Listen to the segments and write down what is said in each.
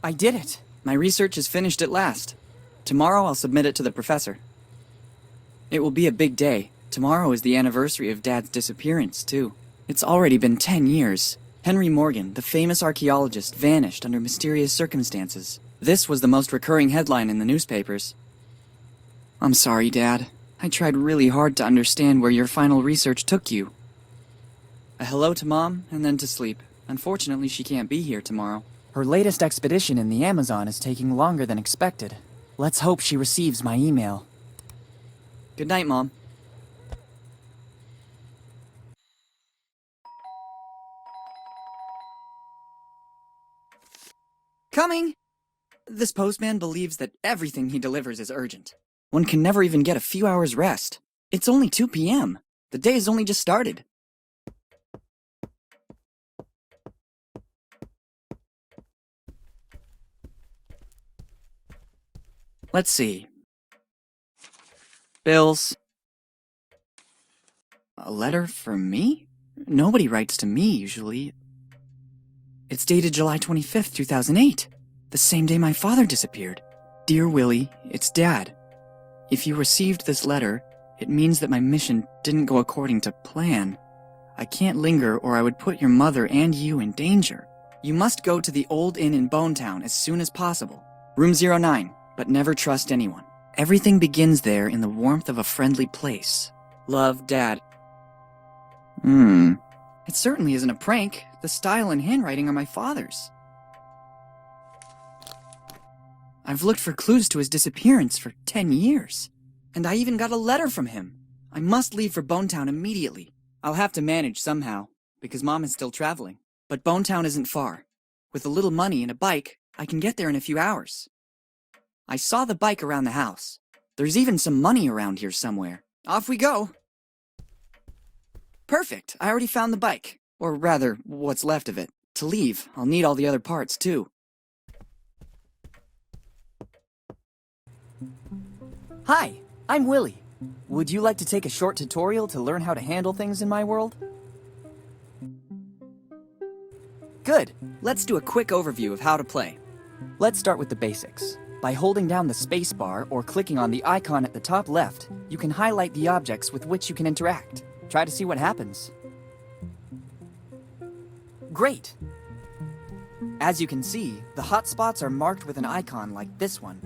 I did it! My research is finished at last. Tomorrow I'll submit it to the professor. It will be a big day. Tomorrow is the anniversary of Dad's disappearance, too. It's already been 10 years. Henry Morgan, the famous archaeologist, vanished under mysterious circumstances. This was the most recurring headline in the newspapers. I'm sorry, Dad. I tried really hard to understand where your final research took you. A hello to Mom, and then to sleep. Unfortunately, she can't be here tomorrow. Her latest expedition in the Amazon is taking longer than expected. Let's hope she receives my email. Good night, Mom. Coming! This postman believes that everything he delivers is urgent. One can never even get a few hours rest. It's only 2 p.m. The day has only just started. Let's see. Bills. A letter for me? Nobody writes to me, usually. It's dated July 25th, 2008. The same day my father disappeared. Dear Willy, it's Dad. If you received this letter, it means that my mission didn't go according to plan. I can't linger or I would put your mother and you in danger. You must go to the old inn in Bonetown as soon as possible. Room 09, but never trust anyone. Everything begins there in the warmth of a friendly place. Love, Dad. It certainly isn't a prank. The style and handwriting are my father's. I've looked for clues to his disappearance for 10 years. And I even got a letter from him. I must leave for Bonetown immediately. I'll have to manage somehow, because Mom is still traveling. But Bonetown isn't far. With a little money and a bike, I can get there in a few hours. I saw the bike around the house. There's even some money around here somewhere. Off we go! Perfect, I already found the bike. Or rather, what's left of it. To leave, I'll need all the other parts too. Hi, I'm Willy. Would you like to take a short tutorial to learn how to handle things in my world? Good, let's do a quick overview of how to play. Let's start with the basics. By holding down the space bar or clicking on the icon at the top left, you can highlight the objects with which you can interact. Try to see what happens. Great! As you can see, the hotspots are marked with an icon like this one.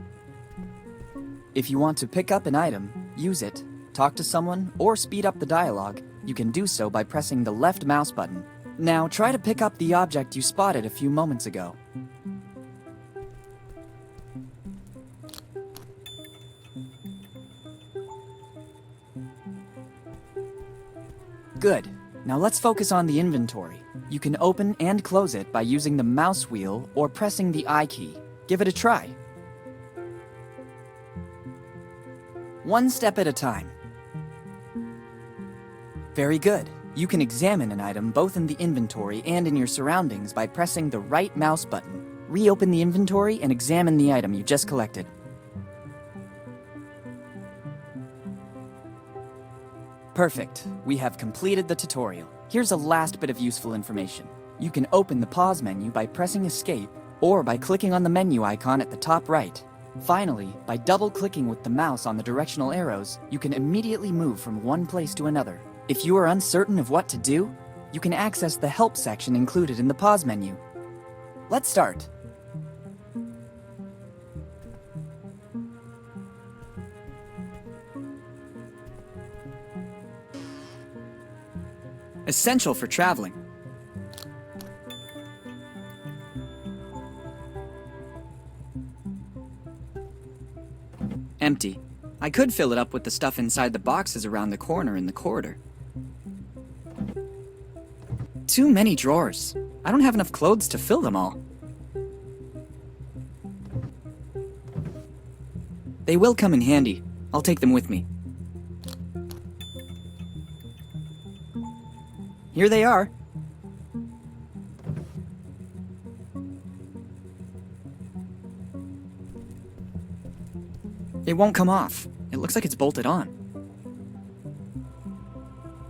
If you want to pick up an item, use it, talk to someone, or speed up the dialogue, you can do so by pressing the left mouse button. Now try to pick up the object you spotted a few moments ago. Good. Now let's focus on the inventory. You can open and close it by using the mouse wheel or pressing the I key. Give it a try. One step at a time. Very good. You can examine an item both in the inventory and in your surroundings by pressing the right mouse button. Reopen the inventory and examine the item you just collected. Perfect. We have completed the tutorial. Here's a last bit of useful information. You can open the pause menu by pressing escape or by clicking on the menu icon at the top right. Finally, by double-clicking with the mouse on the directional arrows, you can immediately move from one place to another. If you are uncertain of what to do, you can access the help section included in the pause menu. Let's start. Essential for traveling. Empty. I could fill it up with the stuff inside the boxes around the corner in the corridor. Too many drawers. I don't have enough clothes to fill them all. They will come in handy. I'll take them with me. Here they are. It won't come off. It looks like it's bolted on.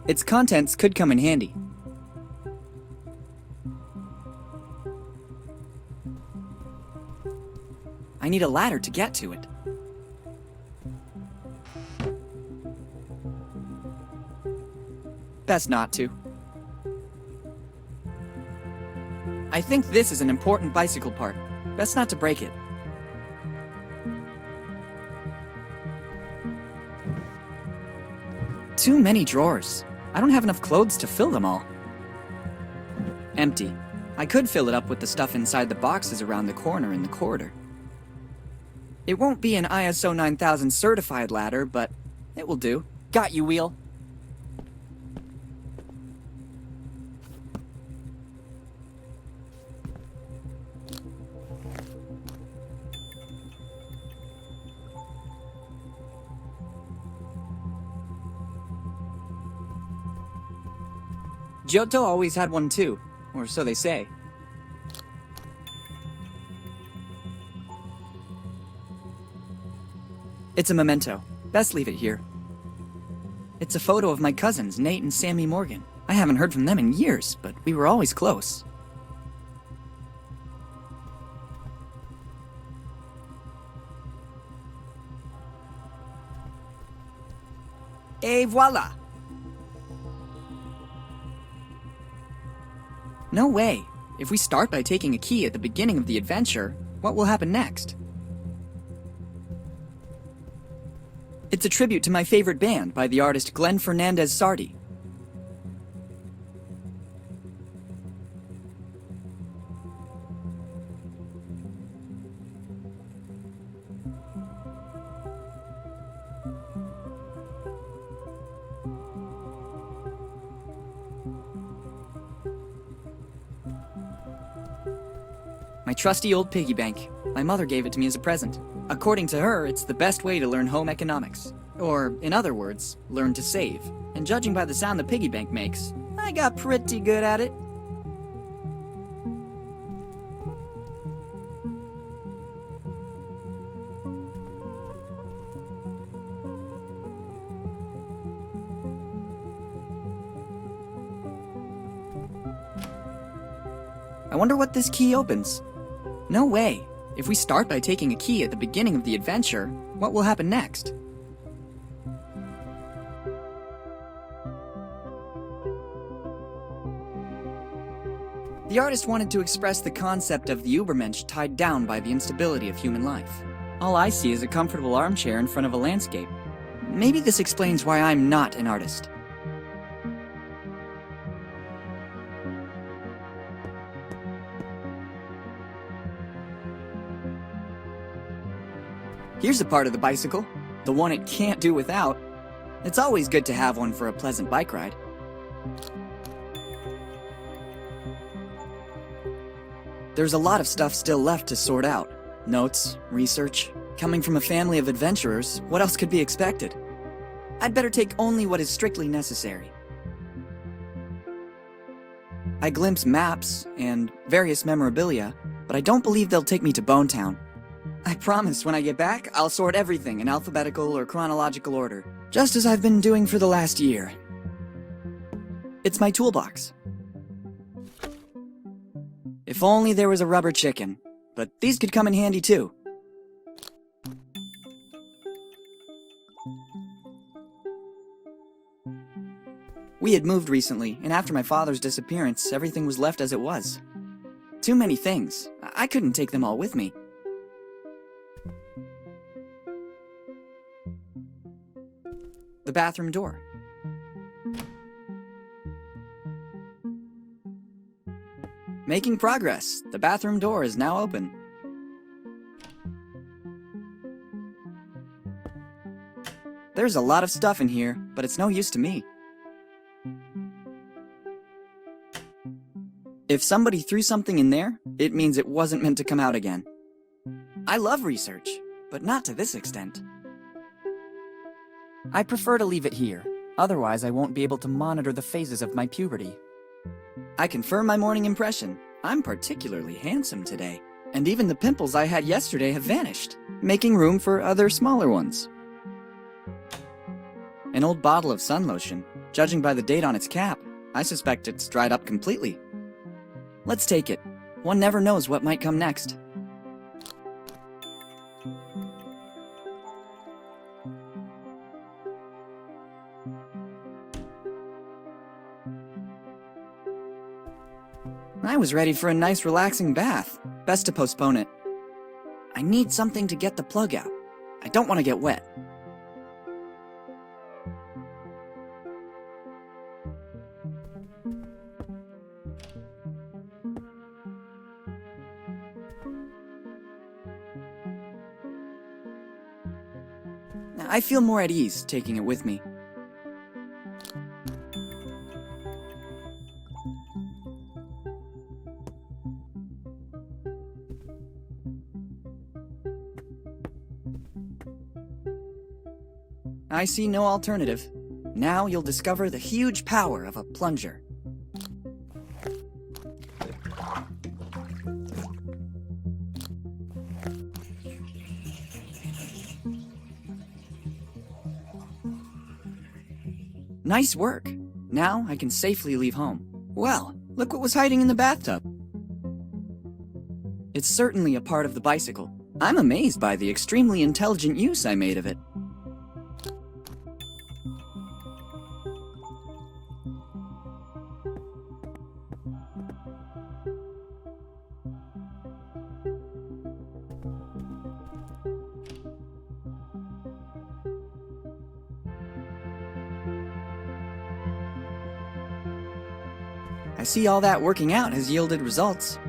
Its contents could come in handy. I need a ladder to get to it. Best not to. I think this is an important bicycle part. Best not to break it. Too many drawers. I don't have enough clothes to fill them all. Empty. I could fill it up with the stuff inside the boxes around the corner in the corridor. It won't be an ISO 9000 certified ladder, but it will do. Got you, Wheel. Giotto always had one too, or so they say. It's a memento. Best leave it here. It's a photo of my cousins, Nate and Sammy Morgan. I haven't heard from them in years, but we were always close. Et voila! No way. If we start by taking a key at the beginning of the adventure, what will happen next? It's a tribute to my favorite band by the artist Glenn Fernandez Sardi. My trusty old piggy bank. My mother gave it to me as a present. According to her, it's the best way to learn home economics. Or, in other words, learn to save. And judging by the sound the piggy bank makes, I got pretty good at it. I wonder what this key opens. No way. If we start by taking a key at the beginning of the adventure, what will happen next? The artist wanted to express the concept of the Übermensch tied down by the instability of human life. All I see is a comfortable armchair in front of a landscape. Maybe this explains why I'm not an artist. Here's a part of the bicycle, the one it can't do without. It's always good to have one for a pleasant bike ride. There's a lot of stuff still left to sort out. Notes, research. Coming from a family of adventurers, what else could be expected? I'd better take only what is strictly necessary. I glimpse maps and various memorabilia, but I don't believe they'll take me to Bonetown. I promise when I get back, I'll sort everything in alphabetical or chronological order, just as I've been doing for the last year. It's my toolbox. If only there was a rubber chicken, but these could come in handy too. We had moved recently, and after my father's disappearance, everything was left as it was. Too many things. I couldn't take them all with me. The bathroom door. Making progress. The bathroom door is now open. There's a lot of stuff in here, but it's no use to me. If somebody threw something in there, it means it wasn't meant to come out again. I love research, but not to this extent. I prefer to leave it here, otherwise I won't be able to monitor the phases of my puberty. I confirm my morning impression. I'm particularly handsome today, and even the pimples I had yesterday have vanished, making room for other smaller ones. An old bottle of sun lotion. Judging by the date on its cap, I suspect it's dried up completely. Let's take it. One never knows what might come next. I was ready for a nice relaxing bath. Best to postpone it. I need something to get the plug out. I don't want to get wet. I feel more at ease taking it with me. I see no alternative. Now you'll discover the huge power of a plunger. Nice work. Now I can safely leave home. Well, look what was hiding in the bathtub. It's certainly a part of the bicycle. I'm amazed by the extremely intelligent use I made of it. I see all that working out has yielded results.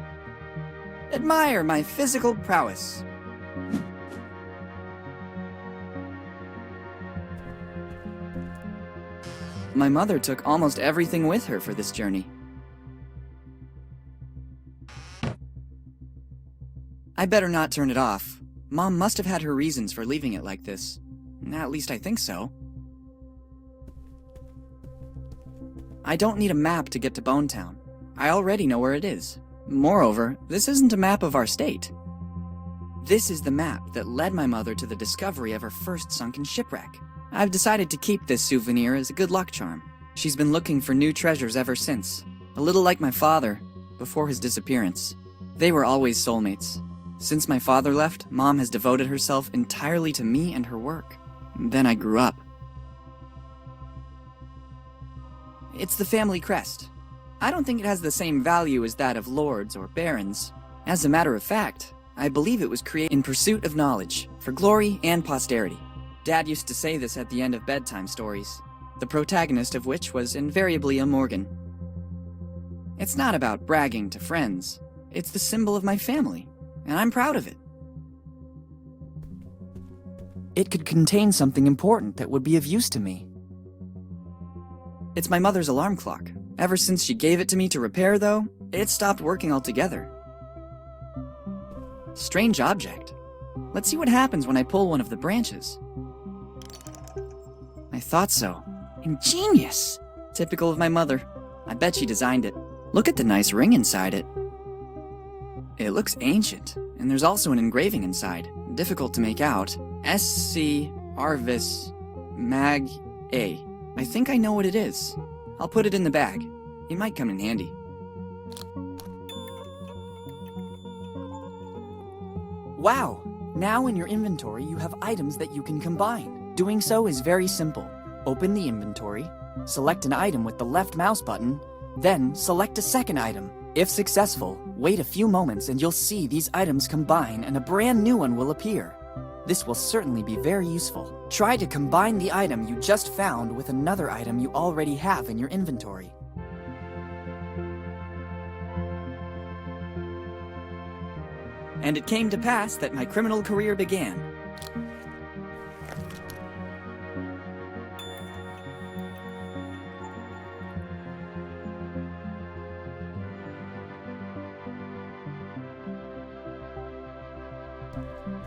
Admire my physical prowess. My mother took almost everything with her for this journey. I better not turn it off. Mom must have had her reasons for leaving it like this. At least I think so. I don't need a map to get to Bonetown. I already know where it is. Moreover, this isn't a map of our state. This is the map that led my mother to the discovery of her first sunken shipwreck. I've decided to keep this souvenir as a good luck charm. She's been looking for new treasures ever since. A little like my father, before his disappearance. They were always soulmates. Since my father left, Mom has devoted herself entirely to me and her work. Then I grew up. It's the family crest. I don't think it has the same value as that of lords or barons. As a matter of fact, I believe it was created in pursuit of knowledge, for glory and posterity. Dad used to say this at the end of bedtime stories, the protagonist of which was invariably a Morgan. It's not about bragging to friends. It's the symbol of my family, and I'm proud of it. It could contain something important that would be of use to me. It's my mother's alarm clock. Ever since she gave it to me to repair, though, it stopped working altogether. Strange object. Let's see what happens when I pull one of the branches. I thought so. Ingenious! Typical of my mother. I bet she designed it. Look at the nice ring inside it. It looks ancient, and there's also an engraving inside. Difficult to make out. SC Arvis Mag A. I think I know what it is. I'll put it in the bag. It might come in handy. Wow! Now in your inventory you have items that you can combine. Doing so is very simple. Open the inventory, select an item with the left mouse button, then select a second item. If successful, wait a few moments and you'll see these items combine and a brand new one will appear. This will certainly be very useful. Try to combine the item you just found with another item you already have in your inventory. And it came to pass that my criminal career began.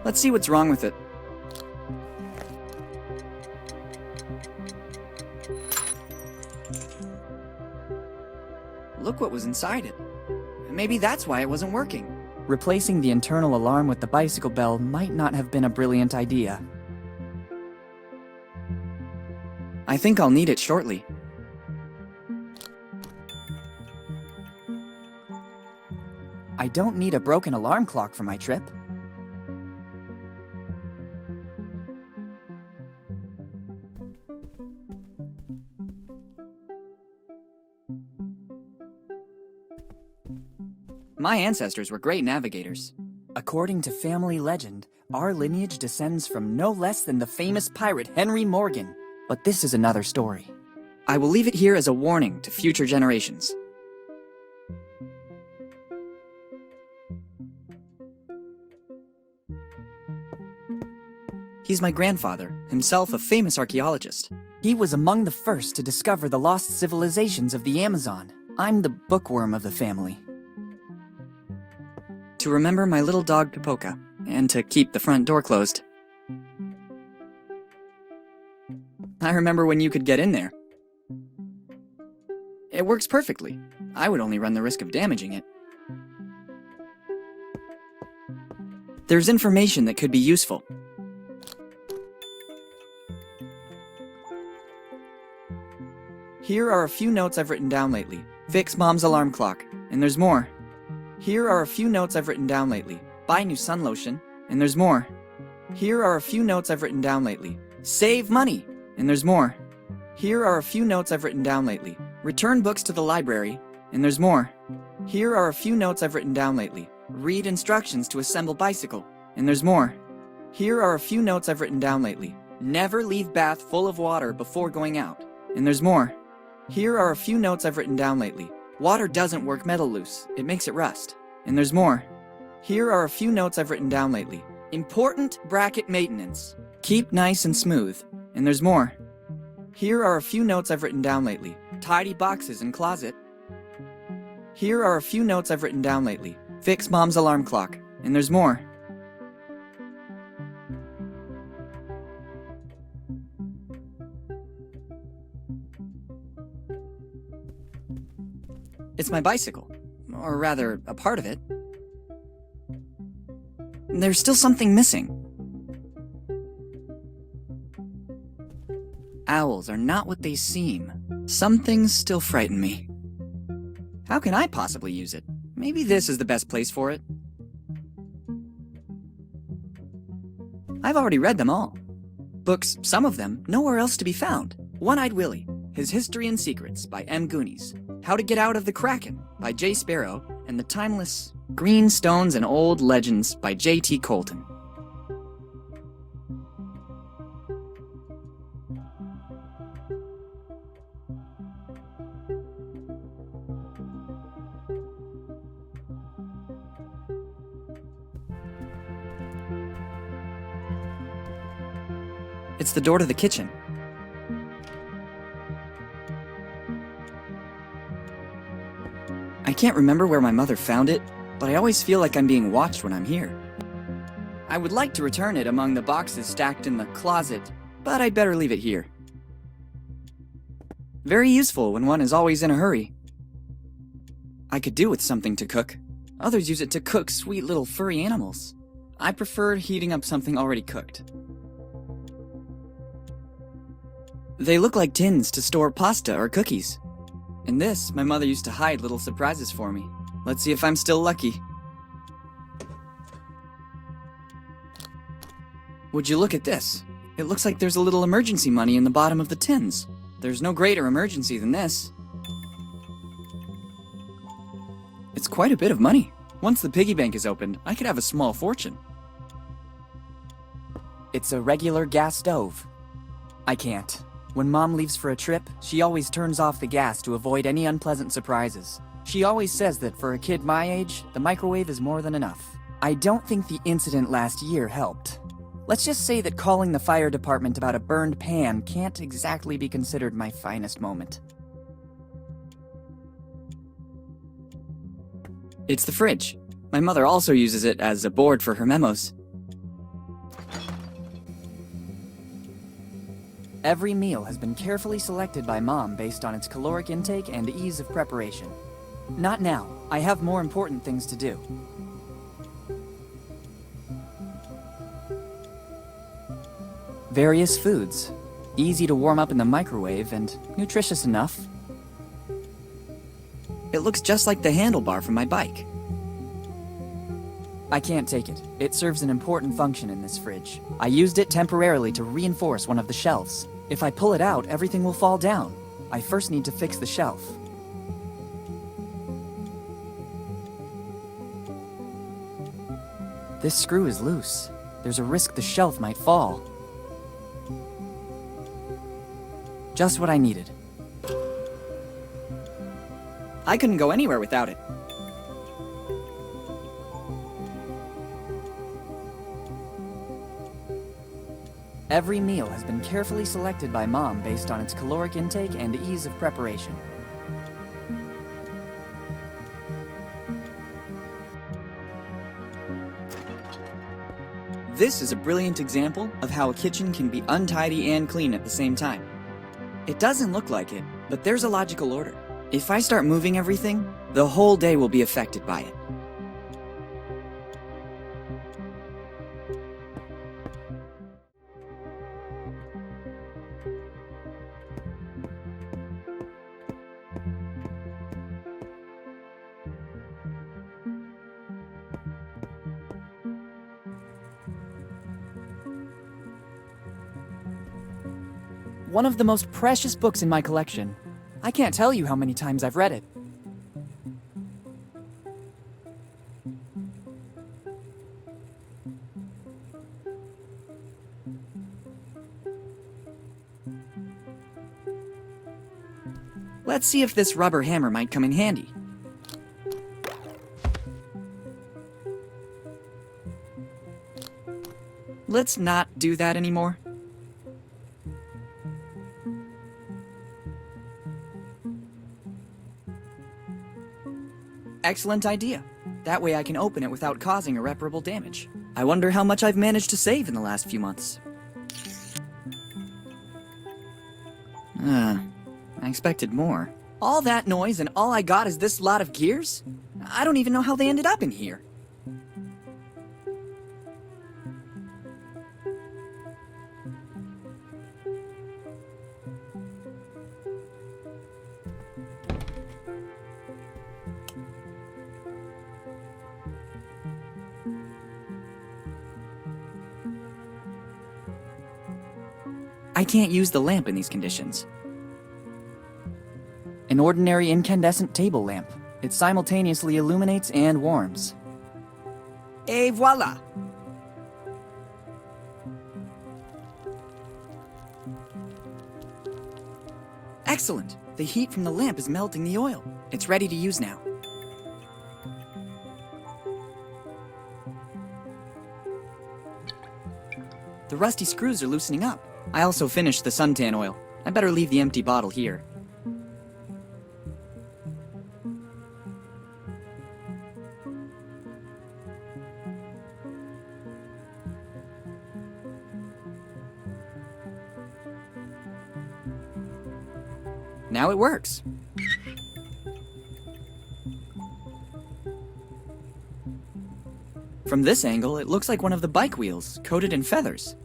Let's see what's wrong with it. Look what was inside it. Maybe that's why it wasn't working. Replacing the internal alarm with the bicycle bell might not have been a brilliant idea. I think I'll need it shortly. I don't need a broken alarm clock for my trip. My ancestors were great navigators. According to family legend, our lineage descends from no less than the famous pirate Willy Morgan. But this is another story. I will leave it here as a warning to future generations. He's my grandfather, himself a famous archaeologist. He was among the first to discover the lost civilizations of the Amazon. I'm the bookworm of the family. To remember my little dog Pipoca, and to keep the front door closed. I remember when you could get in there. It works perfectly. I would only run the risk of damaging it. There's information that could be useful. Here are a few notes I've written down lately. Fix Mom's alarm clock. And there's more. Here are a few notes I've written down lately. Buy new sun lotion. And there's more. Here are a few notes I've written down lately. Save money. And there's more. Here are a few notes I've written down lately. Return books to the library. And there's more. Here are a few notes I've written down lately. Read instructions to assemble bicycle. And there's more. Here are a few notes I've written down lately. Never leave bath full of water before going out. And there's more. Here are a few notes I've written down lately. Water doesn't work metal loose. It makes it rust. And there's more. Here are a few notes I've written down lately. Important bracket maintenance. Keep nice and smooth. And there's more. Here are a few notes I've written down lately. Tidy boxes and closet. Here are a few notes I've written down lately. Fix Mom's alarm clock. And there's more. It's my bicycle. Or rather, a part of it. There's still something missing. Owls are not what they seem. Some things still frighten me. How can I possibly use it? Maybe this is the best place for it. I've already read them all. Books, some of them, nowhere else to be found. One-Eyed Willy, His History and Secrets by M. Goonies. How to Get Out of the Kraken by J. Sparrow, and the timeless Green Stones and Old Legends by J.T. Colton. It's the door to the kitchen. I can't remember where my mother found it, but I always feel like I'm being watched when I'm here. I would like to return it among the boxes stacked in the closet, but I'd better leave it here. Very useful when one is always in a hurry. I could do with something to cook. Others use it to cook sweet little furry animals. I prefer heating up something already cooked. They look like tins to store pasta or cookies. In this, my mother used to hide little surprises for me. Let's see if I'm still lucky. Would you look at this? It looks like there's a little emergency money in the bottom of the tins. There's no greater emergency than this. It's quite a bit of money. Once the piggy bank is opened, I could have a small fortune. It's a regular gas stove. I can't. When Mom leaves for a trip, she always turns off the gas to avoid any unpleasant surprises. She always says that for a kid my age, the microwave is more than enough. I don't think the incident last year helped. Let's just say that calling the fire department about a burned pan can't exactly be considered my finest moment. It's the fridge. My mother also uses it as a board for her memos. Every meal has been carefully selected by Mom based on its caloric intake and ease of preparation. Not now. I have more important things to do. Various foods. Easy to warm up in the microwave and nutritious enough. It looks just like the handlebar from my bike. I can't take it. It serves an important function in this fridge. I used it temporarily to reinforce one of the shelves. If I pull it out, everything will fall down. I first need to fix the shelf. This screw is loose. There's a risk the shelf might fall. Just what I needed. I couldn't go anywhere without it. Every meal has been carefully selected by Mom based on its caloric intake and ease of preparation. This is a brilliant example of how a kitchen can be untidy and clean at the same time. It doesn't look like it, but there's a logical order. If I start moving everything, the whole day will be affected by it. One of the most precious books in my collection. I can't tell you how many times I've read it. Let's see if this rubber hammer might come in handy. Let's not do that anymore. Excellent idea. That way I can open it without causing irreparable damage. I wonder how much I've managed to save in the last few months. I expected more. All that noise and all I got is this lot of gears? I don't even know how they ended up in here. I can't use the lamp in these conditions. An ordinary incandescent table lamp. It simultaneously illuminates and warms. Et voila! Excellent! The heat from the lamp is melting the oil. It's ready to use now. The rusty screws are loosening up. I also finished the suntan oil. I better leave the empty bottle here. Now it works. From this angle, it looks like one of the bike wheels, coated in feathers.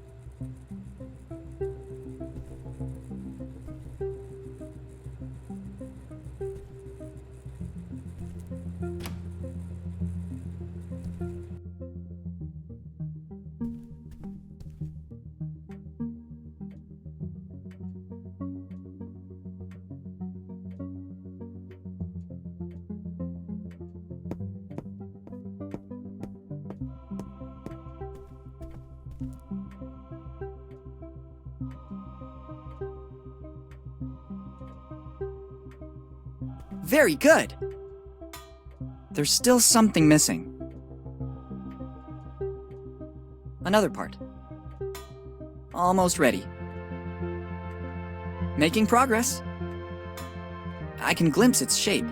Very good! There's still something missing. Another part. Almost ready. Making progress. I can glimpse its shape.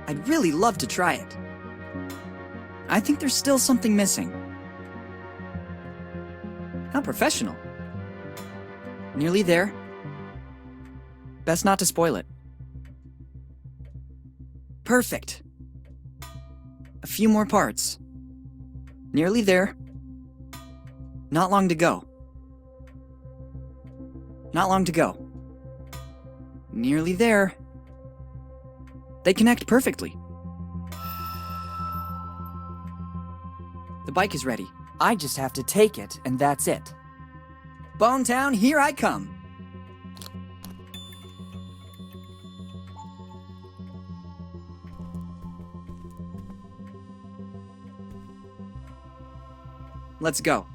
I'd really love to try it. I think there's still something missing. How professional. Nearly there. Best not to spoil it. Perfect. A few more parts. Nearly there. Not long to go. Not long to go. Nearly there. They connect perfectly. The bike is ready. I just have to take it, and that's it. Bonetown, here I come. Let's go.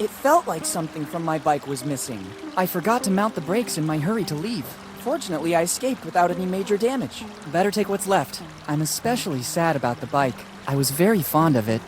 It felt like something from my bike was missing. I forgot to mount the brakes in my hurry to leave. Fortunately, I escaped without any major damage. Better take what's left. I'm especially sad about the bike. I was very fond of it.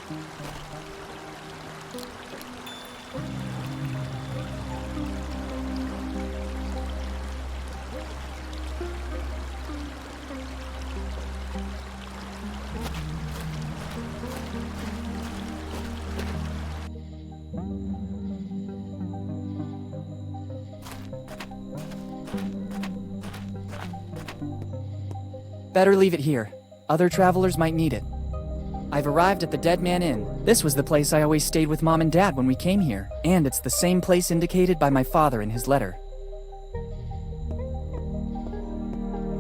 Better leave it here. Other travelers might need it. I've arrived at the Dead Man Inn. This was the place I always stayed with Mom and Dad when we came here, and it's the same place indicated by my father in his letter.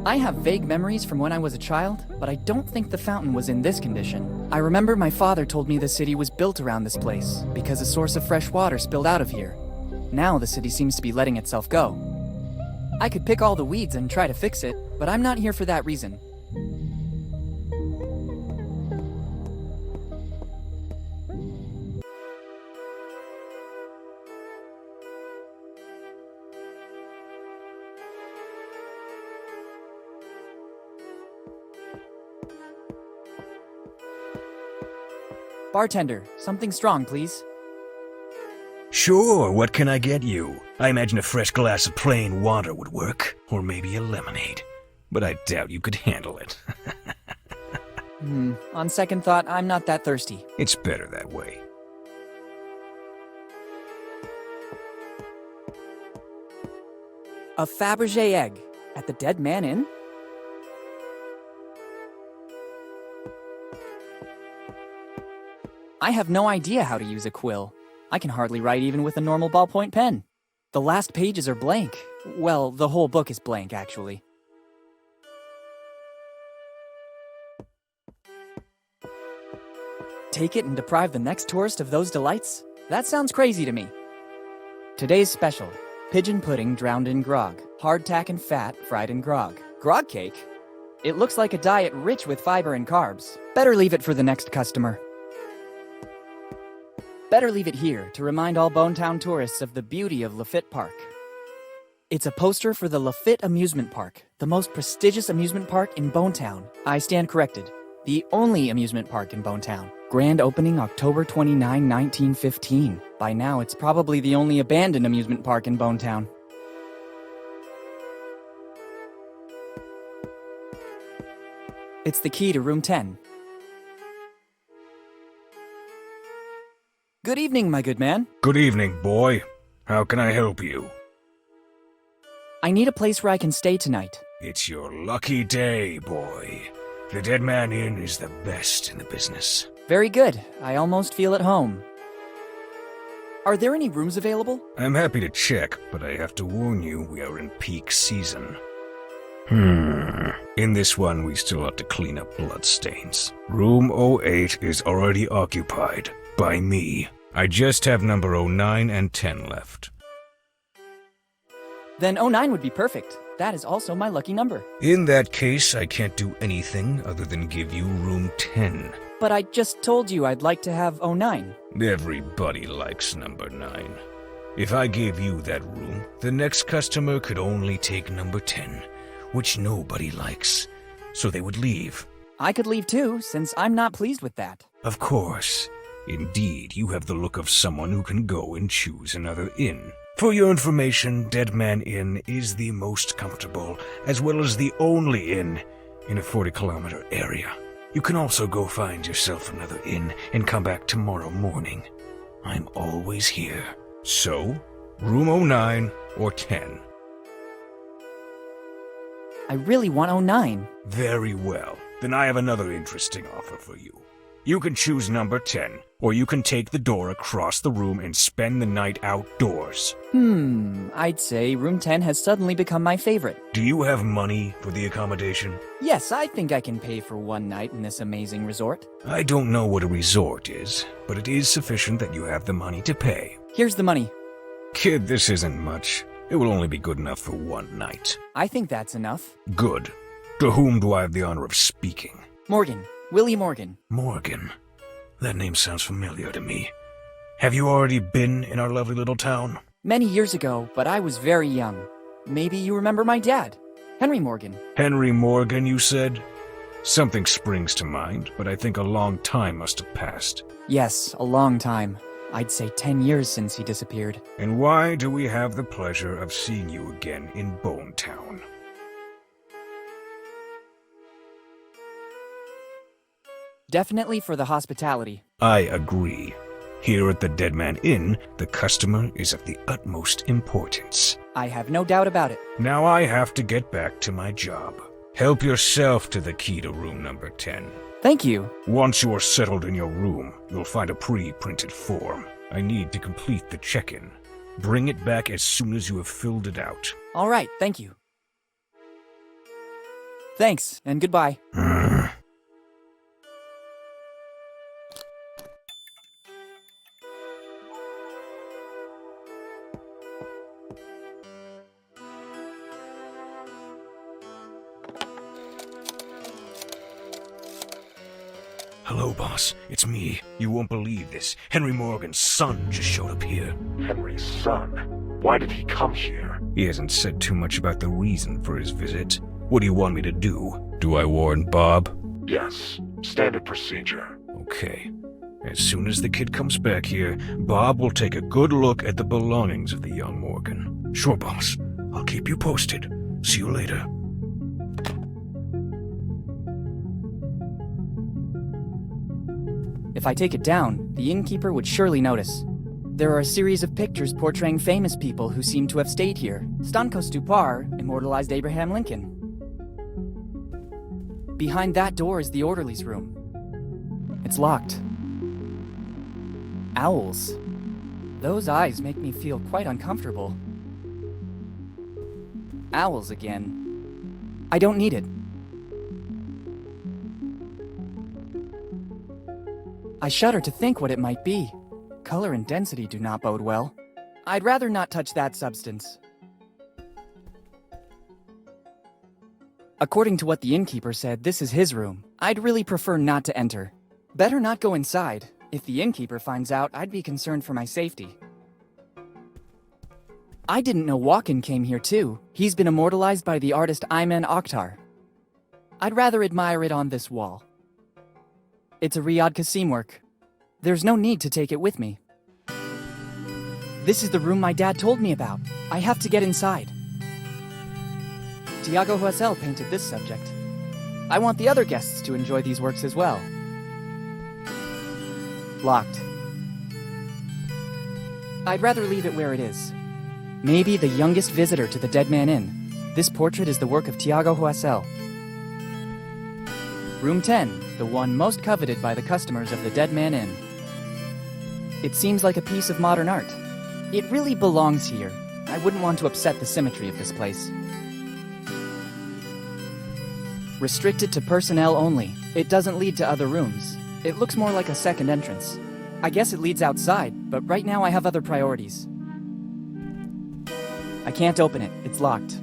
I have vague memories from when I was a child, but I don't think the fountain was in this condition. I remember my father told me the city was built around this place, because a source of fresh water spilled out of here. Now the city seems to be letting itself go. I could pick all the weeds and try to fix it, but I'm not here for that reason. Bartender, something strong, please. Sure, what can I get you? I imagine a fresh glass of plain water would work, or maybe a lemonade. But I doubt you could handle it. On second thought, I'm not that thirsty. It's better that way. A Fabergé egg at the Dead Man Inn? I have no idea how to use a quill. I can hardly write even with a normal ballpoint pen. The last pages are blank. Well, the whole book is blank, actually. Take it and deprive the next tourist of those delights? That sounds crazy to me. Today's special: pigeon pudding drowned in grog, hardtack and fat fried in grog. Grog cake? It looks like a diet rich with fiber and carbs. Better leave it for the next customer. Better leave it here to remind all Bonetown tourists of the beauty of Lafitte Park. It's a poster for the Lafitte Amusement Park, the most prestigious amusement park in Bonetown. I stand corrected. The only amusement park in Bonetown. Grand opening October 29, 1915. By now, it's probably the only abandoned amusement park in Bonetown. It's the key to room 10. Good evening, my good man. Good evening, boy. How can I help you? I need a place where I can stay tonight. It's your lucky day, boy. The Dead Man Inn is the best in the business. Very good. I almost feel at home. Are there any rooms available? I'm happy to check, but I have to warn you, we are in peak season. In this one, we still have to clean up bloodstains. Room 08 is already occupied. By me. I just have number 09 and 10 left. Then 09 would be perfect. That is also my lucky number. In that case, I can't do anything other than give you room 10. But I just told you I'd like to have 09. Everybody likes number 9. If I gave you that room, the next customer could only take number 10, which nobody likes, so they would leave. I could leave too, since I'm not pleased with that. Of course. Indeed, you have the look of someone who can go and choose another inn. For your information, Dead Man Inn is the most comfortable, as well as the only inn in a 40-kilometer area. You can also go find yourself another inn and come back tomorrow morning. I'm always here. So, room 09 or 10. I really want 09. Very well. Then I have another interesting offer for you. You can choose number 10, or you can take the door across the room and spend the night outdoors. I'd say room 10 has suddenly become my favorite. Do you have money for the accommodation? Yes, I think I can pay for one night in this amazing resort. I don't know what a resort is, but it is sufficient that you have the money to pay. Here's the money. Kid, this isn't much. It will only be good enough for one night. I think that's enough. Good. To whom do I have the honor of speaking? Morgan. Willy Morgan. Morgan. That name sounds familiar to me. Have you already been in our lovely little town? Many years ago, but I was very young. Maybe you remember my dad, Henry Morgan. Henry Morgan, you said? Something springs to mind, but I think a long time must have passed. Yes, a long time. I'd say 10 years since he disappeared. And why do we have the pleasure of seeing you again in Bone Town? Definitely for the hospitality. I agree. Here at the Dead Man Inn, the customer is of the utmost importance. I have no doubt about it. Now I have to get back to my job. Help yourself to the key to room number 10. Thank you. Once you are settled in your room, you'll find a pre-printed form. I need to complete the check-in. Bring it back as soon as you have filled it out. All right, thank you. Thanks, and goodbye. Hello, boss. It's me. You won't believe this. Henry Morgan's son just showed up here. Henry's son? Why did he come here? He hasn't said too much about the reason for his visit. What do you want me to do? Do I warn Bob? Yes, standard procedure. Okay. As soon as the kid comes back here, Bob will take a good look at the belongings of the young Morgan. Sure, boss. I'll keep you posted. See you later. If I take it down, the innkeeper would surely notice. There are a series of pictures portraying famous people who seem to have stayed here. Stanko Stupar immortalized Abraham Lincoln. Behind that door is the orderly's room. It's locked. Owls. Those eyes make me feel quite uncomfortable. Owls again. I don't need it. I shudder to think what it might be. Color and density do not bode well. I'd rather not touch that substance. According to what the innkeeper said, this is his room. I'd really prefer not to enter. Better not go inside. If the innkeeper finds out, I'd be concerned for my safety. I didn't know Walken came here too. He's been immortalized by the artist Ayman Akhtar. I'd rather admire it on this wall. It's a Riyadh Qasim work. There's no need to take it with me. This is the room my dad told me about. I have to get inside. Tiago Huesel painted this subject. I want the other guests to enjoy these works as well. Locked. I'd rather leave it where it is. Maybe the youngest visitor to the Dead Man Inn. This portrait is the work of Tiago Huesel. Room 10, the one most coveted by the customers of the Dead Man Inn. It seems like a piece of modern art. It really belongs here. I wouldn't want to upset the symmetry of this place. Restricted to personnel only. It doesn't lead to other rooms. It looks more like a second entrance. I guess it leads outside, but right now I have other priorities. I can't open it. It's locked.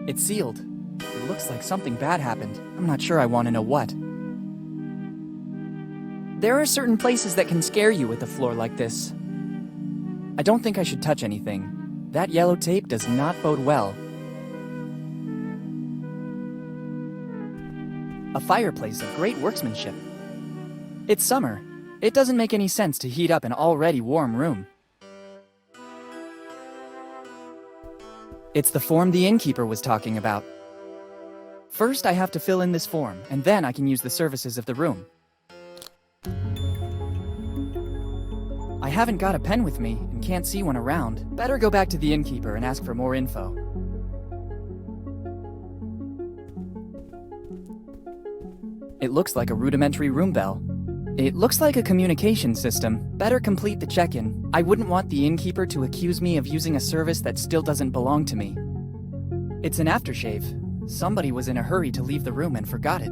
It's sealed. It looks like something bad happened. I'm not sure I want to know what. There are certain places that can scare you with a floor like this. I don't think I should touch anything. That yellow tape does not bode well. A fireplace of great workmanship. It's summer. It doesn't make any sense to heat up an already warm room. It's the form the innkeeper was talking about. First, I have to fill in this form, and then I can use the services of the room. I haven't got a pen with me and can't see one around. Better go back to the innkeeper and ask for more info. It looks like a rudimentary room bell. It looks like a communication system. Better complete the check-in. I wouldn't want the innkeeper to accuse me of using a service that still doesn't belong to me. It's an aftershave. Somebody was in a hurry to leave the room and forgot it.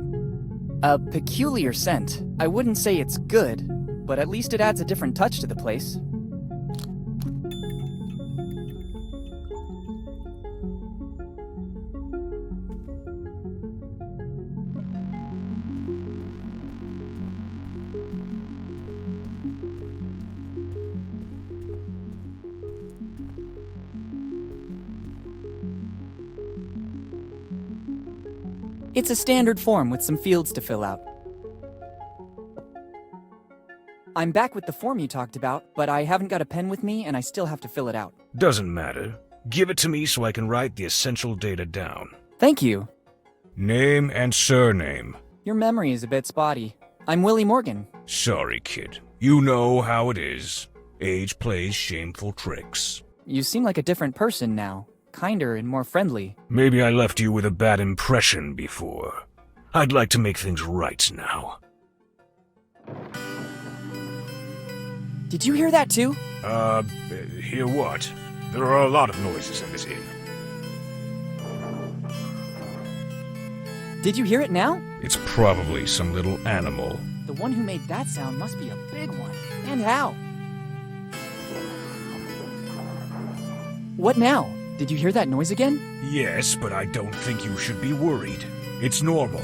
A peculiar scent. I wouldn't say it's good, but at least it adds a different touch to the place. It's a standard form with some fields to fill out. I'm back with the form you talked about, but I haven't got a pen with me and I still have to fill it out. Doesn't matter. Give it to me so I can write the essential data down. Thank you. Name and surname. Your memory is a bit spotty. I'm Willy Morgan. Sorry, kid. You know how it is. Age plays shameful tricks. You seem like a different person now. Kinder and more friendly. Maybe I left you with a bad impression before. I'd like to make things right now. Did you hear that too? Hear what? There are a lot of noises in this inn. Did you hear it now? It's probably some little animal. The one who made that sound must be a big one. And how? What now? Did you hear that noise again? Yes, but I don't think you should be worried. It's normal.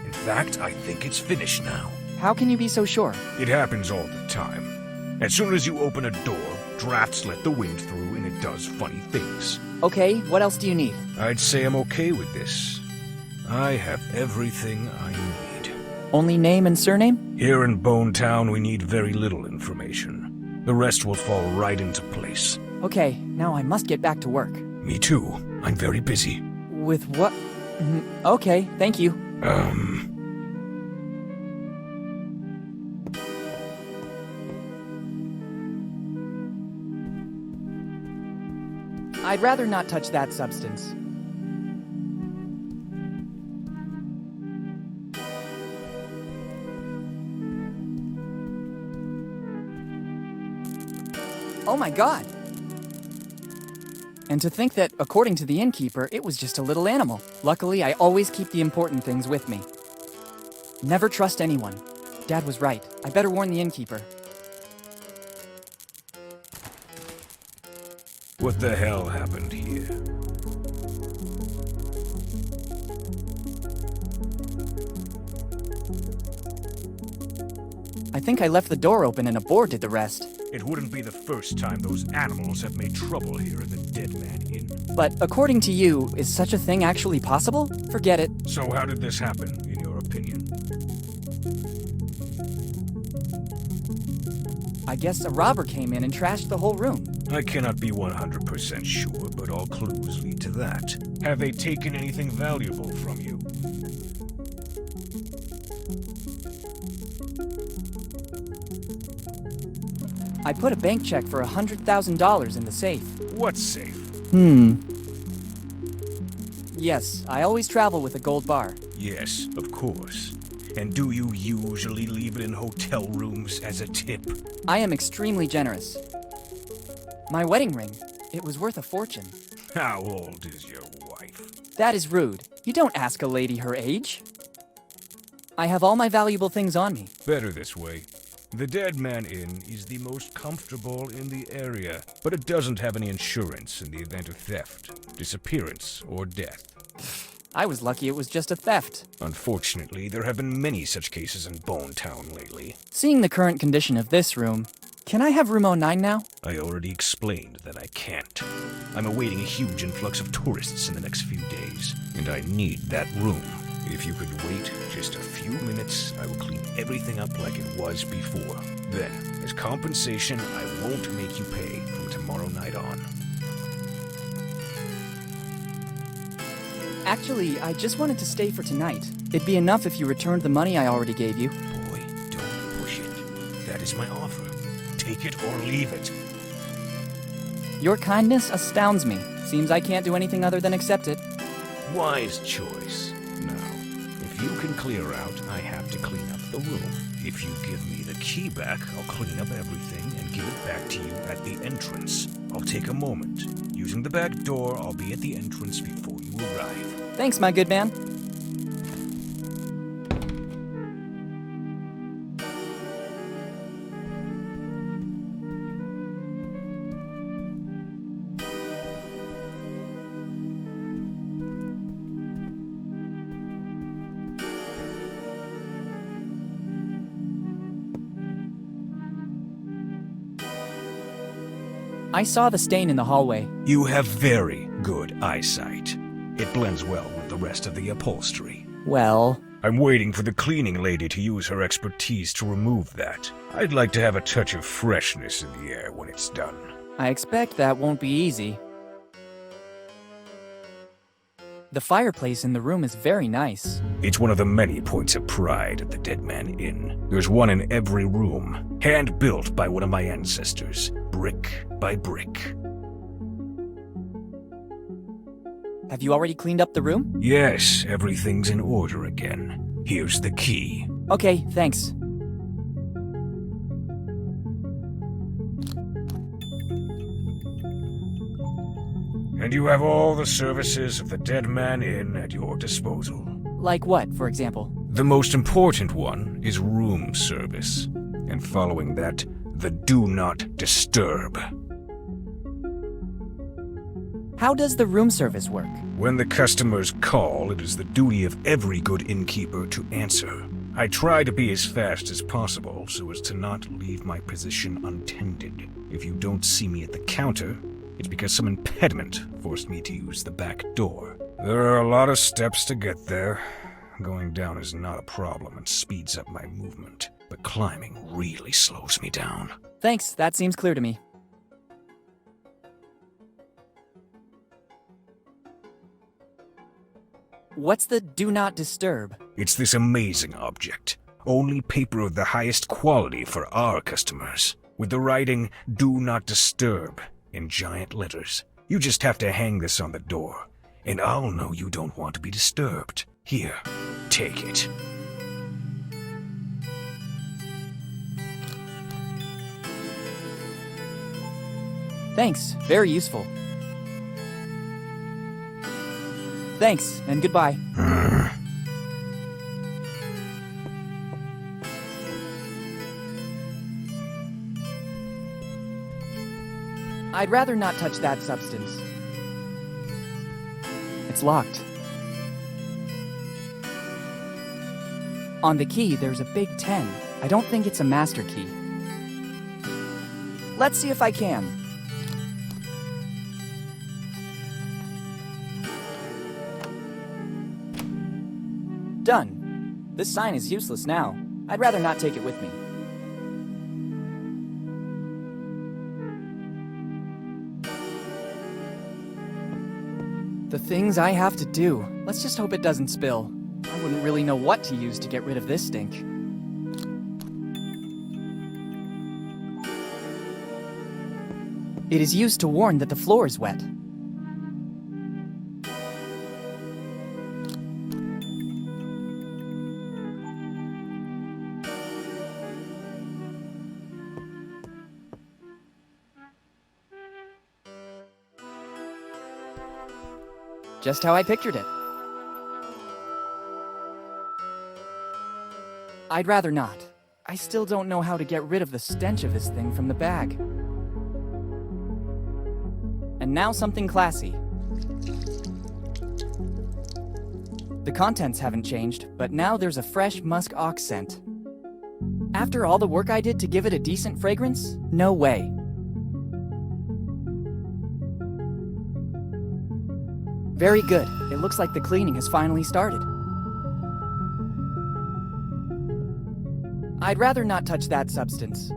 In fact, I think it's finished now. How can you be so sure? It happens all the time. As soon as you open a door, drafts let the wind through and it does funny things. Okay, what else do you need? I'd say I'm okay with this. I have everything I need. Only name and surname? Here in Bone Town, we need very little information. The rest will fall right into place. Okay, now I must get back to work. Me too. I'm very busy. With what? Okay, thank you. I'd rather not touch that substance. Oh my god! And to think that, according to the innkeeper, it was just a little animal. Luckily, I always keep the important things with me. Never trust anyone. Dad was right. I better warn the innkeeper. What the hell happened here? I think I left the door open and a boar did the rest. It wouldn't be the first time those animals have made trouble here in the Dead Man Inn. But according to you, is such a thing actually possible? Forget it. So how did this happen, in your opinion? I guess a robber came in and trashed the whole room. I cannot be 100% sure, but all clues lead to that. Have they taken anything valuable from you? I put a bank check for $100,000 in the safe. What safe? Yes, I always travel with a gold bar. Yes, of course. And do you usually leave it in hotel rooms as a tip? I am extremely generous. My wedding ring, it was worth a fortune. How old is your wife? That is rude. You don't ask a lady her age. I have all my valuable things on me. Better this way. The Dead Man Inn is the most comfortable in the area, but it doesn't have any insurance in the event of theft, disappearance, or death. I was lucky it was just a theft. Unfortunately, there have been many such cases in Bone Town lately. Seeing the current condition of this room, can I have room 09 now? I already explained that I can't. I'm awaiting a huge influx of tourists in the next few days, and I need that room. If you could wait just a few minutes, I will clean everything up like it was before. Then, as compensation, I won't make you pay from tomorrow night on. Actually, I just wanted to stay for tonight. It'd be enough if you returned the money I already gave you. Boy, don't push it. That is my offer. Take it or leave it. Your kindness astounds me. Seems I can't do anything other than accept it. Wise choice. Now, if you can clear out, I have to clean up the room. If you give me the key back, I'll clean up everything and give it back to you at the entrance. I'll take a moment. Using the back door, I'll be at the entrance before you arrive. Thanks, my good man. I saw the stain in the hallway. You have very good eyesight. It blends well with the rest of the upholstery. Well, I'm waiting for the cleaning lady to use her expertise to remove that. I'd like to have a touch of freshness in the air when it's done. I expect that won't be easy. The fireplace in the room is very nice. It's one of the many points of pride at the Dead Man Inn. There's one in every room, hand-built by one of my ancestors, brick by brick. Have you already cleaned up the room? Yes, everything's in order again. Here's the key. Okay, thanks. And you have all the services of the Dead Man Inn at your disposal. Like what, for example? The most important one is room service. And following that, the Do Not Disturb. How does the room service work? When the customers call, it is the duty of every good innkeeper to answer. I try to be as fast as possible so as to not leave my position untended. If you don't see me at the counter, it's because some impediment forced me to use the back door. There are a lot of steps to get there. Going down is not a problem and speeds up my movement, but climbing really slows me down. Thanks, that seems clear to me. What's the Do Not Disturb? It's this amazing object. Only paper of the highest quality for our customers. With the writing, Do Not Disturb, in giant letters. You just have to hang this on the door, and I'll know you don't want to be disturbed. Here, take it. Thanks, very useful. Thanks, and goodbye. I'd rather not touch that substance. It's locked. On the key, there's a big 10. I don't think it's a master key. Let's see if I can. Done. This sign is useless now. I'd rather not take it with me. The things I have to do. Let's just hope it doesn't spill. I wouldn't really know what to use to get rid of this stink. It is used to warn that the floor is wet. Just how I pictured it. I'd rather not. I still don't know how to get rid of the stench of this thing from the bag. And now something classy. The contents haven't changed, but now there's a fresh musk ox scent. After all the work I did to give it a decent fragrance? No way. Very good. It looks like the cleaning has finally started. I'd rather not touch that substance.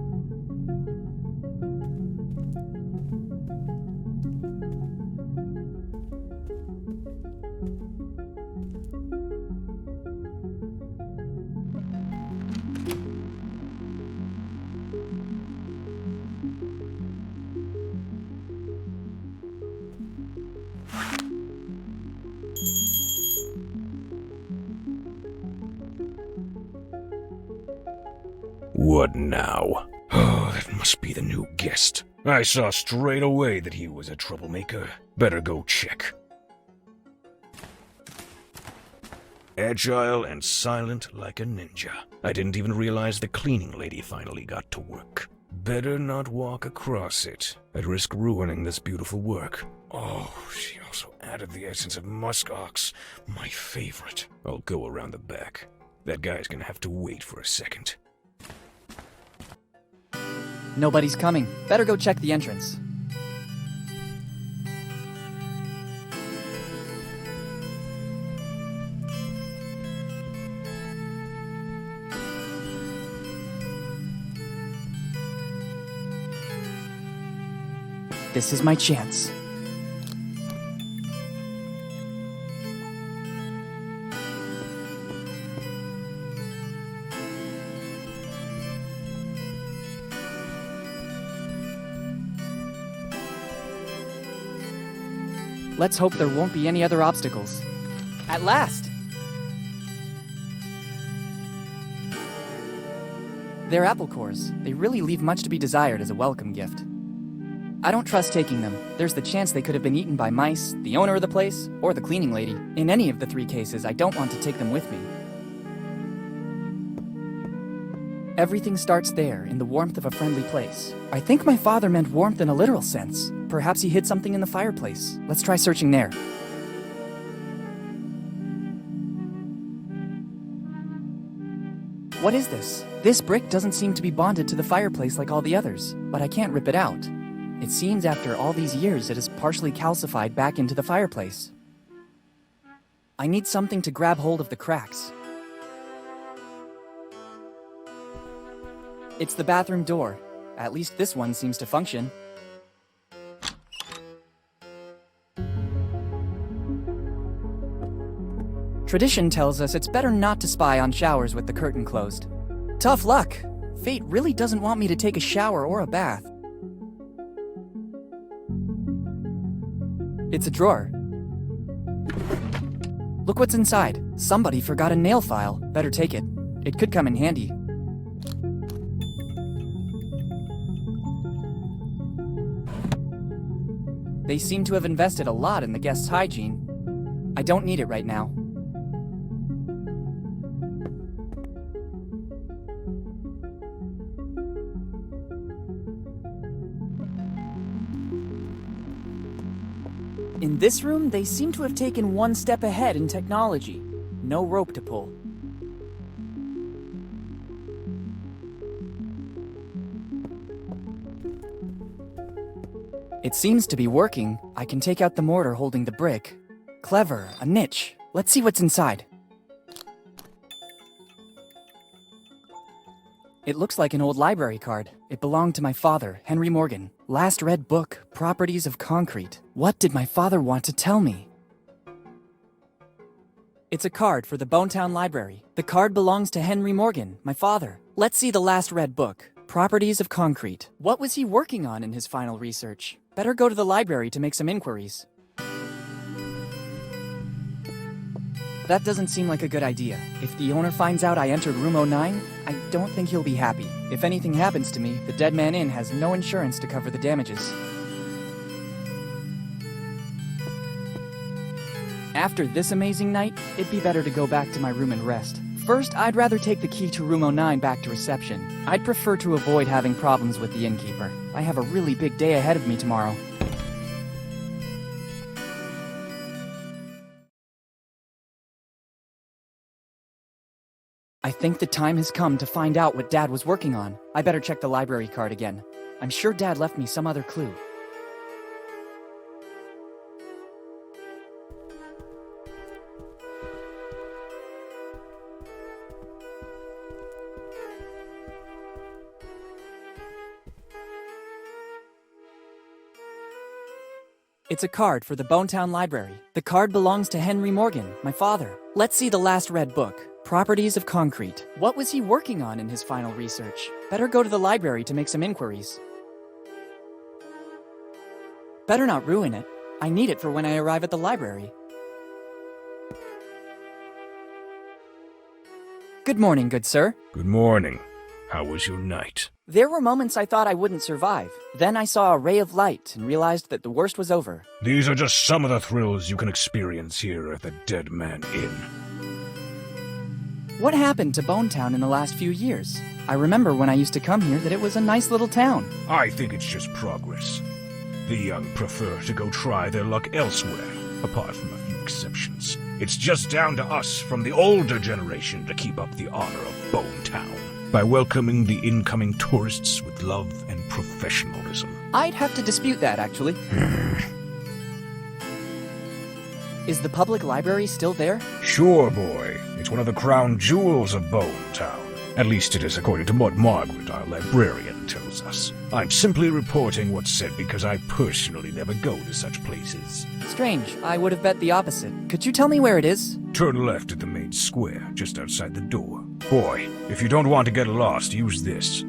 What now? Oh, that must be the new guest. I saw straight away that he was a troublemaker. Better go check. Agile and silent like a ninja. I didn't even realize the cleaning lady finally got to work. Better not walk across it. I'd risk ruining this beautiful work. Oh, she also added the essence of muskox, my favorite. I'll go around the back. That guy's gonna have to wait for a second. Nobody's coming. Better go check the entrance. This is my chance. Let's hope there won't be any other obstacles. At last! They're apple cores. They really leave much to be desired as a welcome gift. I don't trust taking them. There's the chance they could have been eaten by mice, the owner of the place, or the cleaning lady. In any of the 3 cases, I don't want to take them with me. Everything starts there, in the warmth of a friendly place. I think my father meant warmth in a literal sense. Perhaps he hid something in the fireplace. Let's try searching there. What is this? This brick doesn't seem to be bonded to the fireplace like all the others, but I can't rip it out. It seems after all these years it is partially calcified back into the fireplace. I need something to grab hold of the cracks. It's the bathroom door. At least this one seems to function. Tradition tells us it's better not to spy on showers with the curtain closed. Tough luck! Fate really doesn't want me to take a shower or a bath. It's a drawer. Look what's inside. Somebody forgot a nail file. Better take it. It could come in handy. They seem to have invested a lot in the guest's hygiene. I don't need it right now. In this room, they seem to have taken one step ahead in technology. No rope to pull. It seems to be working. I can take out the mortar holding the brick. Clever, a niche. Let's see what's inside. It looks like an old library card. It belonged to my father, Henry Morgan. Last read book, Properties of Concrete. What did my father want to tell me? It's a card for the Bonetown Library. The card belongs to Henry Morgan, my father. Let's see the last read book, Properties of Concrete. What was he working on in his final research? Better go to the library to make some inquiries. That doesn't seem like a good idea. If the owner finds out I entered room 09, I don't think he'll be happy. If anything happens to me, the Dead Man Inn has no insurance to cover the damages. After this amazing night, it'd be better to go back to my room and rest. First, I'd rather take the key to room 09 back to reception. I'd prefer to avoid having problems with the innkeeper. I have a really big day ahead of me tomorrow. I think the time has come to find out what Dad was working on. I better check the library card again. I'm sure Dad left me some other clue. It's a card for the Bonetown Library. The card belongs to Henry Morgan, my father. Let's see the last read book. Properties of Concrete. What was he working on in his final research? Better go to the library to make some inquiries. Better not ruin it. I need it for when I arrive at the library. Good morning, good sir. Good morning. How was your night? There were moments I thought I wouldn't survive. Then I saw a ray of light and realized that the worst was over. These are just some of the thrills you can experience here at the Dead Man Inn. What happened to Bonetown in the last few years? I remember when I used to come here that it was a nice little town. I think it's just progress. The young prefer to go try their luck elsewhere, apart from a few exceptions. It's just down to us from the older generation to keep up the honor of Bonetown by welcoming the incoming tourists with love and professionalism. I'd have to dispute that, actually. Is the public library still there? Sure, boy. It's one of the crown jewels of Bonetown. At least it is according to what Margaret, our librarian, tells us. I'm simply reporting what's said because I personally never go to such places. Strange. I would have bet the opposite. Could you tell me where it is? Turn left at the main square, just outside the door. Boy, if you don't want to get lost, use this.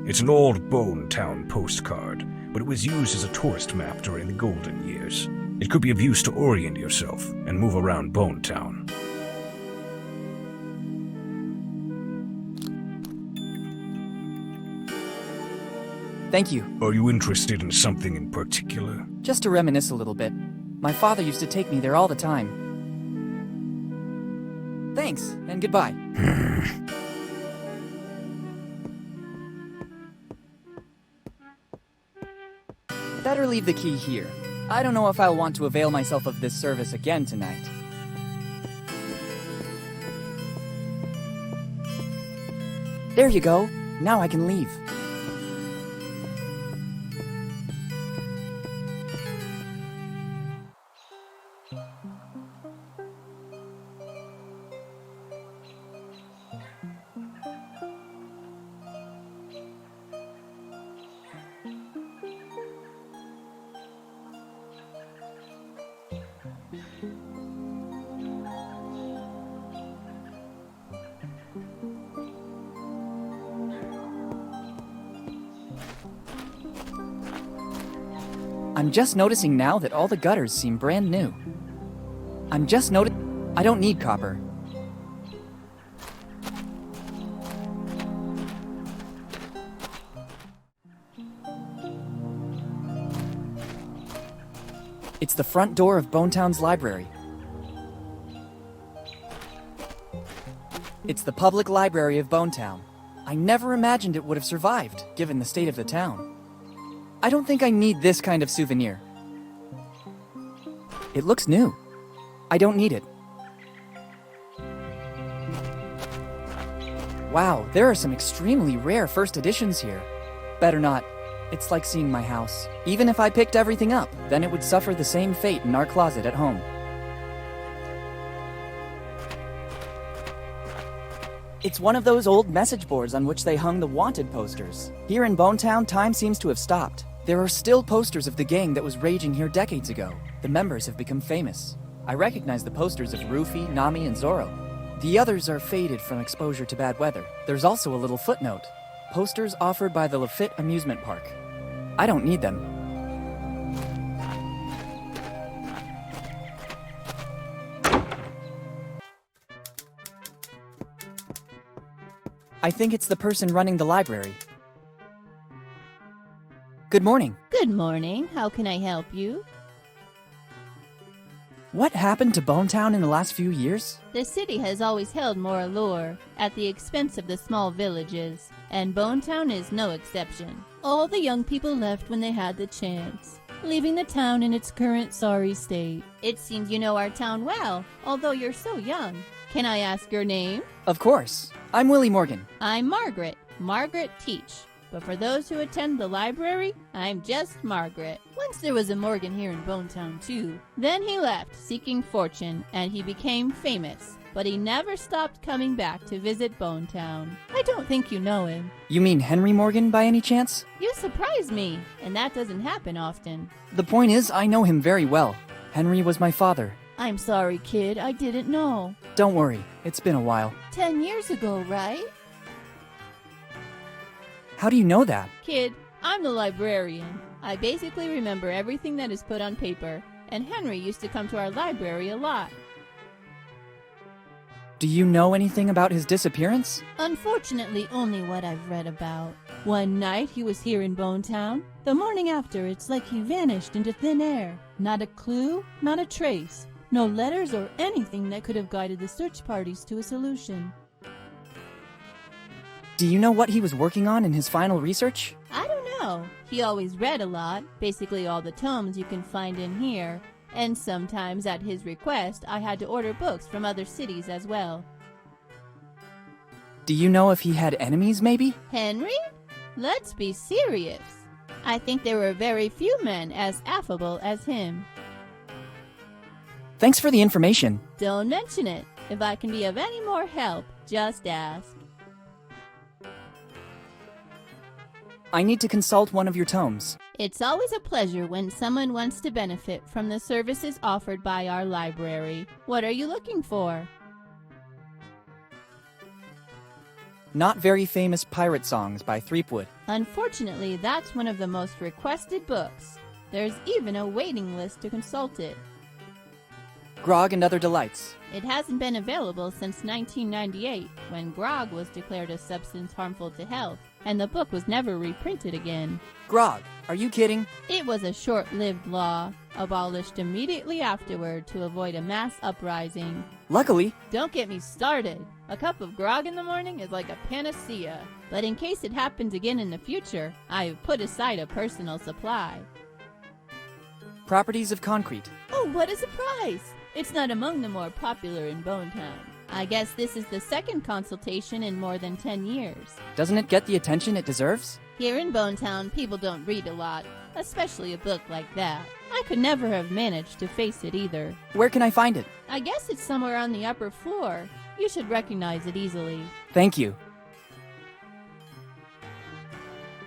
It's an old Bonetown postcard, but it was used as a tourist map during the golden years. It could be of use to orient yourself and move around Bonetown. Thank you. Are you interested in something in particular? Just to reminisce a little bit. My father used to take me there all the time. Thanks, and goodbye. Better leave the key here. I don't know if I'll want to avail myself of this service again tonight. There you go. Now I can leave. I'm just noticing now that all the gutters seem brand new. I don't need copper. It's the front door of Bonetown's library. It's the public library of Bonetown. I never imagined it would have survived, given the state of the town. I don't think I need this kind of souvenir. It looks new. I don't need it. Wow, there are some extremely rare first editions here. Better not. It's like seeing my house. Even if I picked everything up, then it would suffer the same fate in our closet at home. It's one of those old message boards on which they hung the wanted posters. Here in Bonetown, time seems to have stopped. There are still posters of the gang that was raging here decades ago. The members have become famous. I recognize the posters of Rufy, Nami, and Zoro. The others are faded from exposure to bad weather. There's also a little footnote. Posters offered by the Lafitte Amusement Park. I don't need them. I think it's the person running the library. Good morning. Good morning. How can I help you? What happened to Bonetown in the last few years? The city has always held more allure at the expense of the small villages, and Bonetown is no exception. All the young people left when they had the chance, leaving the town in its current sorry state. It seems you know our town well, although you're so young. Can I ask your name? Of course. I'm Willy Morgan. I'm Margaret. Margaret Teach. But for those who attend the library, I'm just Margaret. Once there was a Morgan here in Bonetown, too. Then he left, seeking fortune, and he became famous. But he never stopped coming back to visit Bonetown. I don't think you know him. You mean Henry Morgan by any chance? You surprise me, and that doesn't happen often. The point is, I know him very well. Henry was my father. I'm sorry, kid, I didn't know. Don't worry, it's been a while. 10 years ago, right? How do you know that? Kid, I'm the librarian. I basically remember everything that is put on paper, and Henry used to come to our library a lot. Do you know anything about his disappearance? Unfortunately, only what I've read about. One night he was here in Bonetown. The morning after, it's like he vanished into thin air. Not a clue, not a trace. No letters or anything that could have guided the search parties to a solution. Do you know what he was working on in his final research? I don't know. He always read a lot, basically all the tomes you can find in here. And sometimes at his request, I had to order books from other cities as well. Do you know if he had enemies, maybe? Henry? Let's be serious. I think there were very few men as affable as him. Thanks for the information. Don't mention it. If I can be of any more help, just ask. I need to consult one of your tomes. It's always a pleasure when someone wants to benefit from the services offered by our library. What are you looking for? Not Very Famous Pirate Songs by Threepwood. Unfortunately, that's one of the most requested books. There's even a waiting list to consult it. Grog and Other Delights. It hasn't been available since 1998, when grog was declared a substance harmful to health, and the book was never reprinted again. Grog, are you kidding? It was a short-lived law, abolished immediately afterward to avoid a mass uprising. Luckily, Don't get me started. A cup of grog in the morning is like a panacea. But in case it happens again in the future, I have put aside a personal supply. Properties of Concrete. Oh, what a surprise! It's not among the more popular in Bonetown. I guess this is the second consultation in more than 10 years. Doesn't it get the attention it deserves? Here in Bonetown, people don't read a lot, especially a book like that. I could never have managed to face it either. Where can I find it? I guess it's somewhere on the upper floor. You should recognize it easily. Thank you.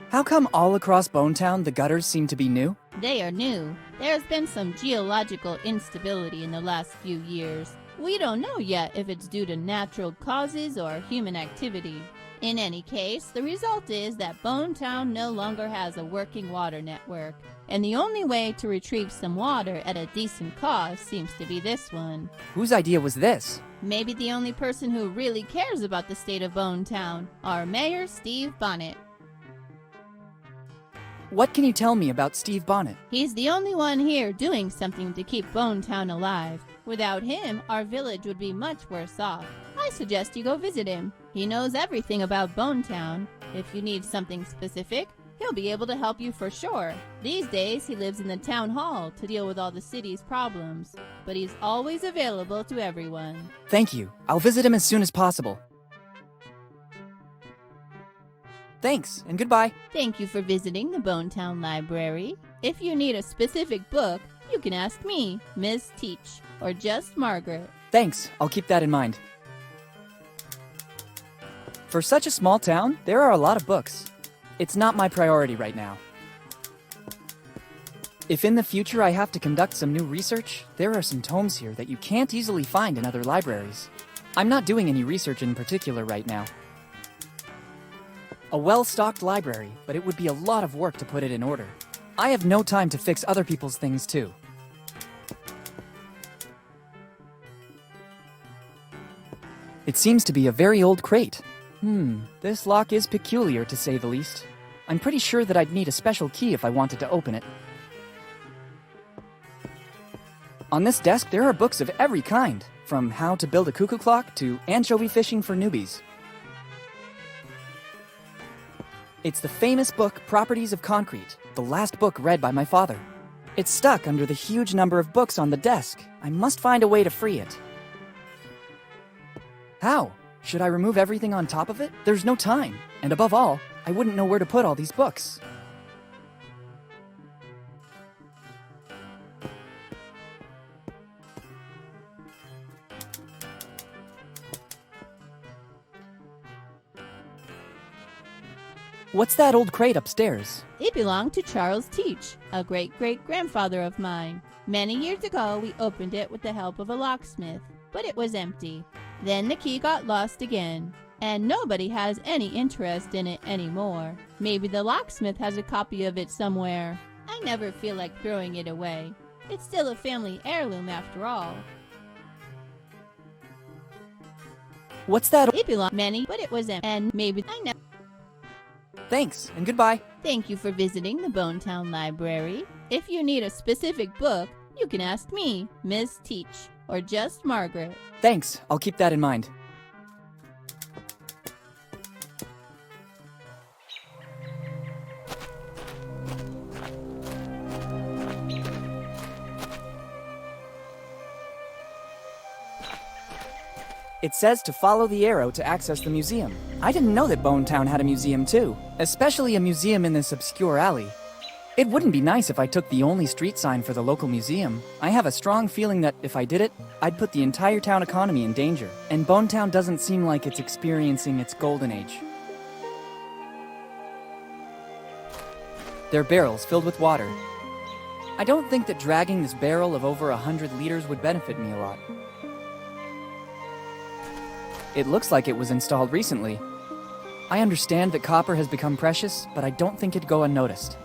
How come all across Bonetown the gutters seem to be new? They are new. There's been some geological instability in the last few years. We don't know yet if it's due to natural causes or human activity. In any case, the result is that Bonetown no longer has a working water network, and the only way to retrieve some water at a decent cost seems to be this one. Whose idea was this? Maybe the only person who really cares about the state of Bonetown, our Mayor Steve Bonnet. What can you tell me about Steve Bonnet? He's the only one here doing something to keep Bonetown alive. Without him, our village would be much worse off. I suggest you go visit him. He knows everything about Bonetown. If you need something specific, he'll be able to help you for sure. These days, he lives in the town hall to deal with all the city's problems. But he's always available to everyone. Thank you. I'll visit him as soon as possible. Thanks, and goodbye. Thank you for visiting the Bonetown Library. If you need a specific book, you can ask me, Ms. Teach, or just Margaret. Thanks, I'll keep that in mind. For such a small town, there are a lot of books. It's not my priority right now. If in the future I have to conduct some new research, there are some tomes here that you can't easily find in other libraries. I'm not doing any research in particular right now. A well-stocked library, but it would be a lot of work to put it in order. I have no time to fix other people's things too. It seems to be a very old crate. This lock is peculiar to say the least. I'm pretty sure that I'd need a special key if I wanted to open it. On this desk, there are books of every kind, from how to build a cuckoo clock to anchovy fishing for newbies. It's the famous book Properties of Concrete, the last book read by my father. It's stuck under the huge number of books on the desk. I must find a way to free it. How? Should I remove everything on top of it? There's no time. And above all, I wouldn't know where to put all these books. What's that old crate upstairs? It belonged to Charles Teach, a great-great-grandfather of mine. Many years ago, we opened it with the help of a locksmith, but it was empty. Then the key got lost again, and nobody has any interest in it anymore. Maybe the locksmith has a copy of it somewhere. I never feel like throwing it away. It's still a family heirloom after all. What's that? It belonged many, but it was empty, and maybe I never. Thanks, and goodbye. Thank you for visiting the Bonetown Library. If you need a specific book, you can ask me, Miss Teach, or just Margaret. Thanks, I'll keep that in mind. It says to follow the arrow to access the museum. I didn't know that Bonetown had a museum too, especially a museum in this obscure alley. It wouldn't be nice if I took the only street sign for the local museum. I have a strong feeling that if I did it, I'd put the entire town economy in danger, and Bonetown doesn't seem like it's experiencing its golden age. They're barrels filled with water. I don't think that dragging this barrel of over 100 liters would benefit me a lot. It looks like it was installed recently. I understand that copper has become precious, but I don't think it'd go unnoticed.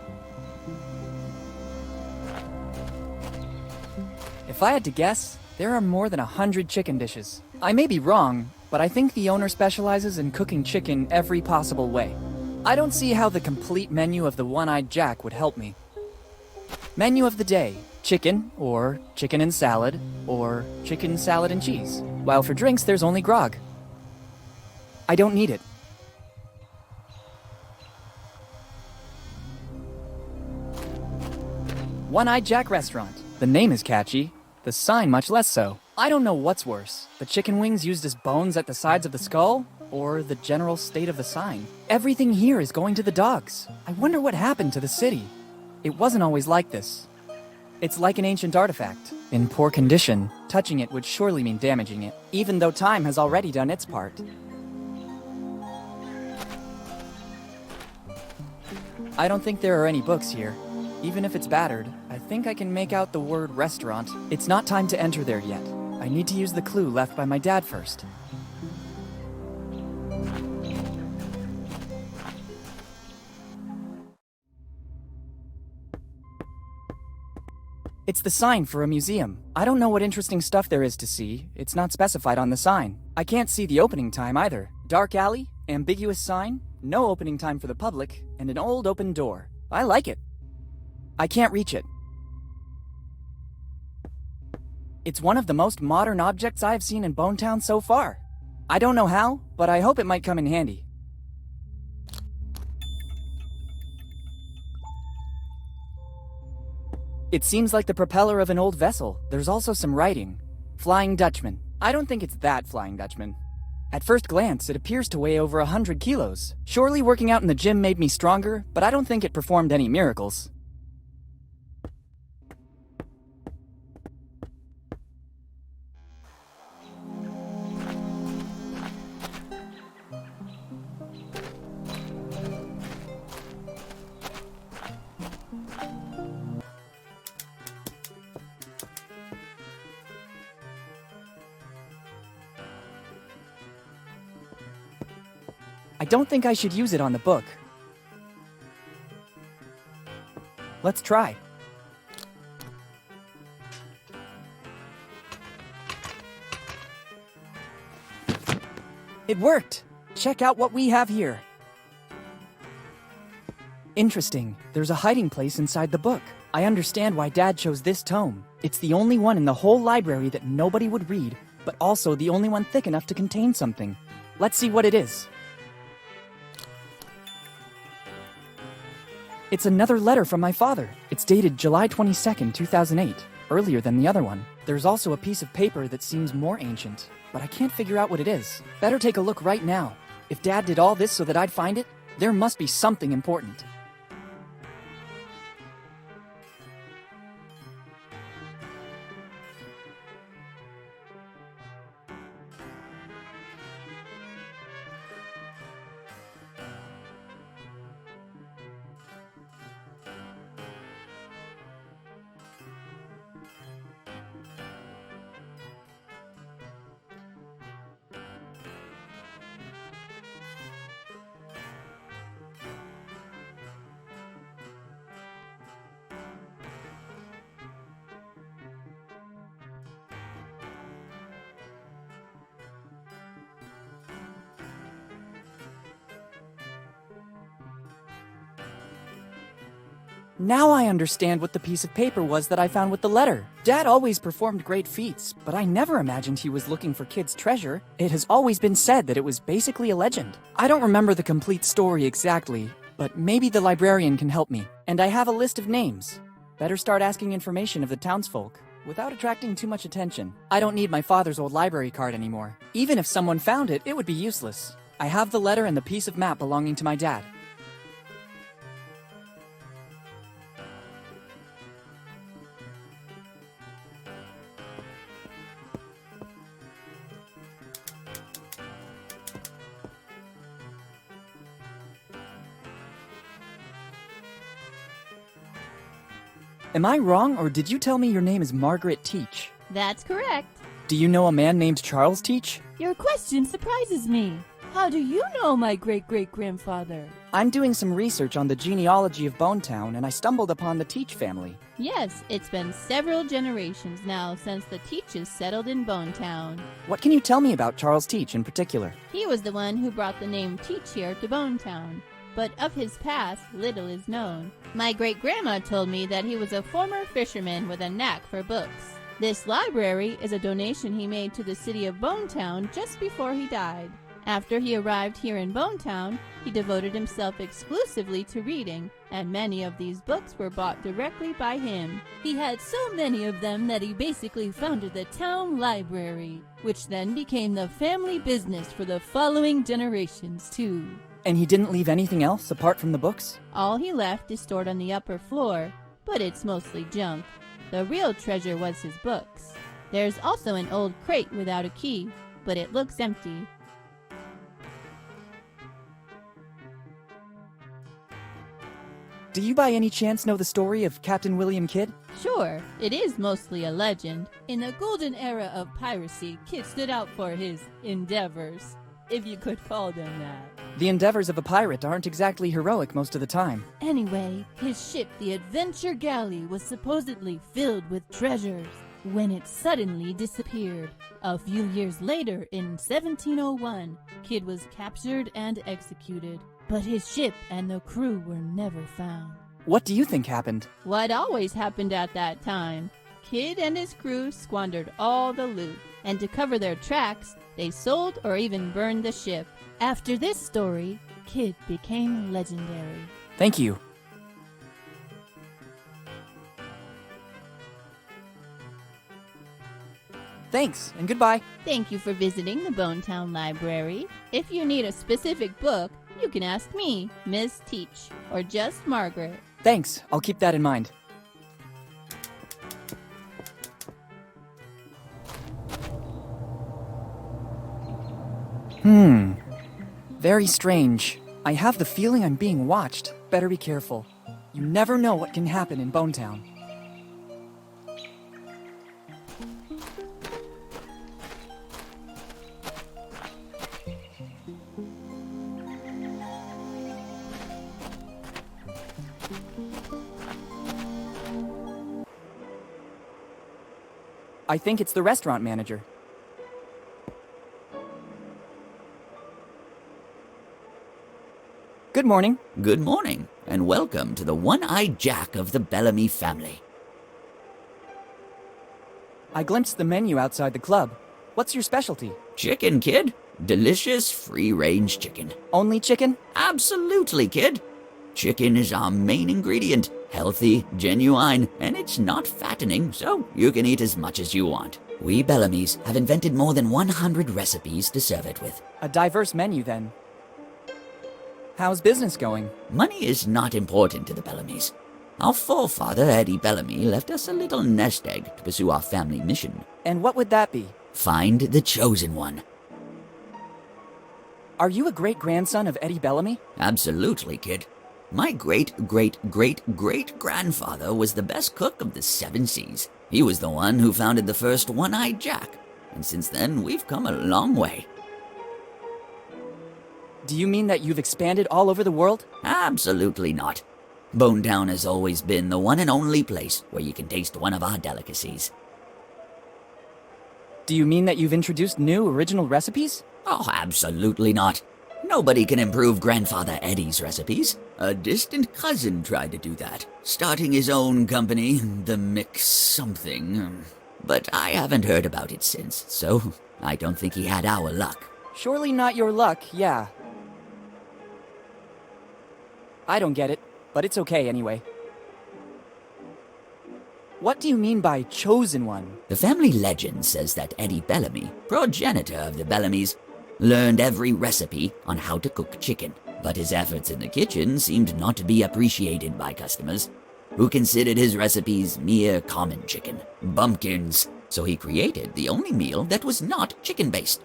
If I had to guess, there are more than 100 chicken dishes. I may be wrong, but I think the owner specializes in cooking chicken every possible way. I don't see how the complete menu of the One-Eyed Jack would help me. Menu of the day: chicken, or chicken and salad, or chicken, salad, and cheese. While for drinks, there's only grog. I don't need it. One-Eyed Jack Restaurant. The name is catchy, the sign much less so. I don't know what's worse, the chicken wings used as bones at the sides of the skull, or the general state of the sign. Everything here is going to the dogs. I wonder what happened to the city. It wasn't always like this. It's like an ancient artifact, in poor condition. Touching it would surely mean damaging it, even though time has already done its part. I don't think there are any books here. Even if it's battered, I think I can make out the word restaurant. It's not time to enter there yet. I need to use the clue left by my dad first. It's the sign for a museum. I don't know what interesting stuff there is to see. It's not specified on the sign. I can't see the opening time either. Dark alley, ambiguous sign, no opening time for the public, and an old open door. I like it. I can't reach it. It's one of the most modern objects I've seen in Bonetown so far. I don't know how, but I hope it might come in handy. It seems like the propeller of an old vessel. There's also some writing. Flying Dutchman. I don't think it's that Flying Dutchman. At first glance, it appears to weigh over 100 kilos. Surely working out in the gym made me stronger, but I don't think it performed any miracles. I don't think I should use it on the book. Let's try. It worked! Check out what we have here. Interesting. There's a hiding place inside the book. I understand why Dad chose this tome. It's the only one in the whole library that nobody would read, but also the only one thick enough to contain something. Let's see what it is. It's another letter from my father. It's dated July 22nd, 2008, earlier than the other one. There's also a piece of paper that seems more ancient, but I can't figure out what it is. Better take a look right now. If Dad did all this so that I'd find it, There must be something important. Now I understand what the piece of paper was that I found with the letter. Dad always performed great feats, but I never imagined he was looking for kids' treasure. It has always been said that it was basically a legend. I don't remember the complete story exactly, but maybe the librarian can help me. And I have a list of names. Better start asking information of the townsfolk, without attracting too much attention. I don't need my father's old library card anymore. Even if someone found it, it would be useless. I have the letter and the piece of map belonging to my dad. Am I wrong, or did you tell me your name is Margaret Teach? That's correct. Do you know a man named Charles Teach? Your question surprises me. How do you know my great-great-grandfather? I'm doing some research on the genealogy of Bonetown, and I stumbled upon the Teach family. Yes, it's been several generations now since the Teaches settled in Bonetown. What can you tell me about Charles Teach in particular? He was the one who brought the name Teach here to Bonetown, but of his past, little is known. My great-grandma told me that he was a former fisherman with a knack for books. This library is a donation he made to the city of Bonetown just before he died. After he arrived here in Bonetown, he devoted himself exclusively to reading, and many of these books were bought directly by him. He had so many of them that he basically founded the town library, which then became the family business for the following generations too. And he didn't leave anything else apart from the books? All he left is stored on the upper floor, but it's mostly junk. The real treasure was his books. There's also an old crate without a key, but it looks empty. Do you by any chance know the story of Captain William Kidd? Sure, it is mostly a legend. In the golden era of piracy, Kidd stood out for his endeavors, if you could call them that. The endeavors of a pirate aren't exactly heroic most of the time. Anyway, his ship, the Adventure Galley, was supposedly filled with treasures when it suddenly disappeared. A few years later, in 1701, Kidd was captured and executed, but his ship and the crew were never found. What do you think happened? What always happened at that time? Kidd and his crew squandered all the loot, and to cover their tracks, they sold or even burned the ship. After this story, Kidd became legendary. Thank you. Thanks, and goodbye. Thank you for visiting the Bonetown Library. If you need a specific book, you can ask me, Miss Teach, or just Margaret. Thanks, I'll keep that in mind. Very strange. I have the feeling I'm being watched. Better be careful. You never know what can happen in Bonetown. I think it's the restaurant manager. Good morning. Good morning, and welcome to the One-Eyed Jack of the Bellamy family. I glimpsed the menu outside the club. What's your specialty? Chicken, kid. Delicious free-range chicken. Only chicken? Absolutely, kid. Chicken is our main ingredient. Healthy, genuine, and it's not fattening, so you can eat as much as you want. We Bellamys have invented more than 100 recipes to serve it with. A diverse menu, then. How's business going? Money is not important to the Bellamys. Our forefather, Eddie Bellamy, left us a little nest egg to pursue our family mission. And what would that be? Find the chosen one. Are you a great-grandson of Eddie Bellamy? Absolutely, kid. My great-great-great-great-grandfather was the best cook of the 7 seas. He was the one who founded the first one-eyed Jack. And since then, we've come a long way. Do you mean that you've expanded all over the world? Absolutely not. Bonetown has always been the one and only place where you can taste one of our delicacies. Do you mean that you've introduced new, original recipes? Oh, absolutely not. Nobody can improve Grandfather Eddie's recipes. A distant cousin tried to do that, starting his own company, the Mix something. But I haven't heard about it since, so I don't think he had our luck. Surely not your luck, yeah. I don't get it, but it's okay anyway. What do you mean by chosen one? The family legend says that Eddie Bellamy, progenitor of the Bellamys, learned every recipe on how to cook chicken. But his efforts in the kitchen seemed not to be appreciated by customers, who considered his recipes mere common chicken, bumpkins. So he created the only meal that was not chicken-based,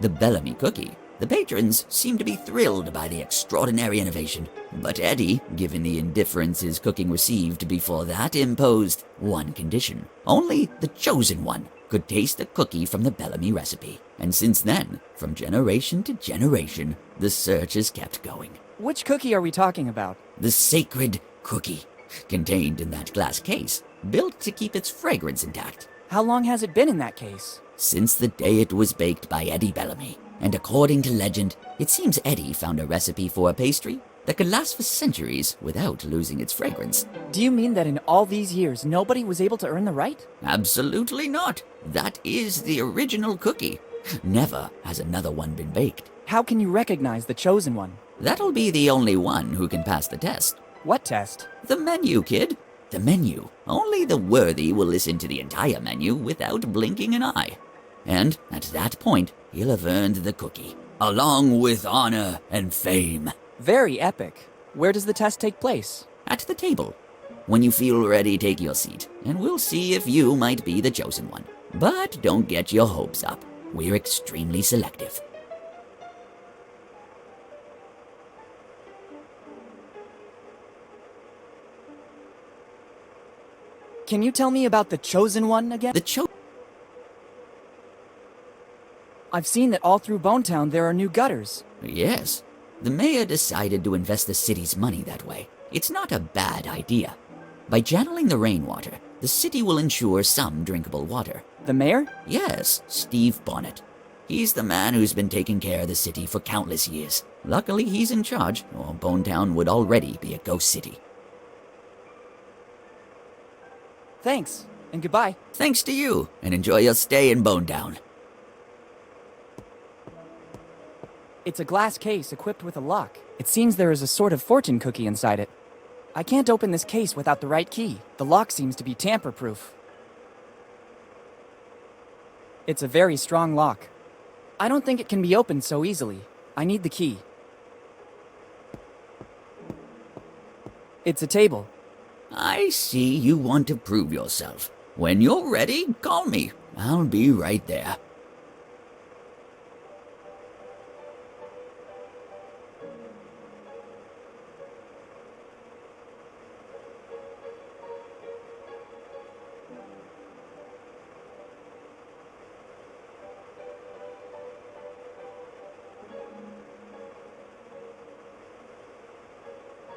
the Bellamy cookie. The patrons seemed to be thrilled by the extraordinary innovation, but Eddie, given the indifference his cooking received before that, imposed one condition. Only the chosen one could taste the cookie from the Bellamy recipe. And since then, from generation to generation, the search has kept going. Which cookie are we talking about? The sacred cookie, contained in that glass case, built to keep its fragrance intact. How long has it been in that case? Since the day it was baked by Eddie Bellamy. And according to legend, it seems Eddie found a recipe for a pastry that could last for centuries without losing its fragrance. Do you mean that in all these years, nobody was able to earn the right? Absolutely not. That is the original cookie. Never has another one been baked. How can you recognize the chosen one? That'll be the only one who can pass the test. What test? The menu, kid. The menu. Only the worthy will listen to the entire menu without blinking an eye. And at that point, he'll have earned the cookie, along with honor and fame. Very epic. Where does the test take place? At the table. When you feel ready, take your seat, and we'll see if you might be the chosen one. But don't get your hopes up. We're extremely selective. Can you tell me about the chosen one again? I've seen that all through Bonetown there are new gutters. Yes. The mayor decided to invest the city's money that way. It's not a bad idea. By channeling the rainwater, the city will ensure some drinkable water. The mayor? Yes, Steve Bonnet. He's the man who's been taking care of the city for countless years. Luckily, he's in charge, or Bonetown would already be a ghost city. Thanks, and goodbye. Thanks to you, and enjoy your stay in Bonetown. It's a glass case equipped with a lock. It seems there is a sort of fortune cookie inside it. I can't open this case without the right key. The lock seems to be tamper-proof. It's a very strong lock. I don't think it can be opened so easily. I need the key. It's a table. I see you want to prove yourself. When you're ready, call me. I'll be right there.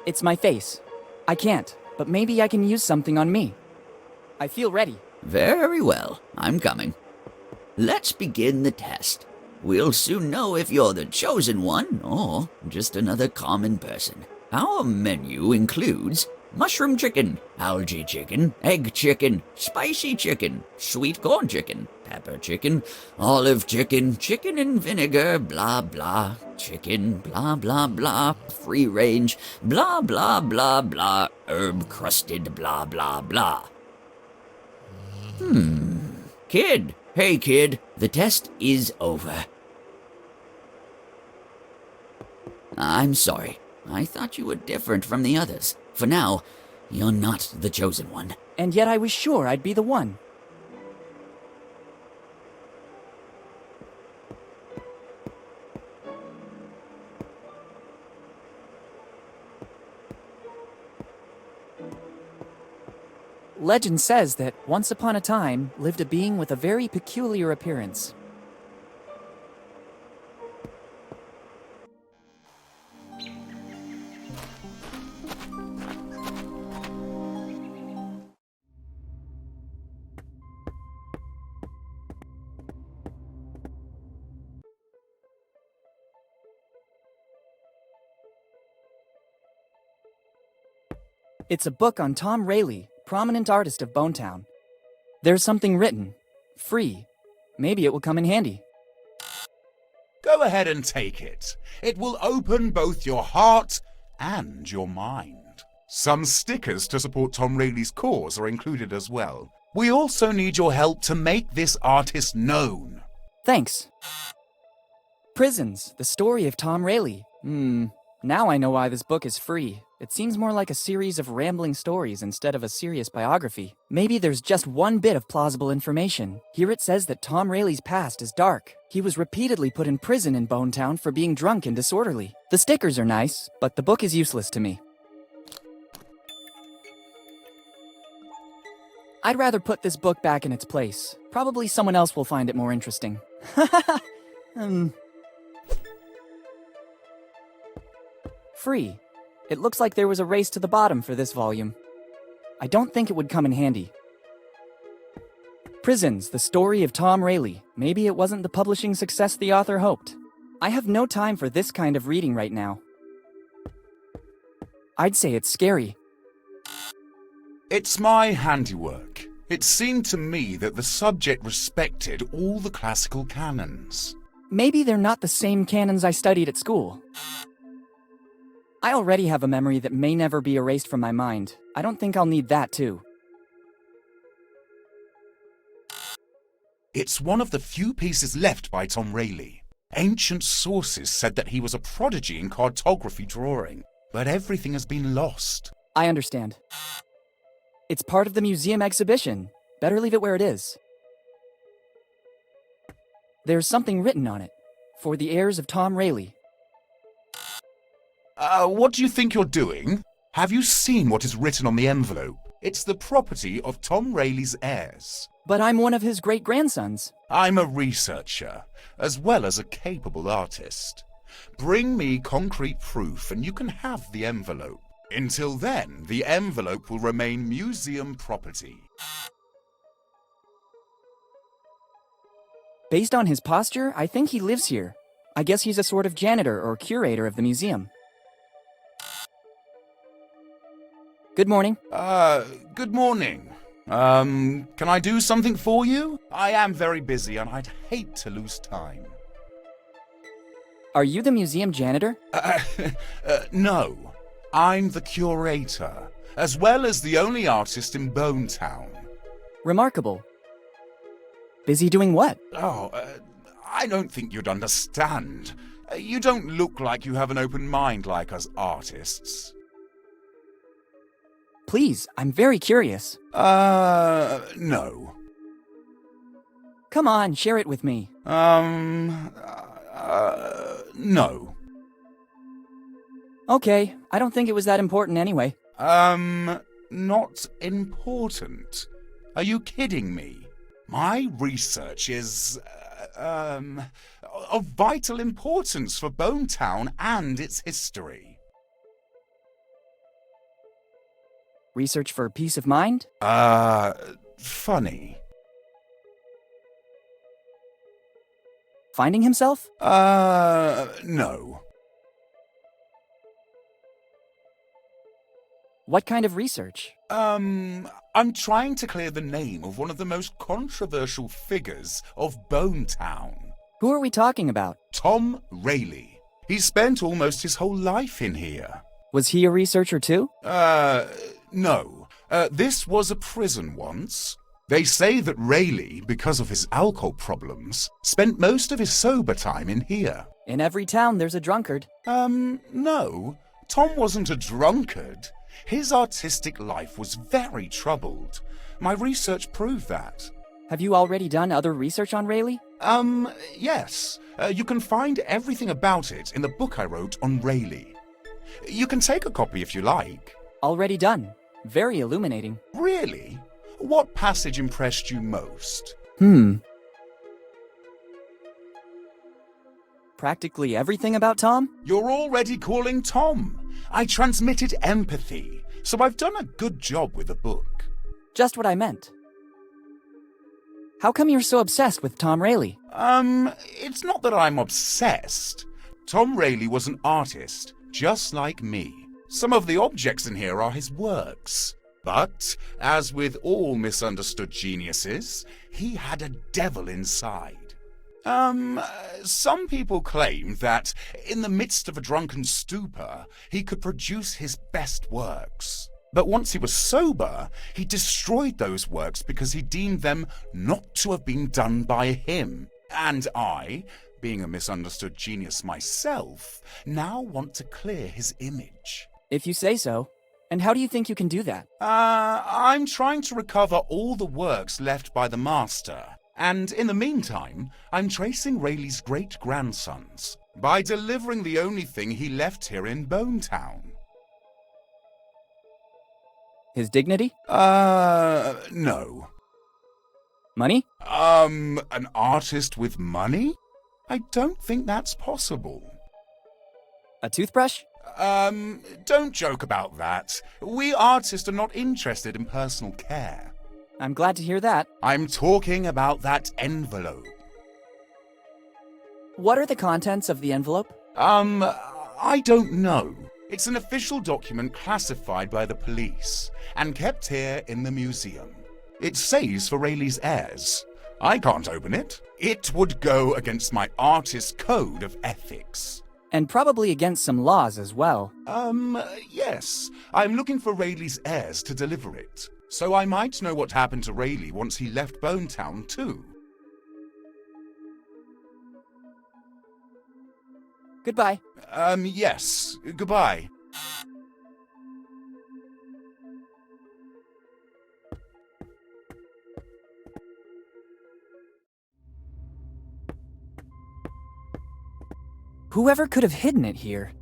It's my face. I can't, but maybe I can use something on me. I feel ready. Very well, I'm coming. Let's begin the test. We'll soon know if you're the chosen one or just another common person. Our menu includes mushroom chicken, algae chicken, egg chicken, spicy chicken, sweet corn chicken, pepper chicken, olive chicken, chicken and vinegar, blah blah, chicken, blah blah blah, free range, blah blah blah blah, herb crusted, blah blah blah. Kid, hey kid, the test is over. I'm sorry. I thought you were different from the others. For now, you're not the chosen one. And yet I was sure I'd be the one. Legend says that once upon a time lived a being with a very peculiar appearance. It's a book on Tom Rayleigh, prominent artist of Bonetown. There's something written. Free. Maybe it will come in handy. Go ahead and take it. It will open both your heart and your mind. Some stickers to support Tom Rayleigh's cause are included as well. We also need your help to make this artist known. Thanks. Prisons, the story of Tom Rayleigh. Now I know why this book is free. It seems more like a series of rambling stories instead of a serious biography. Maybe there's just one bit of plausible information. Here it says that Tom Rayleigh's past is dark. He was repeatedly put in prison in Bonetown for being drunk and disorderly. The stickers are nice, but the book is useless to me. I'd rather put this book back in its place. Probably someone else will find it more interesting. Free. It looks like there was a race to the bottom for this volume. I don't think it would come in handy. Prisons, the story of Tom Rayleigh. Maybe it wasn't the publishing success the author hoped. I have no time for this kind of reading right now. I'd say it's scary. It's my handiwork. It seemed to me that the subject respected all the classical canons. Maybe they're not the same canons I studied at school. I already have a memory that may never be erased from my mind. I don't think I'll need that too. It's one of the few pieces left by Tom Rayleigh. Ancient sources said that he was a prodigy in cartography drawing, but everything has been lost. I understand. It's part of the museum exhibition. Better leave it where it is. There's something written on it. For the heirs of Tom Rayleigh. What do you think you're doing? Have you seen what is written on the envelope? It's the property of Tom Rayleigh's heirs. But I'm one of his great-grandsons. I'm a researcher, as well as a capable artist. Bring me concrete proof and you can have the envelope. Until then, the envelope will remain museum property. Based on his posture, I think he lives here. I guess he's a sort of janitor or curator of the museum. Good morning. Good morning. Can I do something for you? I am very busy and I'd hate to lose time. Are you the museum janitor? No. I'm the curator, as well as the only artist in Bonetown. Remarkable. Busy doing what? I don't think you'd understand. You don't look like you have an open mind like us artists. Please, I'm very curious. No. Come on, share it with me. No. Okay, I don't think it was that important anyway. Not important? Are you kidding me? My research is, of vital importance for Bonetown and its history. Research for peace of mind? Funny. Finding himself? No. What kind of research? I'm trying to clear the name of one of the most controversial figures of Bonetown. Who are we talking about? Tom Rayleigh. He spent almost his whole life in here. Was he a researcher too? No. This was a prison once. They say that Rayleigh, because of his alcohol problems, spent most of his sober time in here. In every town there's a drunkard. No. Tom wasn't a drunkard. His artistic life was very troubled. My research proved that. Have you already done other research on Rayleigh? Yes. You can find everything about it in the book I wrote on Rayleigh. You can take a copy if you like. Already done. Very illuminating. Really? What passage impressed you most? Practically everything about Tom? You're already calling Tom. I transmitted empathy, so I've done a good job with the book. Just what I meant. How come you're so obsessed with Tom Rayleigh? It's not that I'm obsessed. Tom Rayleigh was an artist, just like me. Some of the objects in here are his works. But, as with all misunderstood geniuses, he had a devil inside. Some people claim that, in the midst of a drunken stupor, he could produce his best works. But once he was sober, he destroyed those works because he deemed them not to have been done by him. And I, being a misunderstood genius myself, now want to clear his image. If you say so. And how do you think you can do that? I'm trying to recover all the works left by the master. And in the meantime, I'm tracing Rayleigh's great-grandsons by delivering the only thing he left here in Bonetown. His dignity? No. Money? An artist with money? I don't think that's possible. A toothbrush? Don't joke about that. We artists are not interested in personal care. I'm glad to hear that. I'm talking about that envelope. What are the contents of the envelope? I don't know. It's an official document classified by the police and kept here in the museum. It says for Rayleigh's heirs. I can't open it. It would go against my artist's code of ethics. And probably against some laws as well. Yes. I'm looking for Rayleigh's heirs to deliver it. So I might know what happened to Rayleigh once he left Bonetown, too. Goodbye. Yes. Goodbye. Whoever could have hidden it here?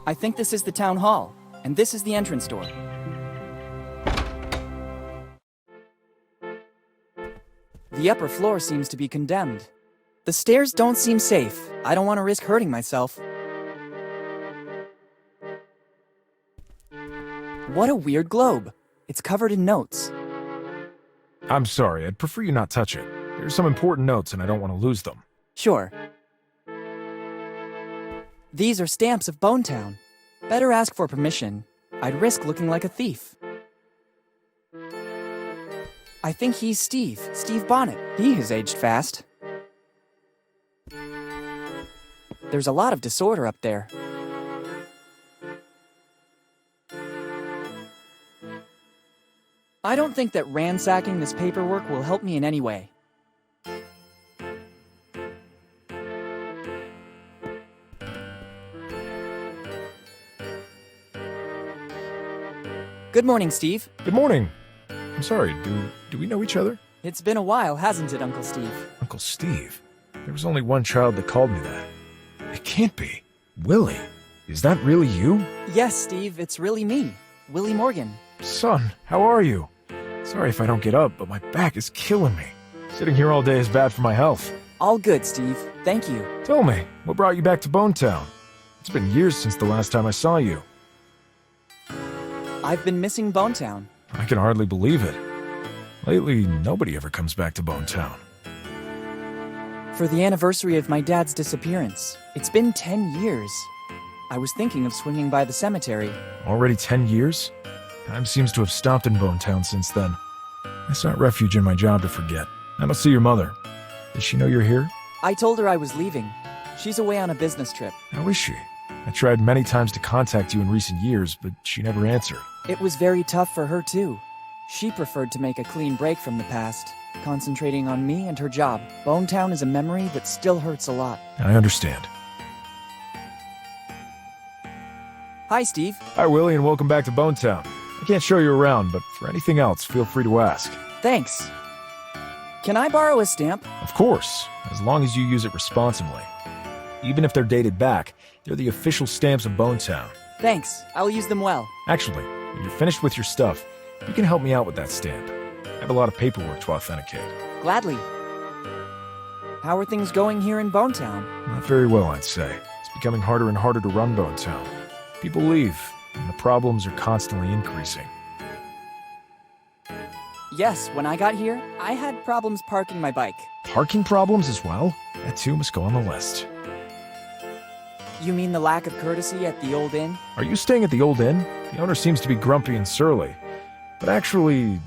I think this is the town hall, and this is the entrance door. The upper floor seems to be condemned. The stairs don't seem safe. I don't want to risk hurting myself. What a weird globe. It's covered in notes. I'm sorry, I'd prefer you not touch it. There's some important notes and I don't want to lose them. Sure. These are stamps of Bonetown. Better ask for permission. I'd risk looking like a thief. I think he's Steve Bonnet. He has aged fast. There's a lot of disorder up there. I don't think that ransacking this paperwork will help me in any way. Good morning, Steve. Good morning. I'm sorry, do we know each other? It's been a while, hasn't it, Uncle Steve? Uncle Steve? There was only one child that called me that. It can't be. Willy? Is that really you? Yes, Steve, it's really me, Willy Morgan. Son, how are you? Sorry if I don't get up, but my back is killing me. Sitting here all day is bad for my health. All good, Steve. Thank you. Tell me, what brought you back to Bonetown? It's been years since the last time I saw you. I've been missing Bonetown. I can hardly believe it. Lately, nobody ever comes back to Bonetown. For the anniversary of my dad's disappearance. It's been 10 years. I was thinking of swinging by the cemetery. Already 10 years? Time seems to have stopped in Bonetown since then. I sought refuge in my job to forget. I must see your mother. Does she know you're here? I told her I was leaving. She's away on a business trip. How is she? I tried many times to contact you in recent years, but she never answered. It was very tough for her, too. She preferred to make a clean break from the past, concentrating on me and her job. Bonetown is a memory that still hurts a lot. I understand. Hi, Steve. Hi, Willie, and welcome back to Bonetown. I can't show you around, but for anything else, feel free to ask. Thanks. Can I borrow a stamp? Of course, as long as you use it responsibly. Even if they're dated back, they're the official stamps of Bonetown. Thanks. I'll use them well. Actually, when you're finished with your stuff, you can help me out with that stamp. I have a lot of paperwork to authenticate. Gladly. How are things going here in Bonetown? Not very well, I'd say. It's becoming harder and harder to run Bonetown. People leave, and the problems are constantly increasing. Yes, when I got here, I had problems parking my bike. Parking problems as well? That too must go on the list. You mean the lack of courtesy at the old inn? Are you staying at the old inn? The owner seems to be grumpy and surly. But actually,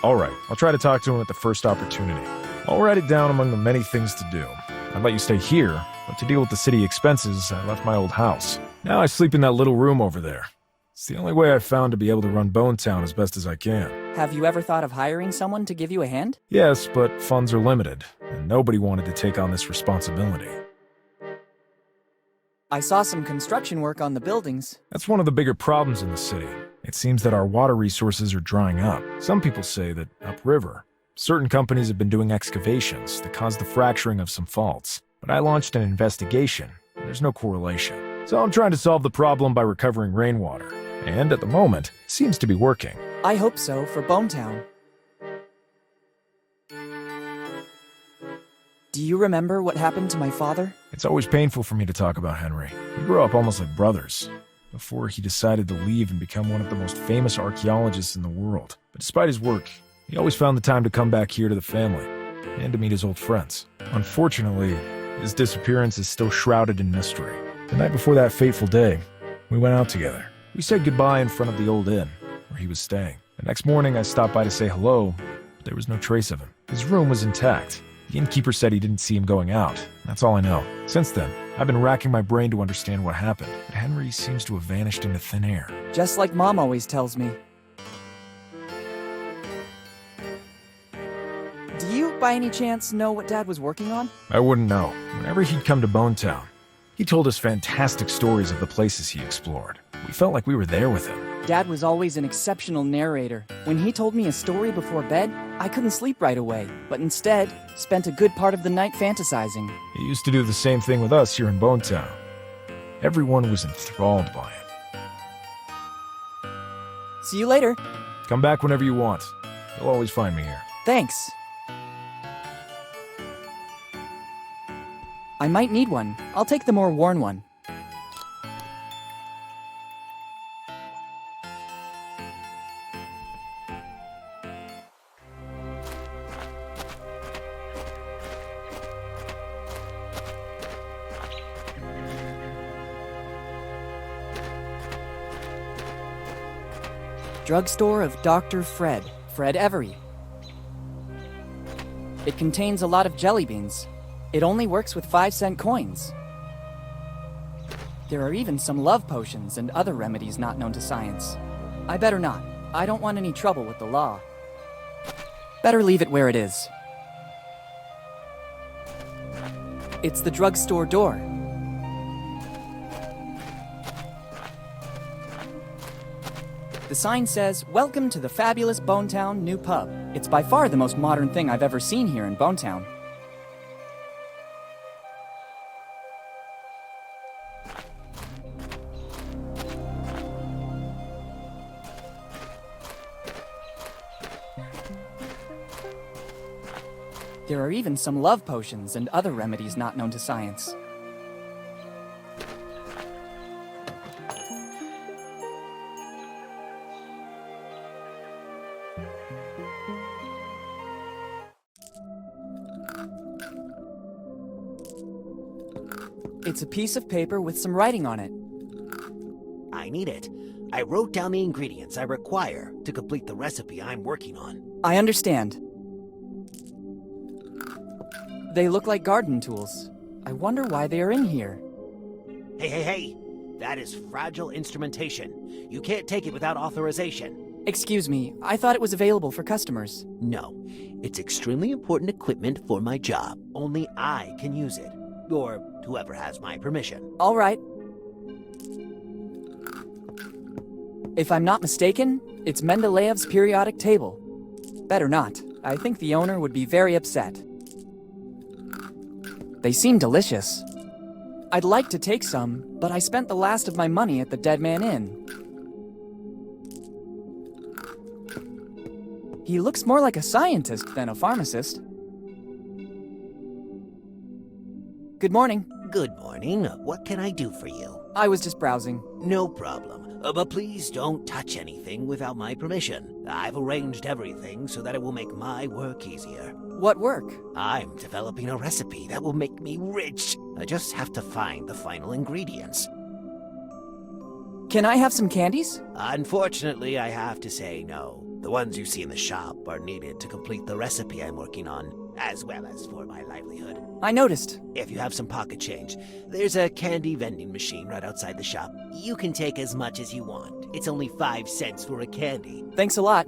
alright, I'll try to talk to him at the first opportunity. I'll write it down among the many things to do. I'd let you stay here, but to deal with the city expenses, I left my old house. Now I sleep in that little room over there. It's the only way I've found to be able to run Bonetown as best as I can. Have you ever thought of hiring someone to give you a hand? Yes, but funds are limited, and nobody wanted to take on this responsibility. I saw some construction work on the buildings. That's one of the bigger problems in the city. It seems that our water resources are drying up. Some people say that upriver, certain companies have been doing excavations that caused the fracturing of some faults. But I launched an investigation, and there's no correlation. So I'm trying to solve the problem by recovering rainwater. And at the moment, it seems to be working. I hope so for Bonetown. Do you remember what happened to my father? It's always painful for me to talk about Henry. We grew up almost like brothers, before he decided to leave and become one of the most famous archaeologists in the world. But despite his work, he always found the time to come back here to the family, and to meet his old friends. Unfortunately, his disappearance is still shrouded in mystery. The night before that fateful day, we went out together. We said goodbye in front of the old inn, where he was staying. The next morning, I stopped by to say hello, but there was no trace of him. His room was intact. The innkeeper said he didn't see him going out. That's all I know. Since then, I've been racking my brain to understand what happened, but Henry seems to have vanished into thin air. Just like Mom always tells me. Do you, by any chance, know what Dad was working on? I wouldn't know. Whenever he'd come to Bonetown, he told us fantastic stories of the places he explored. We felt like we were there with him. Dad was always an exceptional narrator. When he told me a story before bed, I couldn't sleep right away, but instead spent a good part of the night fantasizing. He used to do the same thing with us here in Bonetown. Everyone was enthralled by it. See you later. Come back whenever you want. You'll always find me here. Thanks. I might need one. I'll take the more worn one. Drugstore of Dr. Fred Every. It contains a lot of jelly beans. It only works with 5-cent coins. There are even some love potions and other remedies not known to science. I better not. I don't want any trouble with the law. Better leave it where it is. It's the drugstore door. The sign says, "Welcome to the fabulous Bonetown new pub." It's by far the most modern thing I've ever seen here in Bonetown. There are even some love potions and other remedies not known to science. It's a piece of paper with some writing on it. I need it. I wrote down the ingredients I require to complete the recipe I'm working on. I understand. They look like garden tools. I wonder why they are in here. Hey! That is fragile instrumentation. You can't take it without authorization. Excuse me, I thought it was available for customers. No, it's extremely important equipment for my job. Only I can use it. Or whoever has my permission. All right. If I'm not mistaken, it's Mendeleev's periodic table. Better not. I think the owner would be very upset. They seem delicious. I'd like to take some, but I spent the last of my money at the Dead Man Inn. He looks more like a scientist than a pharmacist. Good morning. Good morning. What can I do for you? I was just browsing. No problem. But please don't touch anything without my permission. I've arranged everything so that it will make my work easier. What work? I'm developing a recipe that will make me rich. I just have to find the final ingredients. Can I have some candies? Unfortunately, I have to say no. The ones you see in the shop are needed to complete the recipe I'm working on, as well as for my livelihood. I noticed. If you have some pocket change, there's a candy vending machine right outside the shop. You can take as much as you want. It's only 5 cents for a candy. Thanks a lot.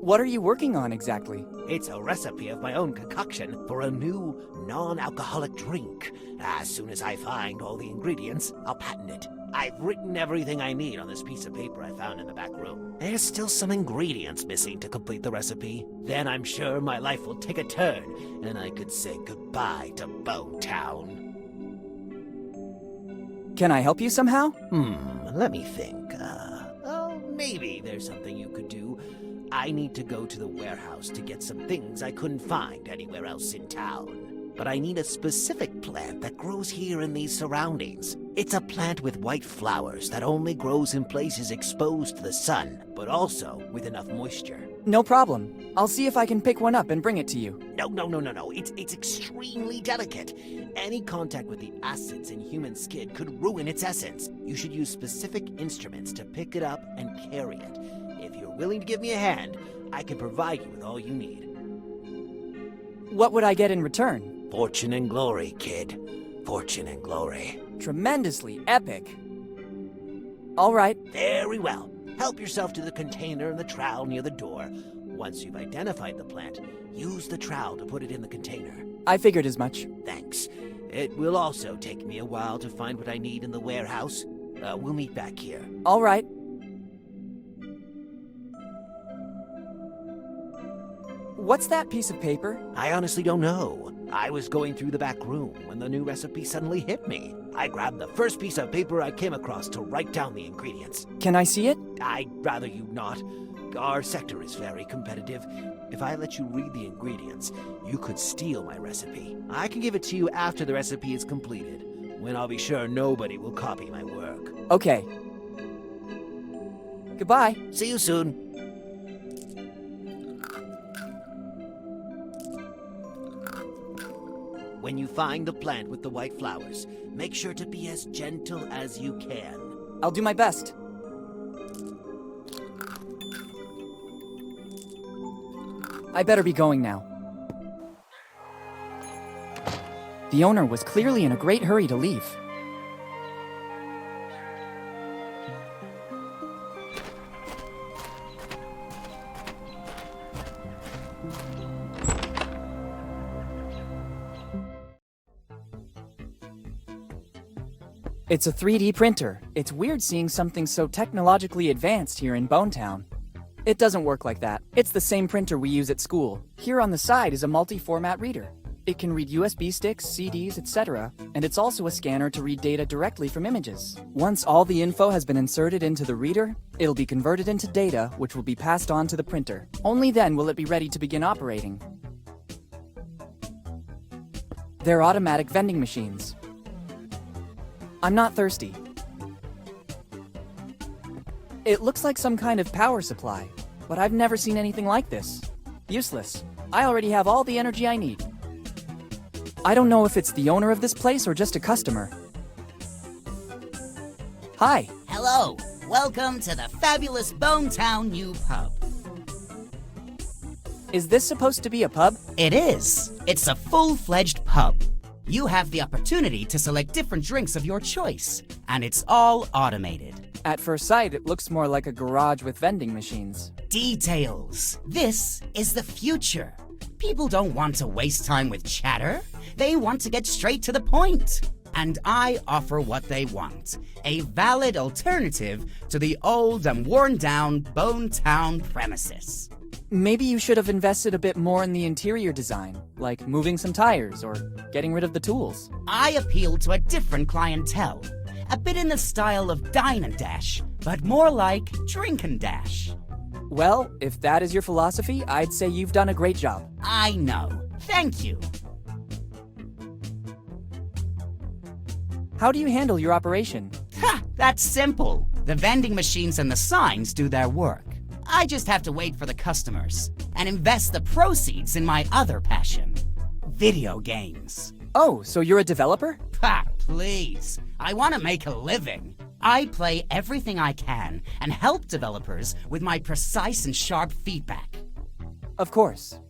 What are you working on exactly? It's a recipe of my own concoction for a new non-alcoholic drink. As soon as I find all the ingredients, I'll patent it. I've written everything I need on this piece of paper I found in the back room. There's still some ingredients missing to complete the recipe. Then I'm sure my life will take a turn, and I could say goodbye to Bone Town. Can I help you somehow? Let me think. Maybe there's something you could do. I need to go to the warehouse to get some things I couldn't find anywhere else in town. But I need a specific plant that grows here in these surroundings. It's a plant with white flowers that only grows in places exposed to the sun, but also with enough moisture. No problem. I'll see if I can pick one up and bring it to you. No. It's extremely delicate. Any contact with the acids in human skin could ruin its essence. You should use specific instruments to pick it up and carry it. If you're willing to give me a hand, I can provide you with all you need. What would I get in return? Fortune and glory, kid. Fortune and glory. Tremendously epic. All right. Very well. Help yourself to the container and the trowel near the door. Once you've identified the plant, use the trowel to put it in the container. I figured as much. Thanks. It will also take me a while to find what I need in the warehouse. We'll meet back here. All right. What's that piece of paper? I honestly don't know. I was going through the back room when the new recipe suddenly hit me. I grabbed the first piece of paper I came across to write down the ingredients. Can I see it? I'd rather you not. Our sector is very competitive. If I let you read the ingredients, you could steal my recipe. I can give it to you after the recipe is completed, when I'll be sure nobody will copy my work. Okay. Goodbye. See you soon. When you find the plant with the white flowers, make sure to be as gentle as you can. I'll do my best. I better be going now. The owner was clearly in a great hurry to leave. It's a 3D printer. It's weird seeing something so technologically advanced here in Bonetown. It doesn't work like that. It's the same printer we use at school. Here on the side is a multi-format reader. It can read USB sticks, CDs, etc., and it's also a scanner to read data directly from images. Once all the info has been inserted into the reader, it'll be converted into data, which will be passed on to the printer. Only then will it be ready to begin operating. They're automatic vending machines. I'm not thirsty. It looks like some kind of power supply, but I've never seen anything like this. Useless. I already have all the energy I need. I don't know if it's the owner of this place or just a customer. Hi. Hello. Welcome to the fabulous Bonetown New Pub. Is this supposed to be a pub? It is. It's a full-fledged pub. You have the opportunity to select different drinks of your choice, and it's all automated. At first sight, it looks more like a garage with vending machines. Details. This is the future. People don't want to waste time with chatter. They want to get straight to the point. And I offer what they want. A valid alternative to the old and worn-down Bonetown premises. Maybe you should have invested a bit more in the interior design, like moving some tires or getting rid of the tools. I appeal to a different clientele. A bit in the style of Dine and Dash, but more like Drink and Dash. Well, if that is your philosophy, I'd say you've done a great job. I know. Thank you. How do you handle your operation? Ha! That's simple. The vending machines and the signs do their work. I just have to wait for the customers and invest the proceeds in my other passion, video games. Oh, so you're a developer? Ha! Please. I want to make a living. I play everything I can and help developers with my precise and sharp feedback. Of course.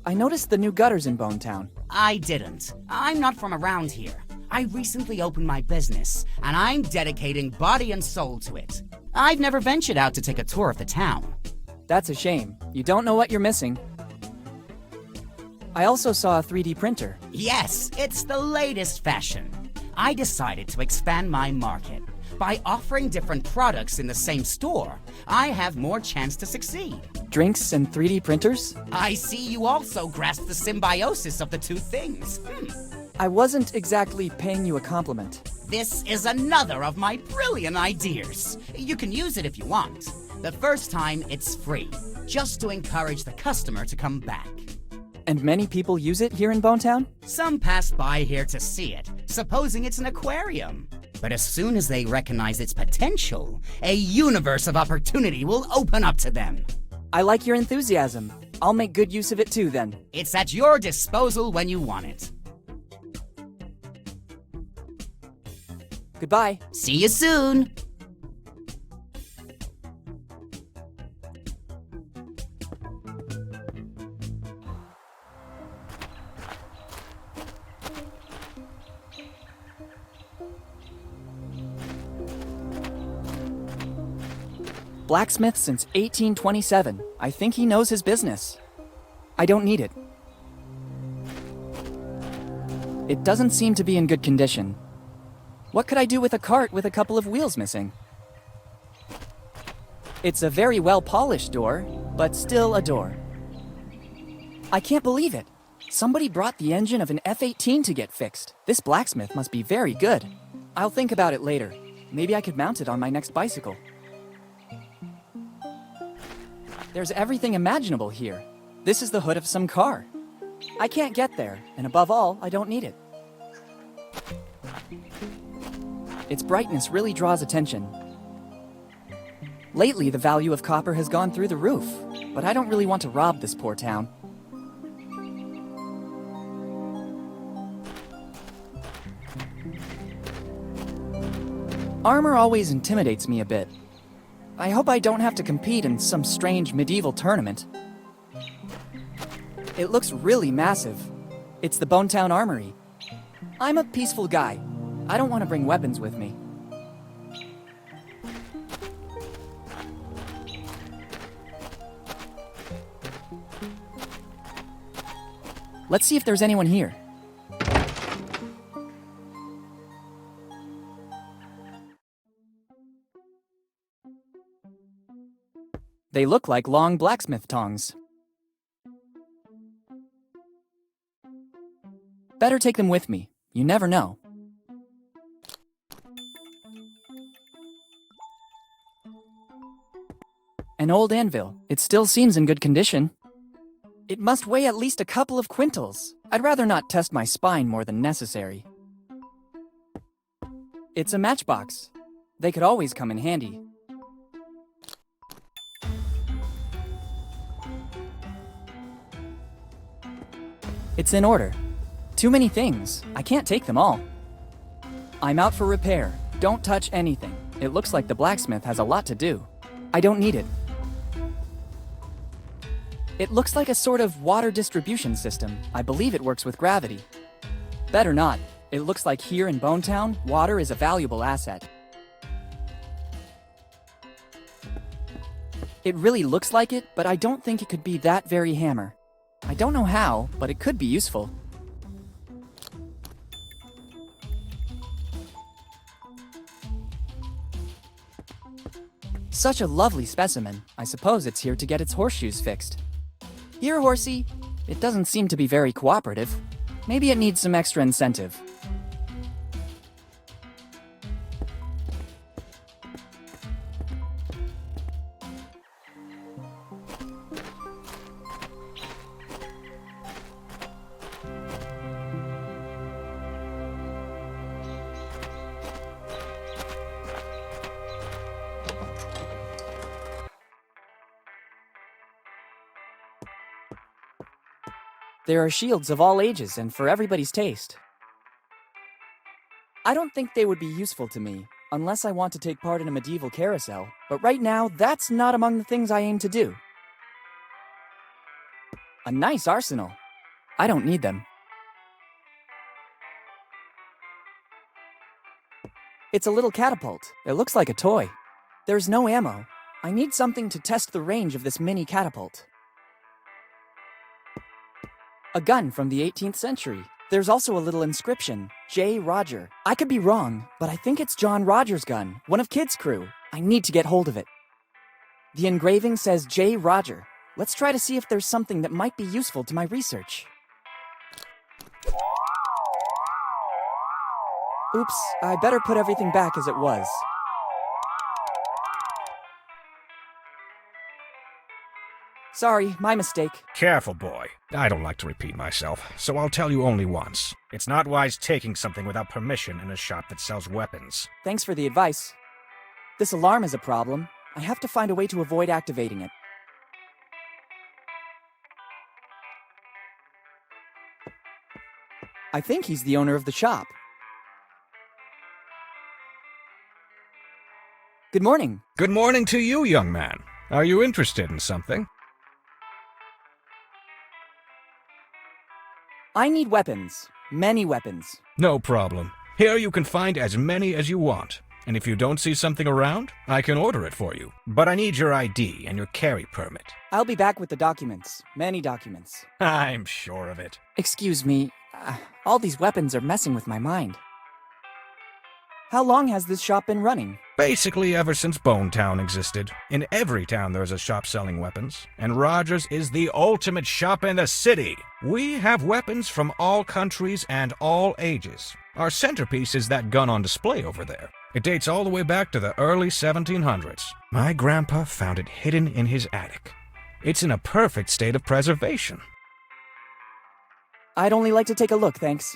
I noticed the new gutters in Bonetown. I didn't. I'm not from around here. I recently opened my business, and I'm dedicating body and soul to it. I've never ventured out to take a tour of the town. That's a shame. You don't know what you're missing. I also saw a 3D printer. Yes, it's the latest fashion. I decided to expand my market. By offering different products in the same store, I have more chance to succeed. Drinks and 3D printers? I see you also grasp the symbiosis of the two things. I wasn't exactly paying you a compliment. This is another of my brilliant ideas. You can use it if you want. The first time, it's free, just to encourage the customer to come back. And many people use it here in Bonetown? Some pass by here to see it, supposing it's an aquarium. But as soon as they recognize its potential, a universe of opportunity will open up to them. I like your enthusiasm. I'll make good use of it too, then. It's at your disposal when you want it. Goodbye. See you soon. Blacksmith since 1827. I think he knows his business. I don't need it. It doesn't seem to be in good condition. What could I do with a cart with a couple of wheels missing? It's a very well-polished door, but still a door. I can't believe it. Somebody brought the engine of an F-18 to get fixed. This blacksmith must be very good. I'll think about it later. Maybe I could mount it on my next bicycle. There's everything imaginable here. This is the hood of some car. I can't get there, and above all, I don't need it. Its brightness really draws attention. Lately, the value of copper has gone through the roof, but I don't really want to rob this poor town. Armor always intimidates me a bit. I hope I don't have to compete in some strange medieval tournament. It looks really massive. It's the Bonetown Armory. I'm a peaceful guy. I don't want to bring weapons with me. Let's see if there's anyone here. They look like long blacksmith tongs. Better take them with me. You never know. An old anvil. It still seems in good condition. It must weigh at least a couple of quintals. I'd rather not test my spine more than necessary. It's a matchbox. They could always come in handy. It's in order. Too many things. I can't take them all. I'm out for repair. Don't touch anything. It looks like the blacksmith has a lot to do. I don't need it. It looks like a sort of water distribution system. I believe it works with gravity. Better not. It looks like here in Bonetown, water is a valuable asset. It really looks like it, but I don't think it could be that very hammer. I don't know how, but it could be useful. Such a lovely specimen. I suppose it's here to get its horseshoes fixed. Here, horsey. It doesn't seem to be very cooperative. Maybe it needs some extra incentive. There are shields of all ages and for everybody's taste. I don't think they would be useful to me, unless I want to take part in a medieval carousel, but right now, that's not among the things I aim to do. A nice arsenal. I don't need them. It's a little catapult. It looks like a toy. There's no ammo. I need something to test the range of this mini catapult. A gun from the 18th century. There's also a little inscription, J. Roger. I could be wrong, but I think it's John Rogers' gun, one of Kid's crew. I need to get hold of it. The engraving says J. Roger. Let's try to see if there's something that might be useful to my research. Oops, I better put everything back as it was. Sorry, my mistake. Careful, boy. I don't like to repeat myself, so I'll tell you only once. It's not wise taking something without permission in a shop that sells weapons. Thanks for the advice. This alarm is a problem. I have to find a way to avoid activating it. I think he's the owner of the shop. Good morning. Good morning to you, young man. Are you interested in something? I need weapons. Many weapons. No problem. Here you can find as many as you want. And if you don't see something around, I can order it for you. But I need your ID and your carry permit. I'll be back with the documents. Many documents. I'm sure of it. Excuse me. All these weapons are messing with my mind. How long has this shop been running? Basically ever since Bonetown existed. In every town there's a shop selling weapons, and Rogers is the ultimate shop in the city. We have weapons from all countries and all ages. Our centerpiece is that gun on display over there. It dates all the way back to the early 1700s. My grandpa found it hidden in his attic. It's in a perfect state of preservation. I'd only like to take a look, thanks.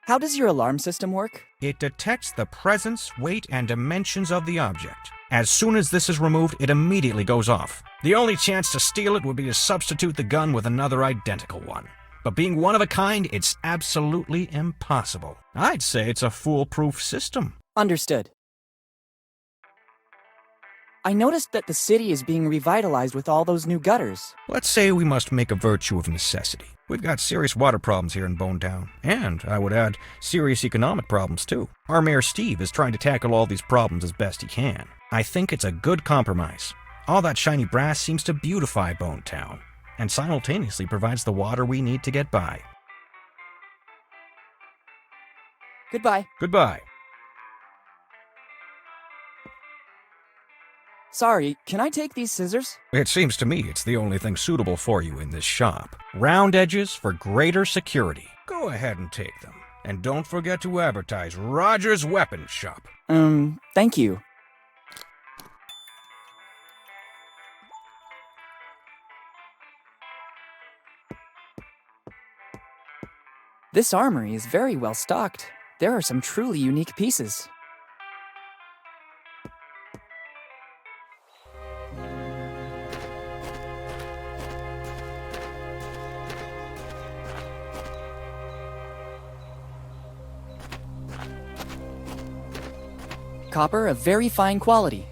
How does your alarm system work? It detects the presence, weight, and dimensions of the object. As soon as this is removed, it immediately goes off. The only chance to steal it would be to substitute the gun with another identical one. But being one of a kind, it's absolutely impossible. I'd say it's a foolproof system. Understood. I noticed that the city is being revitalized with all those new gutters. Let's say we must make a virtue of necessity. We've got serious water problems here in Bonetown. And, I would add, serious economic problems too. Our Mayor Steve is trying to tackle all these problems as best he can. I think it's a good compromise. All that shiny brass seems to beautify Bonetown, and simultaneously provides the water we need to get by. Goodbye. Goodbye. Sorry, can I take these scissors? It seems to me it's the only thing suitable for you in this shop. Round edges for greater security. Go ahead and take them. And don't forget to advertise Rogers Weapons Shop. Thank you. This armory is very well stocked. There are some truly unique pieces. Copper of very fine quality.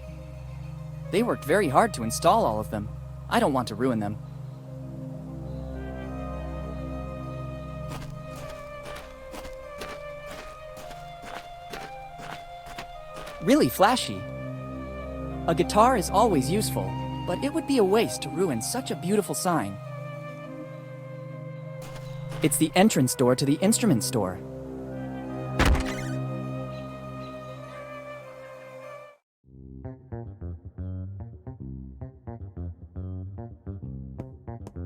They worked very hard to install all of them. I don't want to ruin them. Really flashy. A guitar is always useful, but it would be a waste to ruin such a beautiful sign. It's the entrance door to the instrument store.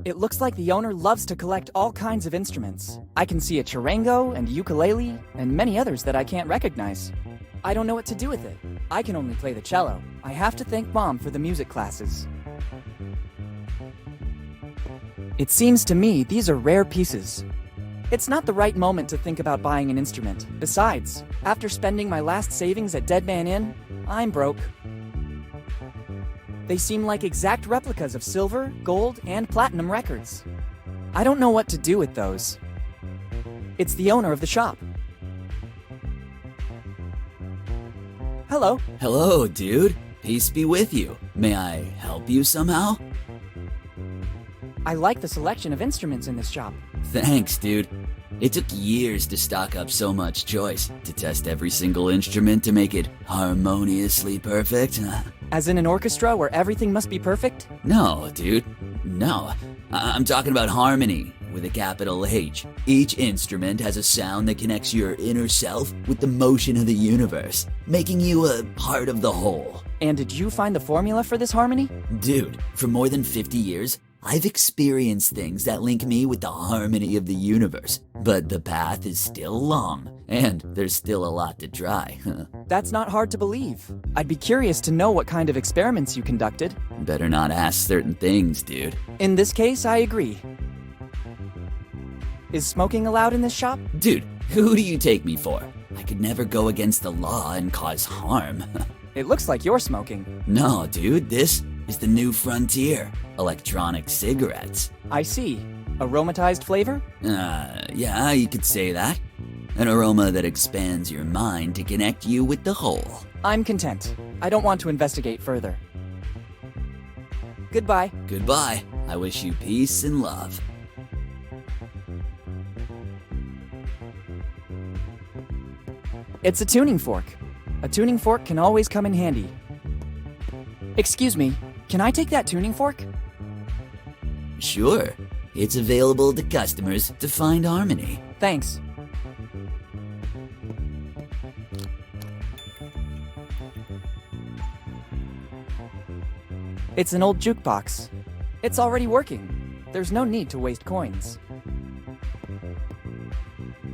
It looks like the owner loves to collect all kinds of instruments. I can see a charango and ukulele and many others that I can't recognize. I don't know what to do with it. I can only play the cello. I have to thank Mom for the music classes. It seems to me these are rare pieces. It's not the right moment to think about buying an instrument. Besides, after spending my last savings at Dead Man Inn, I'm broke. They seem like exact replicas of silver, gold, and platinum records. I don't know what to do with those. It's the owner of the shop. Hello. Hello, dude. Peace be with you. May I help you somehow? I like the selection of instruments in this shop. Thanks, dude. It took years to stock up so much choice, to test every single instrument to make it harmoniously perfect. As in an orchestra where everything must be perfect? No, dude. No. I'm talking about harmony, with a capital H. Each instrument has a sound that connects your inner self with the motion of the universe, making you a part of the whole. And did you find the formula for this harmony? Dude, for more than 50 years, I've experienced things that link me with the harmony of the universe, but the path is still long, and there's still a lot to try. That's not hard to believe. I'd be curious to know what kind of experiments you conducted. Better not ask certain things, dude. In this case, I agree. Is smoking allowed in this shop? Dude, who do you take me for? I could never go against the law and cause harm. It looks like you're smoking. No, dude, this is the new frontier. Electronic cigarettes. I see. Aromatized flavor? Yeah, you could say that. An aroma that expands your mind to connect you with the whole. I'm content. I don't want to investigate further. Goodbye. Goodbye. I wish you peace and love. It's a tuning fork. A tuning fork can always come in handy. Excuse me, can I take that tuning fork? Sure. It's available to customers to find harmony. Thanks. It's an old jukebox. It's already working. There's no need to waste coins.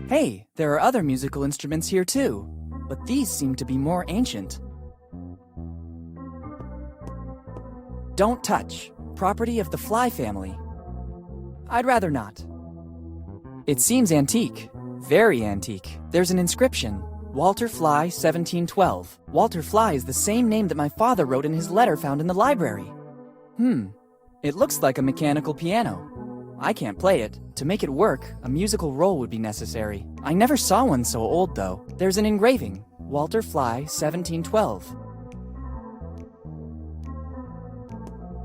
Hey, there are other musical instruments here too, but these seem to be more ancient. Don't touch. Property of the Fly family. I'd rather not. It seems antique. Very antique. There's an inscription. Walter Fly, 1712. Walter Fly is the same name that my father wrote in his letter found in the library. It looks like a mechanical piano. I can't play it. To make it work, a musical roll would be necessary. I never saw one so old, though. There's an engraving. Walter Fly, 1712.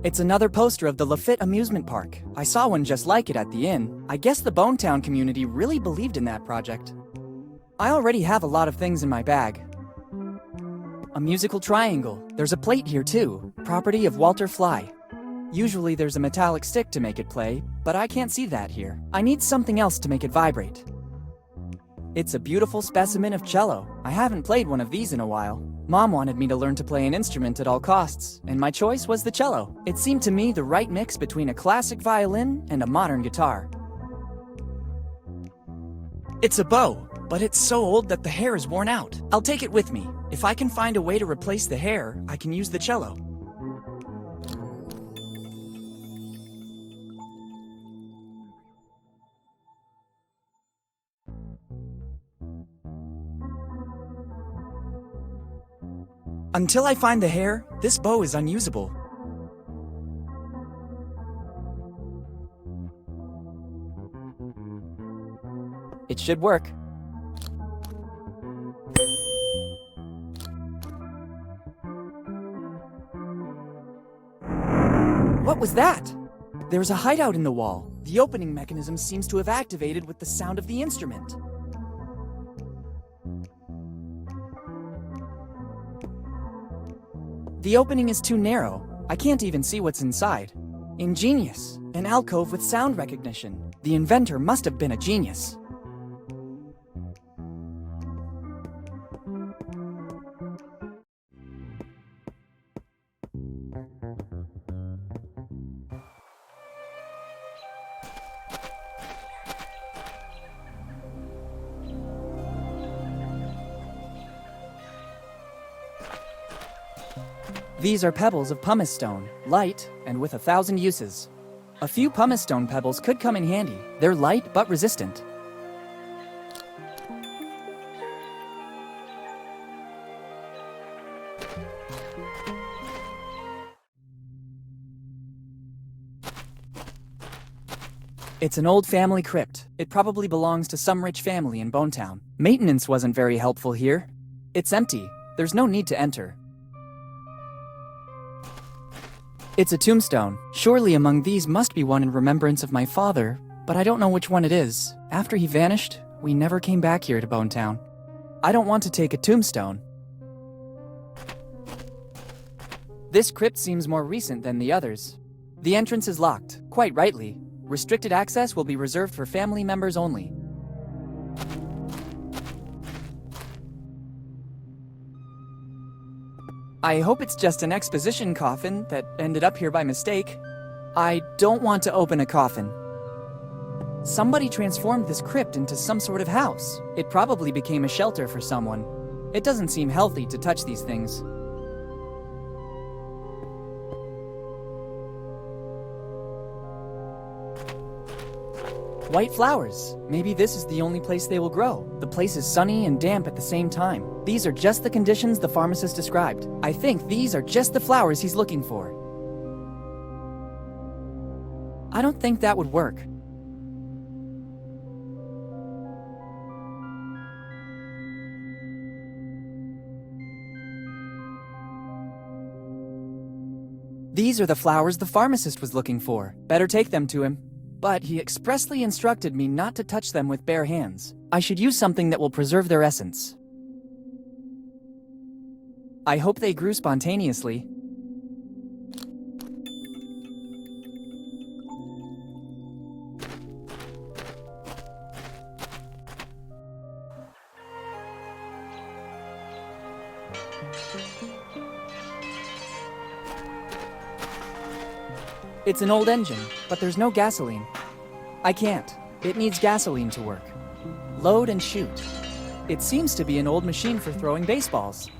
It's another poster of the Lafitte amusement park. I saw one just like it at the inn. I guess the Bonetown community really believed in that project. I already have a lot of things in my bag. A musical triangle. There's a plate here too. Property of Walter Fly. Usually there's a metallic stick to make it play, but I can't see that here. I need something else to make it vibrate. It's a beautiful specimen of cello. I haven't played one of these in a while. Mom wanted me to learn to play an instrument at all costs, and my choice was the cello. It seemed to me the right mix between a classic violin and a modern guitar. It's a bow, but it's so old that the hair is worn out. I'll take it with me. If I can find a way to replace the hair, I can use the cello. Until I find the hair, this bow is unusable. It should work. was that? There's a hideout in the wall. The opening mechanism seems to have activated with the sound of the instrument. The opening is too narrow. I can't even see what's inside. Ingenious. An alcove with sound recognition. The inventor must have been a genius. These are pebbles of pumice stone, light and with 1,000 uses. A few pumice stone pebbles could come in handy. They're light but resistant. It's an old family crypt. It probably belongs to some rich family in Bonetown. Maintenance wasn't very helpful here. It's empty. There's no need to enter. It's a tombstone. Surely among these must be one in remembrance of my father, but I don't know which one it is. After he vanished, we never came back here to Bonetown. I don't want to take a tombstone. This crypt seems more recent than the others. The entrance is locked, quite rightly. Restricted access will be reserved for family members only. I hope it's just an exposition coffin that ended up here by mistake. I don't want to open a coffin. Somebody transformed this crypt into some sort of house. It probably became a shelter for someone. It doesn't seem healthy to touch these things. White flowers. Maybe this is the only place they will grow. The place is sunny and damp at the same time. These are just the conditions the pharmacist described. I think these are just the flowers he's looking for. I don't think that would work. These are the flowers the pharmacist was looking for. Better take them to him. But he expressly instructed me not to touch them with bare hands. I should use something that will preserve their essence. I hope they grew spontaneously. It's an old engine, but there's no gasoline. I can't. It needs gasoline to work. Load and shoot. It seems to be an old machine for throwing baseballs.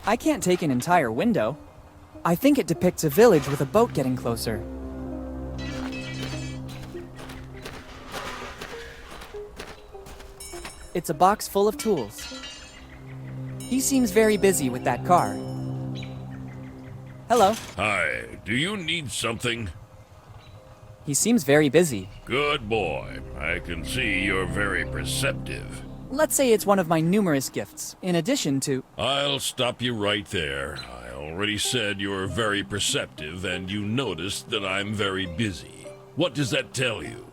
I can't take an entire window. I think it depicts a village with a boat getting closer. It's a box full of tools. He seems very busy with that car. Hello. Hi, do you need something? He seems very busy. Good boy. I can see you're very perceptive. Let's say it's one of my numerous gifts, in addition to... I'll stop you right there. I already said you're very perceptive, and you noticed that I'm very busy. What does that tell you?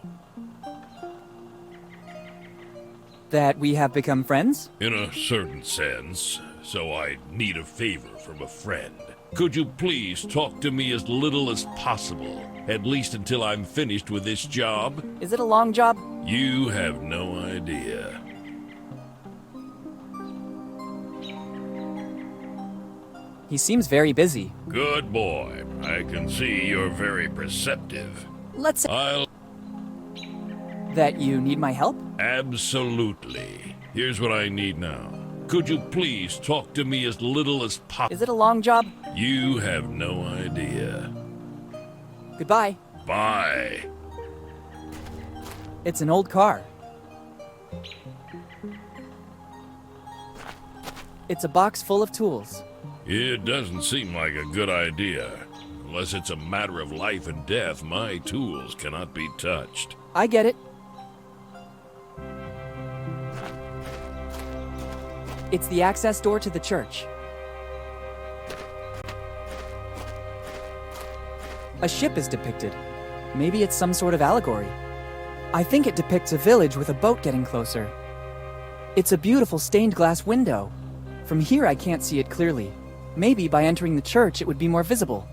That we have become friends? In a certain sense. So I need a favor from a friend. Could you please talk to me as little as possible, at least until I'm finished with this job? Is it a long job? You have no idea. He seems very busy. Good boy. I can see you're very perceptive. Let's say I'll... that you need my help? Absolutely. Here's what I need now. Could you please talk to me as little as possible? Is it a long job? You have no idea. Goodbye. Bye. It's an old car. It's a box full of tools. It doesn't seem like a good idea. Unless it's a matter of life and death, my tools cannot be touched. I get it. It's the access door to the church. A ship is depicted. Maybe it's some sort of allegory. I think it depicts a village with a boat getting closer. It's a beautiful stained glass window. From here I can't see it clearly. Maybe by entering the church it would be more visible.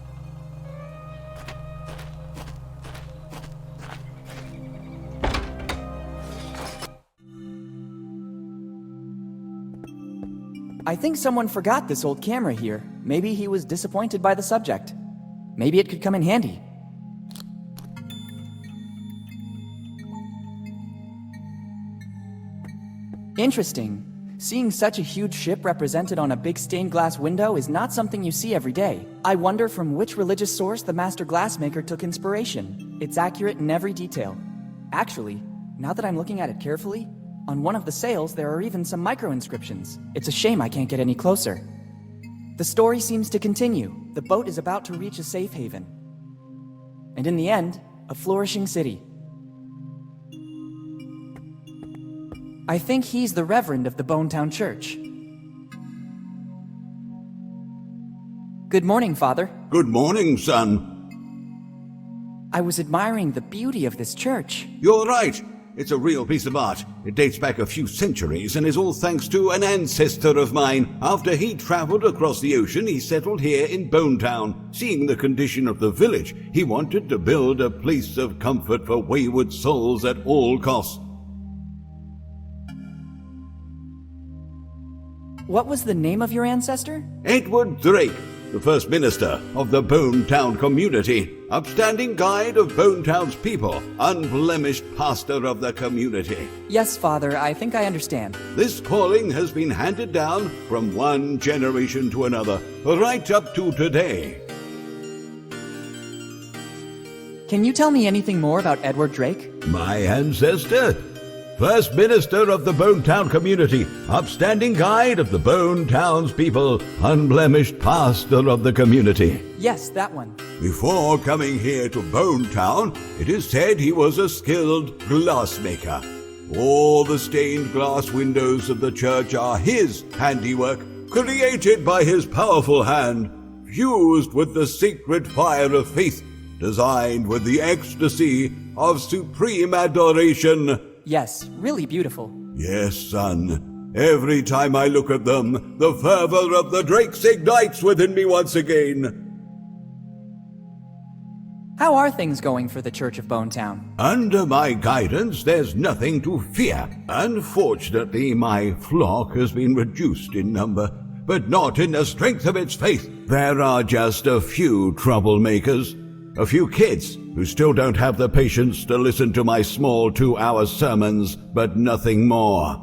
I think someone forgot this old camera here. Maybe he was disappointed by the subject. Maybe it could come in handy. Interesting. Seeing such a huge ship represented on a big stained glass window is not something you see every day. I wonder from which religious source the master glassmaker took inspiration. It's accurate in every detail. Actually, now that I'm looking at it carefully, on one of the sails there are even some micro-inscriptions. It's a shame I can't get any closer. The story seems to continue. The boat is about to reach a safe haven. And in the end, a flourishing city. I think he's the reverend of the Bonetown Church. Good morning, Father. Good morning, son. I was admiring the beauty of this church. You're right. It's a real piece of art. It dates back a few centuries and is all thanks to an ancestor of mine. After he traveled across the ocean, he settled here in Bonetown. Seeing the condition of the village, he wanted to build a place of comfort for wayward souls at all costs. What was the name of your ancestor? Edward Drake, the first minister of the Bonetown community, upstanding guide of Bonetown's people, unblemished pastor of the community. Yes, Father, I think I understand. This calling has been handed down from one generation to another, right up to today. Can you tell me anything more about Edward Drake? My ancestor? First minister of the Bonetown community, upstanding guide of the Bonetown's people, unblemished pastor of the community. Yes, that one. Before coming here to Bonetown, it is said he was a skilled glassmaker. All the stained glass windows of the church are his handiwork, created by his powerful hand, fused with the sacred fire of faith, designed with the ecstasy of supreme adoration. Yes, really beautiful. Yes, son. Every time I look at them, the fervor of the Drakes ignites within me once again. How are things going for the Church of Bonetown? Under my guidance, there's nothing to fear. Unfortunately, my flock has been reduced in number, but not in the strength of its faith. There are just a few troublemakers. A few kids who still don't have the patience to listen to my small 2-hour sermons, but nothing more.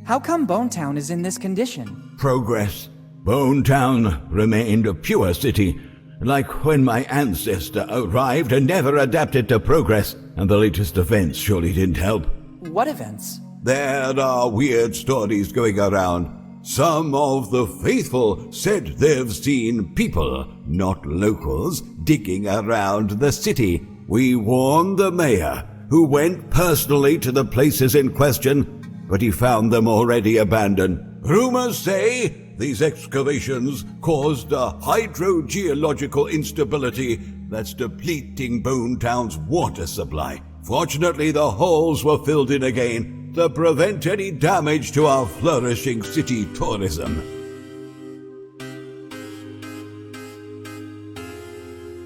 How come Bonetown is in this condition? Progress. Bonetown remained a pure city, like when my ancestor arrived and never adapted to progress, and the latest events surely didn't help. What events? There are weird stories going around. Some of the faithful said they've seen people, not locals, digging around the city. We warned the mayor, who went personally to the places in question, but he found them already abandoned. Rumors say these excavations caused a hydrogeological instability that's depleting Bonetown's water supply. Fortunately, the holes were filled in again to prevent any damage to our flourishing city tourism.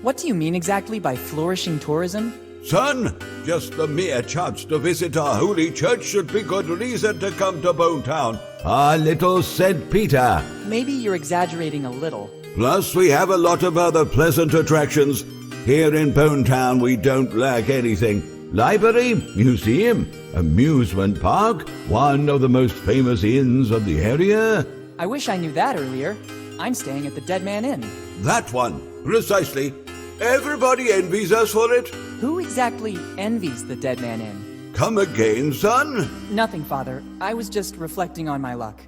What do you mean exactly by flourishing tourism? Son, just the mere chance to visit our holy church should be good reason to come to Bonetown, our little St. Peter. Maybe you're exaggerating a little. Plus, we have a lot of other pleasant attractions. Here in Bonetown, we don't lack anything. Library, museum, amusement park, one of the most famous inns of the area. I wish I knew that earlier. I'm staying at the Dead Man Inn. That one, precisely. Everybody envies us for it. Who exactly envies the Dead Man Inn? Come again, son? Nothing, Father. I was just reflecting on my luck.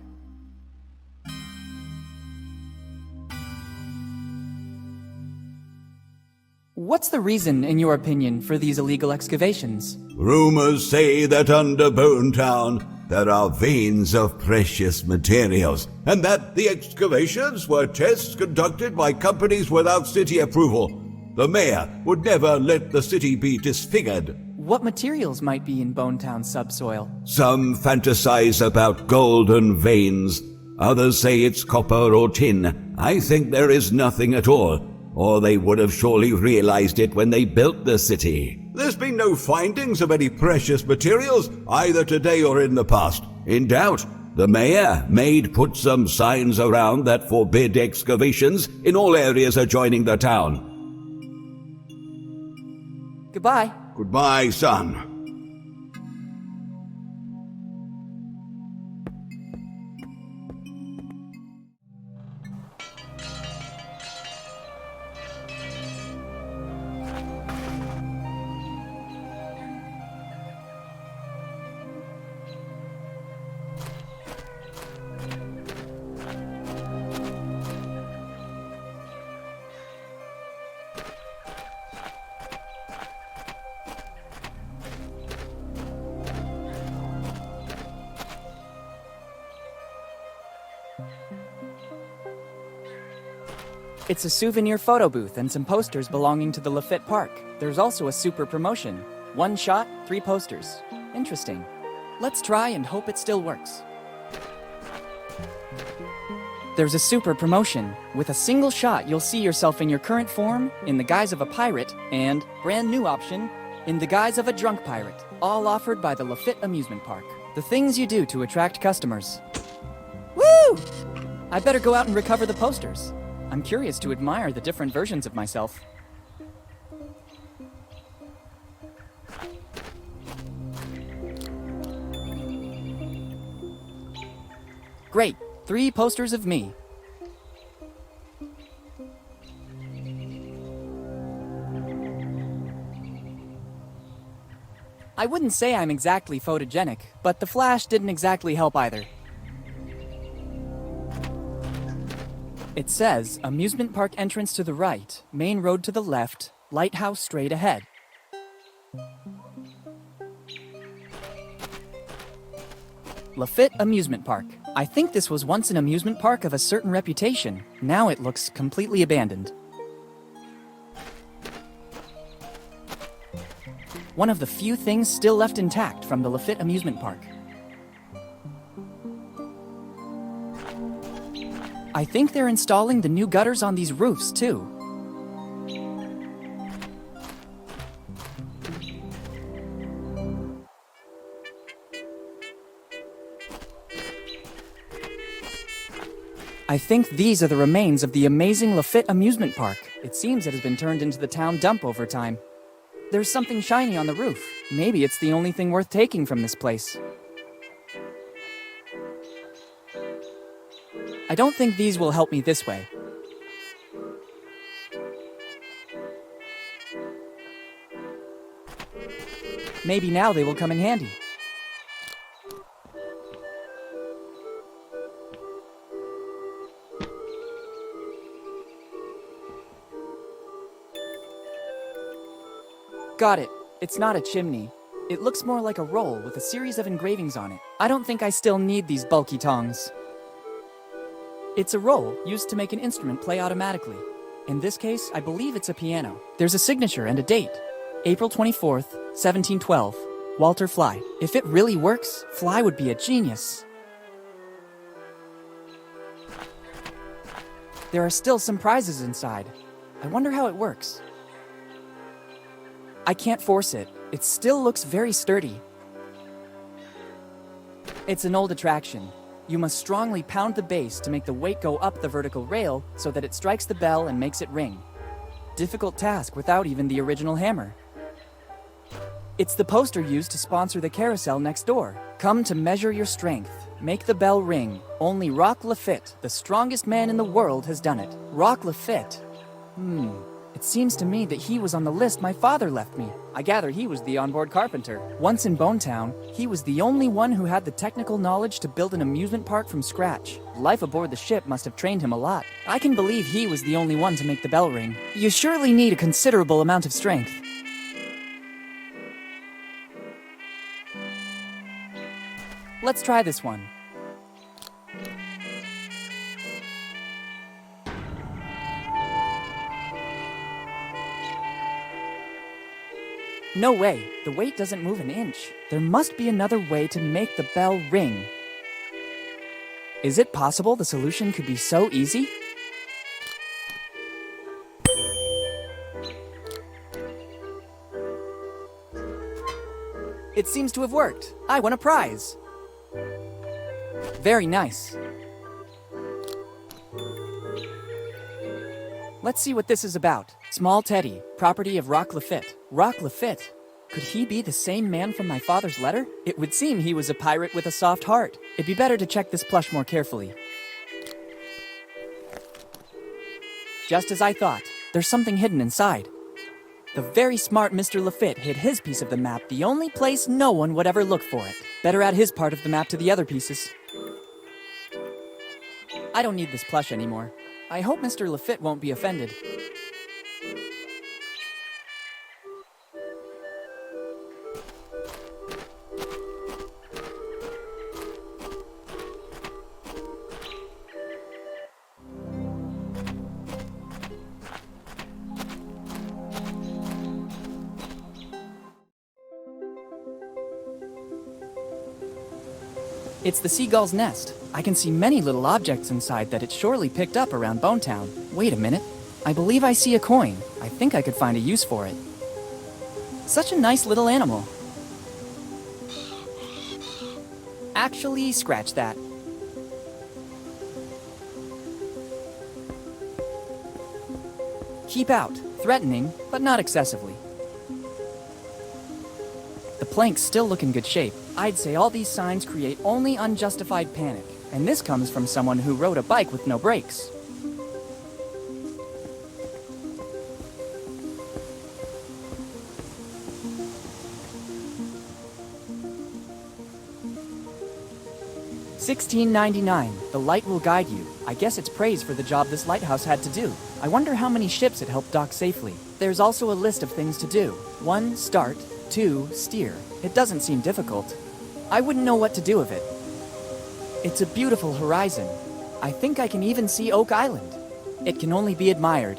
What's the reason, in your opinion, for these illegal excavations? Rumors say that under Bonetown, there are veins of precious materials, and that the excavations were tests conducted by companies without city approval. The mayor would never let the city be disfigured. What materials might be in Bonetown's subsoil? Some fantasize about golden veins. Others say it's copper or tin. I think there is nothing at all, or they would have surely realized it when they built the city. There's been no findings of any precious materials, either today or in the past. In doubt, the mayor may put some signs around that forbid excavations in all areas adjoining the town. Goodbye. Goodbye, son. It's a souvenir photo booth and some posters belonging to the Lafitte Park. There's also a super promotion. 1 shot, 3 posters. Interesting. Let's try and hope it still works. There's a super promotion. With a single shot, you'll see yourself in your current form, in the guise of a pirate, and, brand new option, in the guise of a drunk pirate. All offered by the Lafitte Amusement Park. The things you do to attract customers. Woo! I better go out and recover the posters. I'm curious to admire the different versions of myself. Great! 3 posters of me. I wouldn't say I'm exactly photogenic, but the flash didn't exactly help either. It says, amusement park entrance to the right, main road to the left, lighthouse straight ahead. Lafitte Amusement Park. I think this was once an amusement park of a certain reputation. Now it looks completely abandoned. One of the few things still left intact from the Lafitte Amusement Park. I think they're installing the new gutters on these roofs, too. I think these are the remains of the amazing Lafitte Amusement Park. It seems it has been turned into the town dump over time. There's something shiny on the roof. Maybe it's the only thing worth taking from this place. I don't think these will help me this way. Maybe now they will come in handy. Got it. It's not a chimney. It looks more like a roll with a series of engravings on it. I don't think I still need these bulky tongs. It's a roll used to make an instrument play automatically. In this case, I believe it's a piano. There's a signature and a date. April 24th, 1712. Walter Fly. If it really works, Fly would be a genius. There are still some prizes inside. I wonder how it works. I can't force it. It still looks very sturdy. It's an old attraction. You must strongly pound the bass to make the weight go up the vertical rail so that it strikes the bell and makes it ring. Difficult task without even the original hammer. It's the poster used to sponsor the carousel next door. Come to measure your strength. Make the bell ring. Only Rock Lafitte, the strongest man in the world, has done it. Rock Lafitte. It seems to me that he was on the list my father left me. I gather he was the onboard carpenter. Once in Bonetown, he was the only one who had the technical knowledge to build an amusement park from scratch. Life aboard the ship must have trained him a lot. I can believe he was the only one to make the bell ring. You surely need a considerable amount of strength. Let's try this one. No way, the weight doesn't move an inch. There must be another way to make the bell ring. Is it possible the solution could be so easy? It seems to have worked. I won a prize. Very nice. Let's see what this is about. Small Teddy, property of Rock Lafitte. Rock Lafitte? Could he be the same man from my father's letter? It would seem he was a pirate with a soft heart. It'd be better to check this plush more carefully. Just as I thought, there's something hidden inside. The very smart Mr. Lafitte hid his piece of the map the only place no one would ever look for it. Better add his part of the map to the other pieces. I don't need this plush anymore. I hope Mr. Lafitte won't be offended. It's the seagull's nest. I can see many little objects inside that it surely picked up around Bonetown. Wait a minute. I believe I see a coin. I think I could find a use for it. Such a nice little animal. Actually, scratch that. Keep out. Threatening, but not excessively. The planks still look in good shape. I'd say all these signs create only unjustified panic, and this comes from someone who rode a bike with no brakes. $16.99. The light will guide you. I guess it's praise for the job this lighthouse had to do. I wonder how many ships it helped dock safely. There's also a list of things to do. 1. Start. 2. Steer. It doesn't seem difficult. I wouldn't know what to do with it. It's a beautiful horizon. I think I can even see Oak Island. It can only be admired.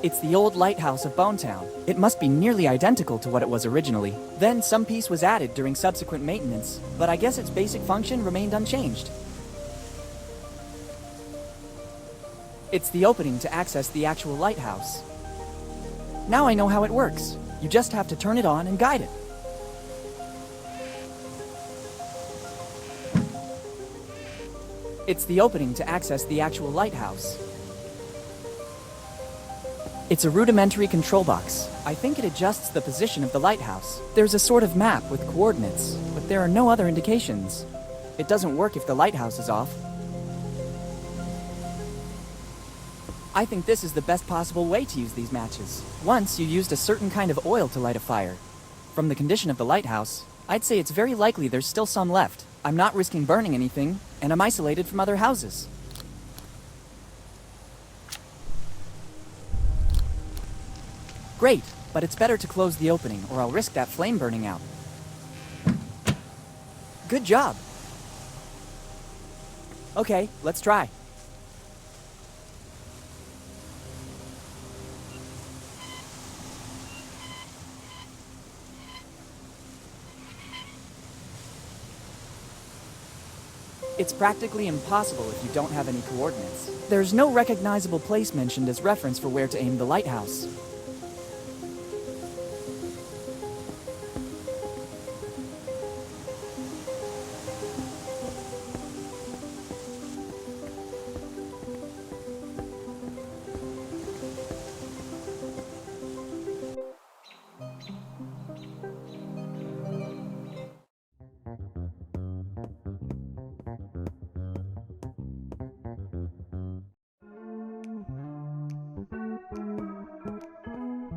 It's the old lighthouse of Bonetown. It must be nearly identical to what it was originally. Then some piece was added during subsequent maintenance, but I guess its basic function remained unchanged. It's the opening to access the actual lighthouse. Now I know how it works. You just have to turn it on and guide it. It's the opening to access the actual lighthouse. It's a rudimentary control box. I think it adjusts the position of the lighthouse. There's a sort of map with coordinates, but there are no other indications. It doesn't work if the lighthouse is off. I think this is the best possible way to use these matches. Once you used a certain kind of oil to light a fire. From the condition of the lighthouse, I'd say it's very likely there's still some left. I'm not risking burning anything, and I'm isolated from other houses. Great, but it's better to close the opening, or I'll risk that flame burning out. Good job. Okay, let's try. It's practically impossible if you don't have any coordinates. There's no recognizable place mentioned as reference for where to aim the lighthouse.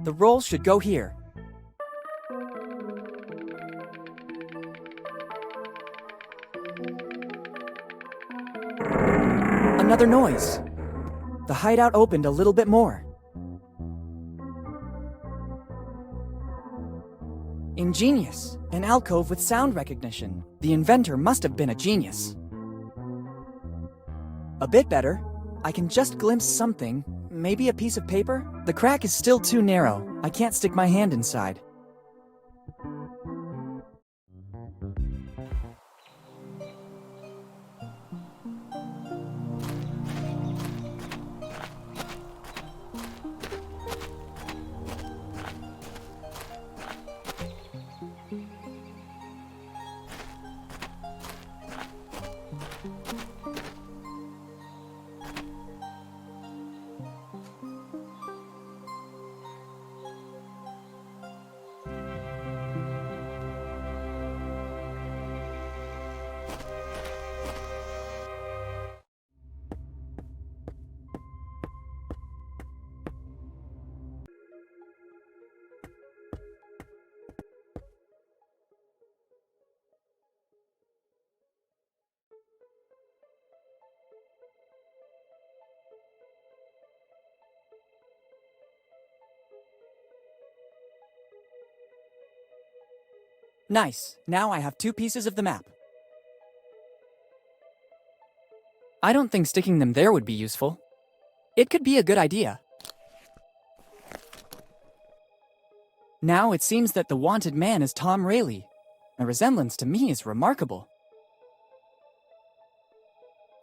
The roll should go here. Another noise. The hideout opened a little bit more. Ingenious. An alcove with sound recognition. The inventor must have been a genius. A bit better. I can just glimpse something. Maybe a piece of paper? The crack is still too narrow. I can't stick my hand inside. Nice. Now I have 2 pieces of the map. I don't think sticking them there would be useful. It could be a good idea. Now it seems that the wanted man is Tom Rayleigh. The resemblance to me is remarkable.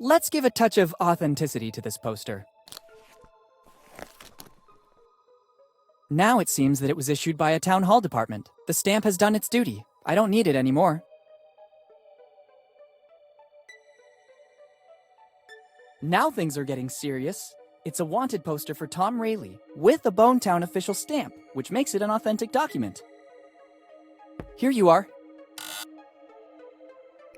Let's give a touch of authenticity to this poster. Now it seems that it was issued by a town hall department. The stamp has done its duty. I don't need it anymore. Now things are getting serious. It's a wanted poster for Tom Rayleigh with a Bonetown official stamp, which makes it an authentic document. Here you are.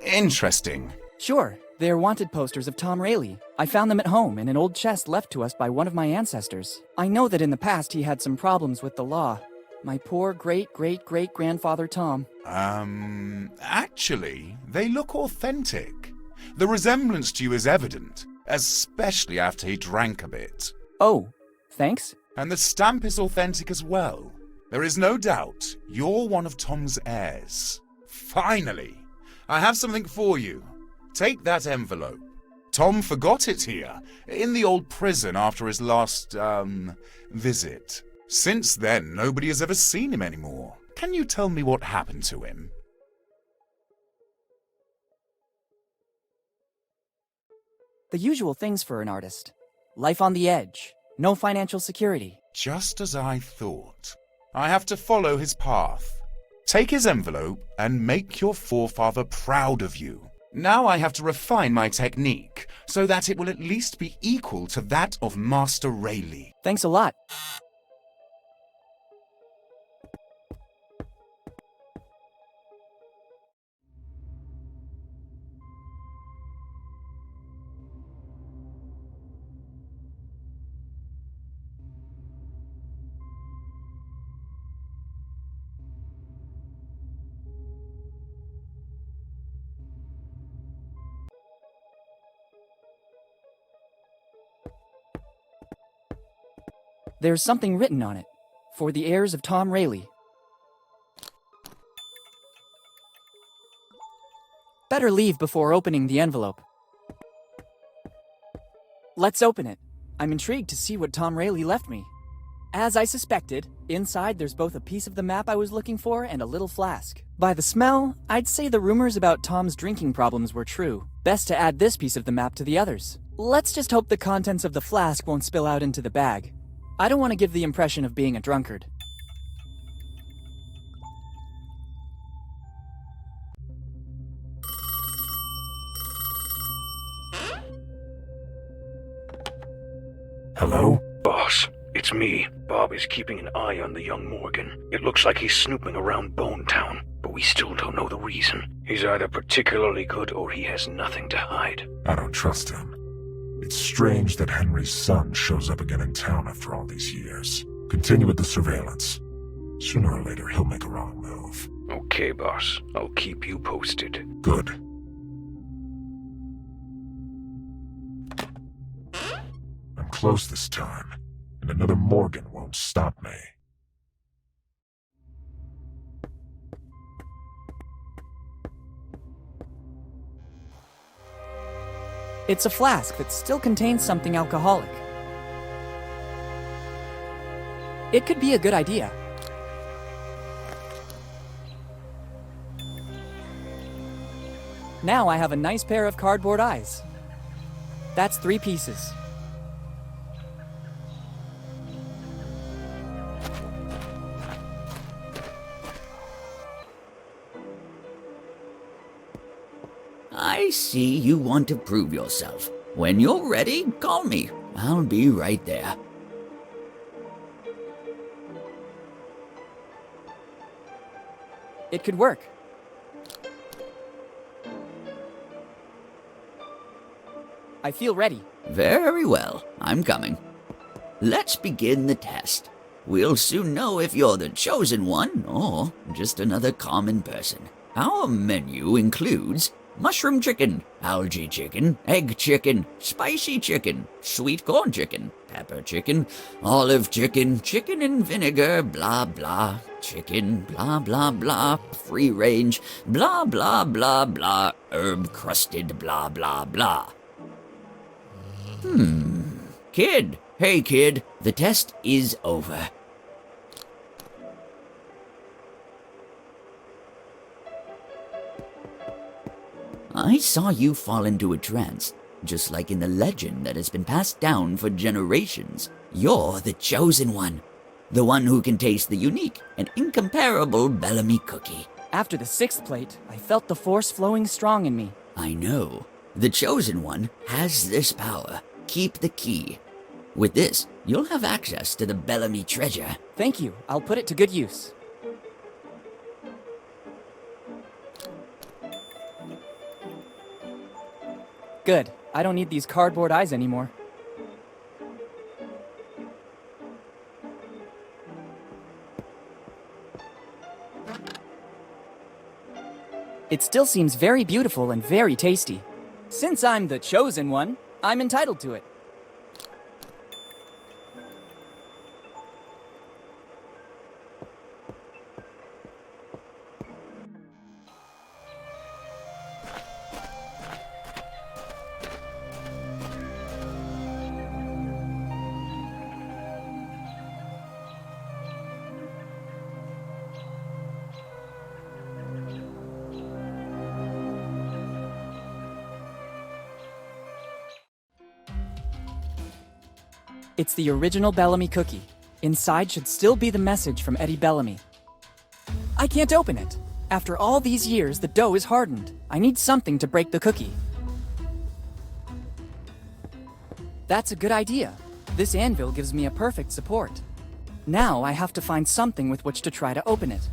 Interesting. Sure, they're wanted posters of Tom Rayleigh. I found them at home in an old chest left to us by one of my ancestors. I know that in the past he had some problems with the law. My poor great-great-great-grandfather Tom. Actually, they look authentic. The resemblance to you is evident, especially after he drank a bit. Oh, thanks. And the stamp is authentic as well. There is no doubt you're one of Tom's heirs. Finally, I have something for you. Take that envelope. Tom forgot it here, in the old prison after his last, visit. Since then, nobody has ever seen him anymore. Can you tell me what happened to him? The usual things for an artist. Life on the edge. No financial security. Just as I thought. I have to follow his path. Take his envelope and make your forefather proud of you. Now I have to refine my technique so that it will at least be equal to that of Master Rayleigh. Thanks a lot. There's something written on it. For the heirs of Tom Rayleigh. Better leave before opening the envelope. Let's open it. I'm intrigued to see what Tom Rayleigh left me. As I suspected, inside there's both a piece of the map I was looking for and a little flask. By the smell, I'd say the rumors about Tom's drinking problems were true. Best to add this piece of the map to the others. Let's just hope the contents of the flask won't spill out into the bag. I don't want to give the impression of being a drunkard. Hello? Boss, it's me. Bob is keeping an eye on the young Morgan. It looks like he's snooping around Bonetown, but we still don't know the reason. He's either particularly good or he has nothing to hide. I don't trust him. It's strange that Henry's son shows up again in town after all these years. Continue with the surveillance. Sooner or later, he'll make a wrong move. Okay, boss. I'll keep you posted. Good. I'm close this time, and another Morgan won't stop me. It's a flask that still contains something alcoholic. It could be a good idea. Now I have a nice pair of cardboard eyes. That's 3 pieces. I see you want to prove yourself. When you're ready, call me. I'll be right there. It could work. I feel ready. Very well, I'm coming. Let's begin the test. We'll soon know if you're the chosen one or just another common person. Our menu includes mushroom chicken, algae chicken, egg chicken, spicy chicken, sweet corn chicken, pepper chicken, olive chicken, chicken and vinegar, blah blah, chicken, blah blah blah, free range, blah blah blah blah, herb crusted, blah blah blah. Kid, hey kid, the test is over. I saw you fall into a trance, just like in the legend that has been passed down for generations. You're the chosen one, the one who can taste the unique and incomparable Bellamy cookie. After the 6th plate, I felt the force flowing strong in me. I know. The chosen one has this power. Keep the key. With this, you'll have access to the Bellamy treasure. Thank you. I'll put it to good use. Good. I don't need these cardboard eyes anymore. It still seems very beautiful and very tasty. Since I'm the chosen one, I'm entitled to it. It's the original Bellamy cookie. Inside should still be the message from Eddie Bellamy. I can't open it. After all these years, the dough is hardened. I need something to break the cookie. That's a good idea. This anvil gives me a perfect support. Now I have to find something with which to try to open it.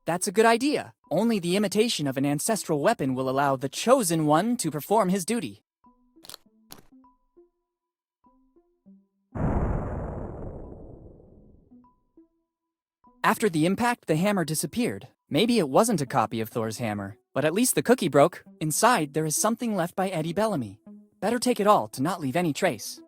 That's a good idea. Only the imitation of an ancestral weapon will allow the chosen one to perform his duty. After the impact, the hammer disappeared. Maybe it wasn't a copy of Thor's hammer, but at least the cookie broke. Inside, there is something left by Eddie Bellamy. Better take it all to not leave any trace.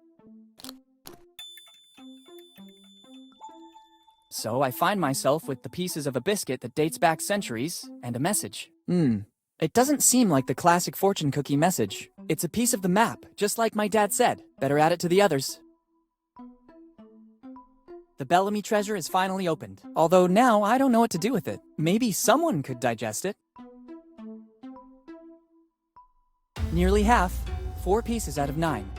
So I find myself with the pieces of a biscuit that dates back centuries, and a message. It doesn't seem like the classic fortune cookie message. It's a piece of the map, just like my dad said. Better add it to the others. The Bellamy treasure is finally opened, although now I don't know what to do with it. Maybe someone could digest it. Nearly half, 4 pieces out of 9.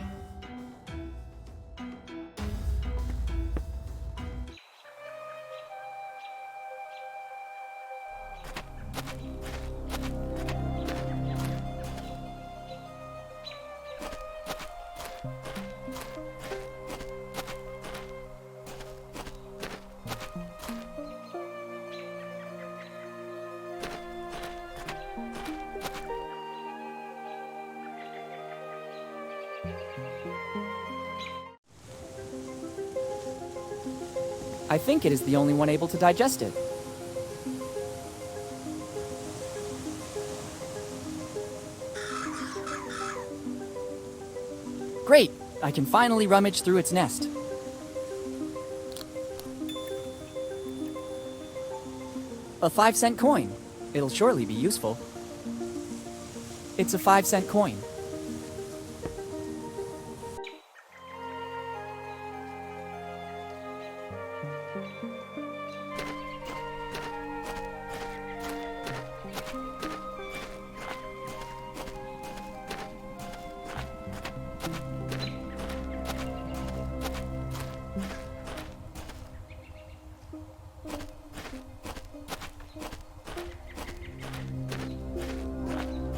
I think it is the only one able to digest it. Great! I can finally rummage through its nest. A 5-cent coin. It'll surely be useful. It's a 5-cent coin.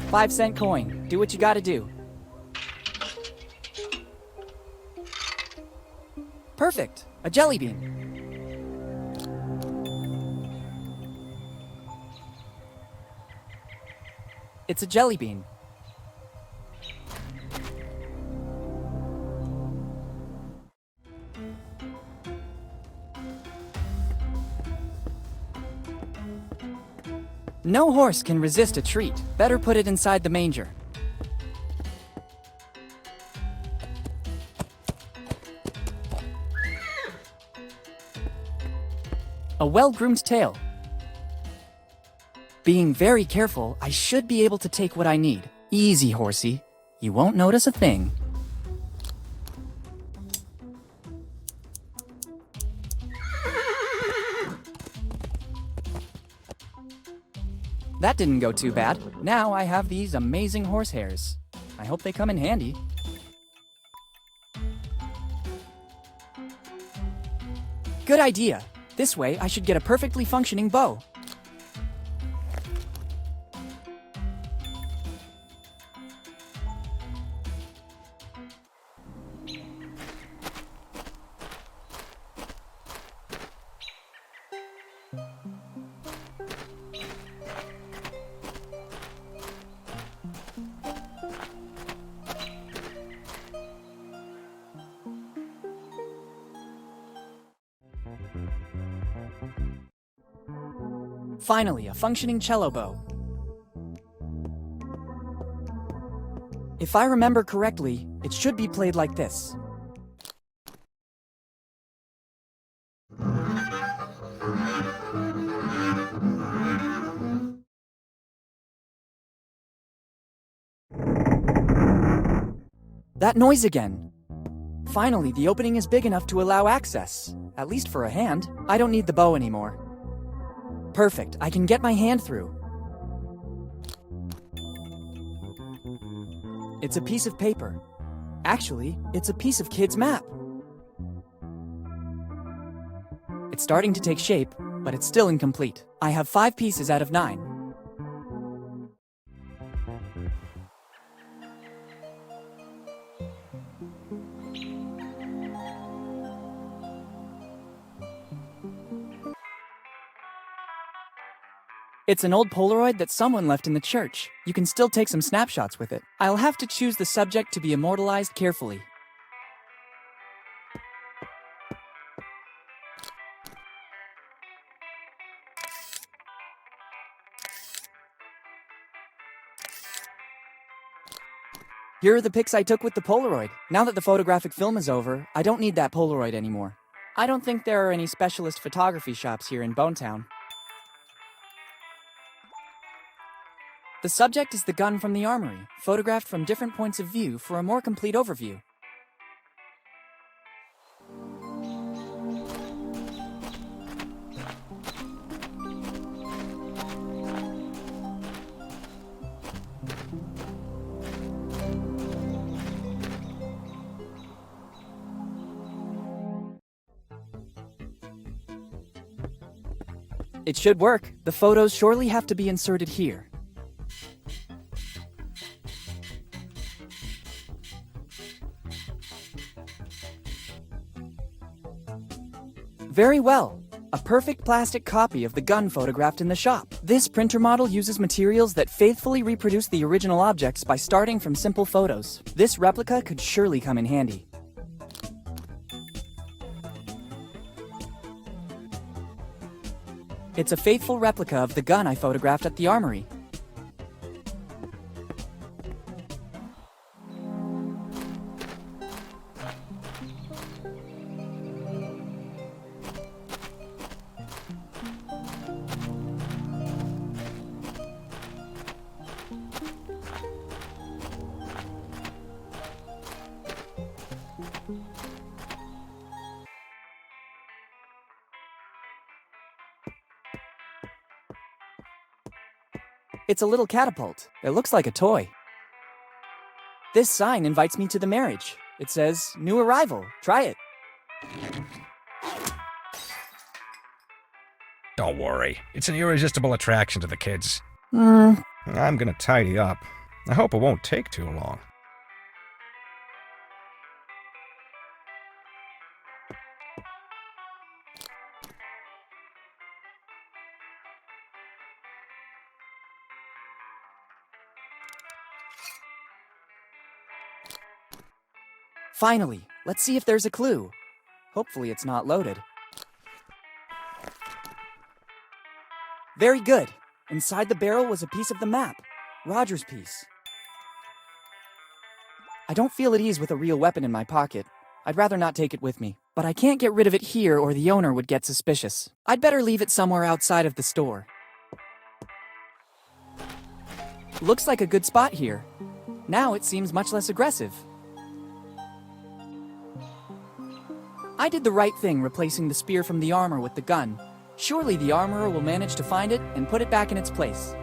$5-cent coin. Do what you gotta do. Perfect. A jelly bean. It's a jelly bean. No horse can resist a treat. Better put it inside the manger. A well-groomed tail. Being very careful, I should be able to take what I need. Easy, horsey. You won't notice a thing. That didn't go too bad. Now I have these amazing horsehairs. I hope they come in handy. Good idea. This way I should get a perfectly functioning bow. Finally, a functioning cello bow. If I remember correctly, it should be played like this. That noise again. Finally, the opening is big enough to allow access, at least for a hand. I don't need the bow anymore. Perfect, I can get my hand through. It's a piece of paper. Actually, it's a piece of Kid's map. It's starting to take shape, but it's still incomplete. I have 5 pieces out of 9. It's an old Polaroid that someone left in the church. You can still take some snapshots with it. I'll have to choose the subject to be immortalized carefully. Here are the pics I took with the Polaroid. Now that the photographic film is over, I don't need that Polaroid anymore. I don't think there are any specialist photography shops here in Bonetown. The subject is the gun from the armory, photographed from different points of view for a more complete overview. It should work. The photos surely have to be inserted here. Very well. A perfect plastic copy of the gun photographed in the shop. This printer model uses materials that faithfully reproduce the original objects by starting from simple photos. This replica could surely come in handy. It's a faithful replica of the gun I photographed at the armory. It's a little catapult. It looks like a toy. This sign invites me to the marriage. It says, "New arrival. Try it." Don't worry. It's an irresistible attraction to the kids. I'm gonna tidy up. I hope it won't take too long. Finally, let's see if there's a clue. Hopefully it's not loaded. Very good. Inside the barrel was a piece of the map. Roger's piece. I don't feel at ease with a real weapon in my pocket. I'd rather not take it with me. But I can't get rid of it here or the owner would get suspicious. I'd better leave it somewhere outside of the store. Looks like a good spot here. Now it seems much less aggressive. I did the right thing replacing the spear from the armor with the gun. Surely the armorer will manage to find it and put it back in its place.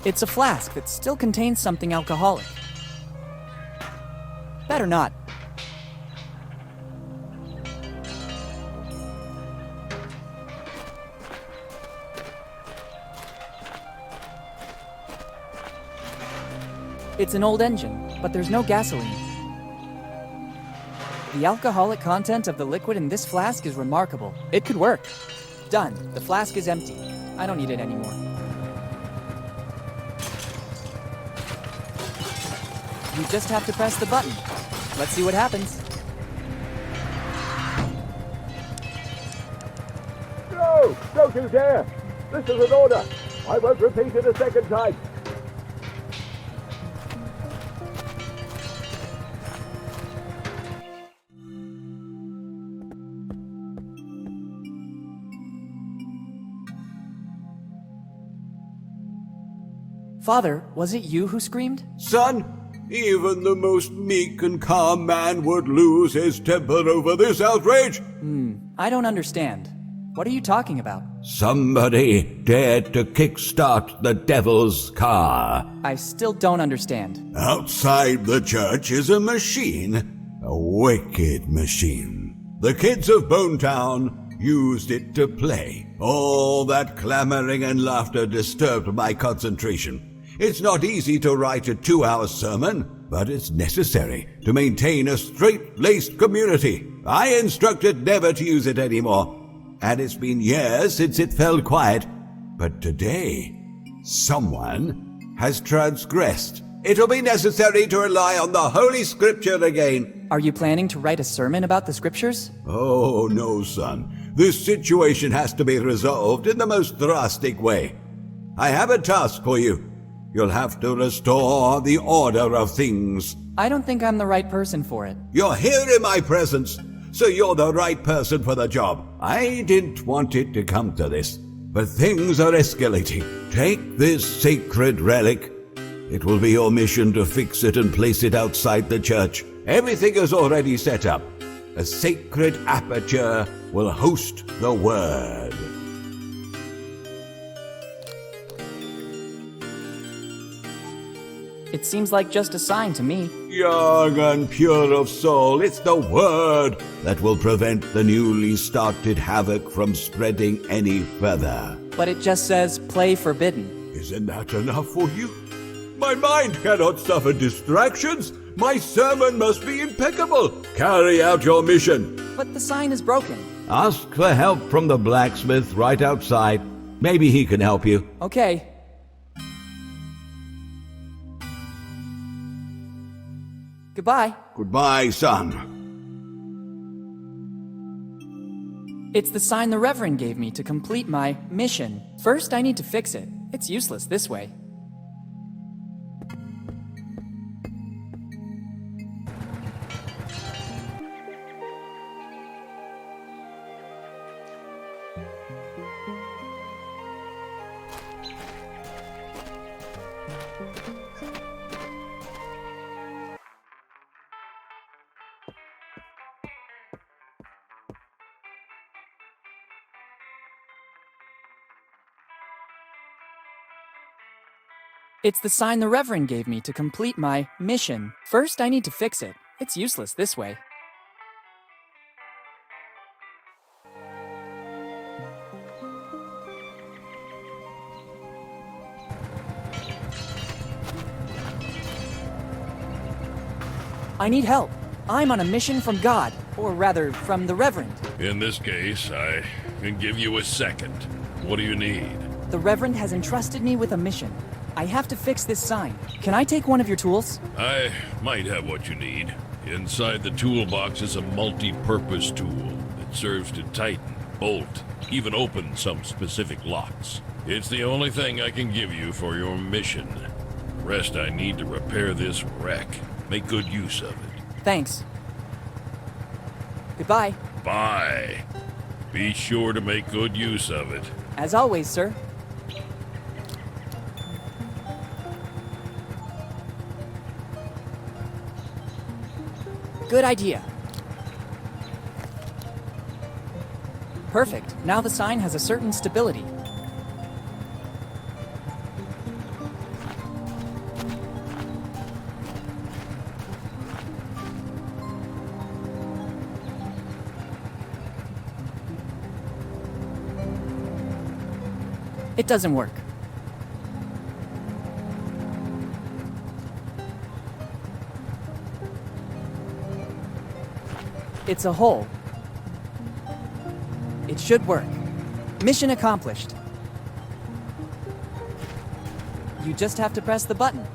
It's a flask that still contains something alcoholic. Better not. It's an old engine, but there's no gasoline. The alcoholic content of the liquid in this flask is remarkable. It could work. Done. The flask is empty. I don't need it anymore. You just have to press the button. Let's see what happens. No! Don't you dare! This is an order! I won't repeat it a second time! Father, was it you who screamed? Son, even the most meek and calm man would lose his temper over this outrage. I don't understand. What are you talking about? Somebody dared to kickstart the devil's car. I still don't understand. Outside the church is a machine, a wicked machine. The kids of Bonetown used it to play. All that clamoring and laughter disturbed my concentration. It's not easy to write a 2-hour sermon, but it's necessary to maintain a straight-laced community. I instructed never to use it anymore, and it's been years since it fell quiet. But today, someone has transgressed. It'll be necessary to rely on the Holy Scripture again. Are you planning to write a sermon about the Scriptures? Oh, no, son. This situation has to be resolved in the most drastic way. I have a task for you. You'll have to restore the order of things. I don't think I'm the right person for it. You're here in my presence, so you're the right person for the job. I didn't want it to come to this, but things are escalating. Take this sacred relic. It will be your mission to fix it and place it outside the church. Everything is already set up. A sacred aperture will host the word. It seems like just a sign to me. Young and pure of soul, it's the word that will prevent the newly started havoc from spreading any further. But it just says, play forbidden. Isn't that enough for you? My mind cannot suffer distractions. My sermon must be impeccable. Carry out your mission. But the sign is broken. Ask for help from the blacksmith right outside. Maybe he can help you. Okay. Goodbye. Goodbye, son. It's the sign the Reverend gave me to complete my mission. First, I need to fix it. It's useless this way. It's the sign the Reverend gave me to complete my mission. First, I need to fix it. It's useless this way. I need help. I'm on a mission from God, or rather, from the Reverend. In this case, I can give you a second. What do you need? The Reverend has entrusted me with a mission. I have to fix this sign. Can I take one of your tools? I might have what you need. Inside the toolbox is a multi-purpose tool that serves to tighten, bolt, even open some specific locks. It's the only thing I can give you for your mission. The rest I need to repair this wreck. Make good use of it. Thanks. Goodbye. Bye. Be sure to make good use of it. As always, sir. Good idea. Perfect. Now the sign has a certain stability. It doesn't work. It's a hole. It should work. Mission accomplished. You just have to press the button.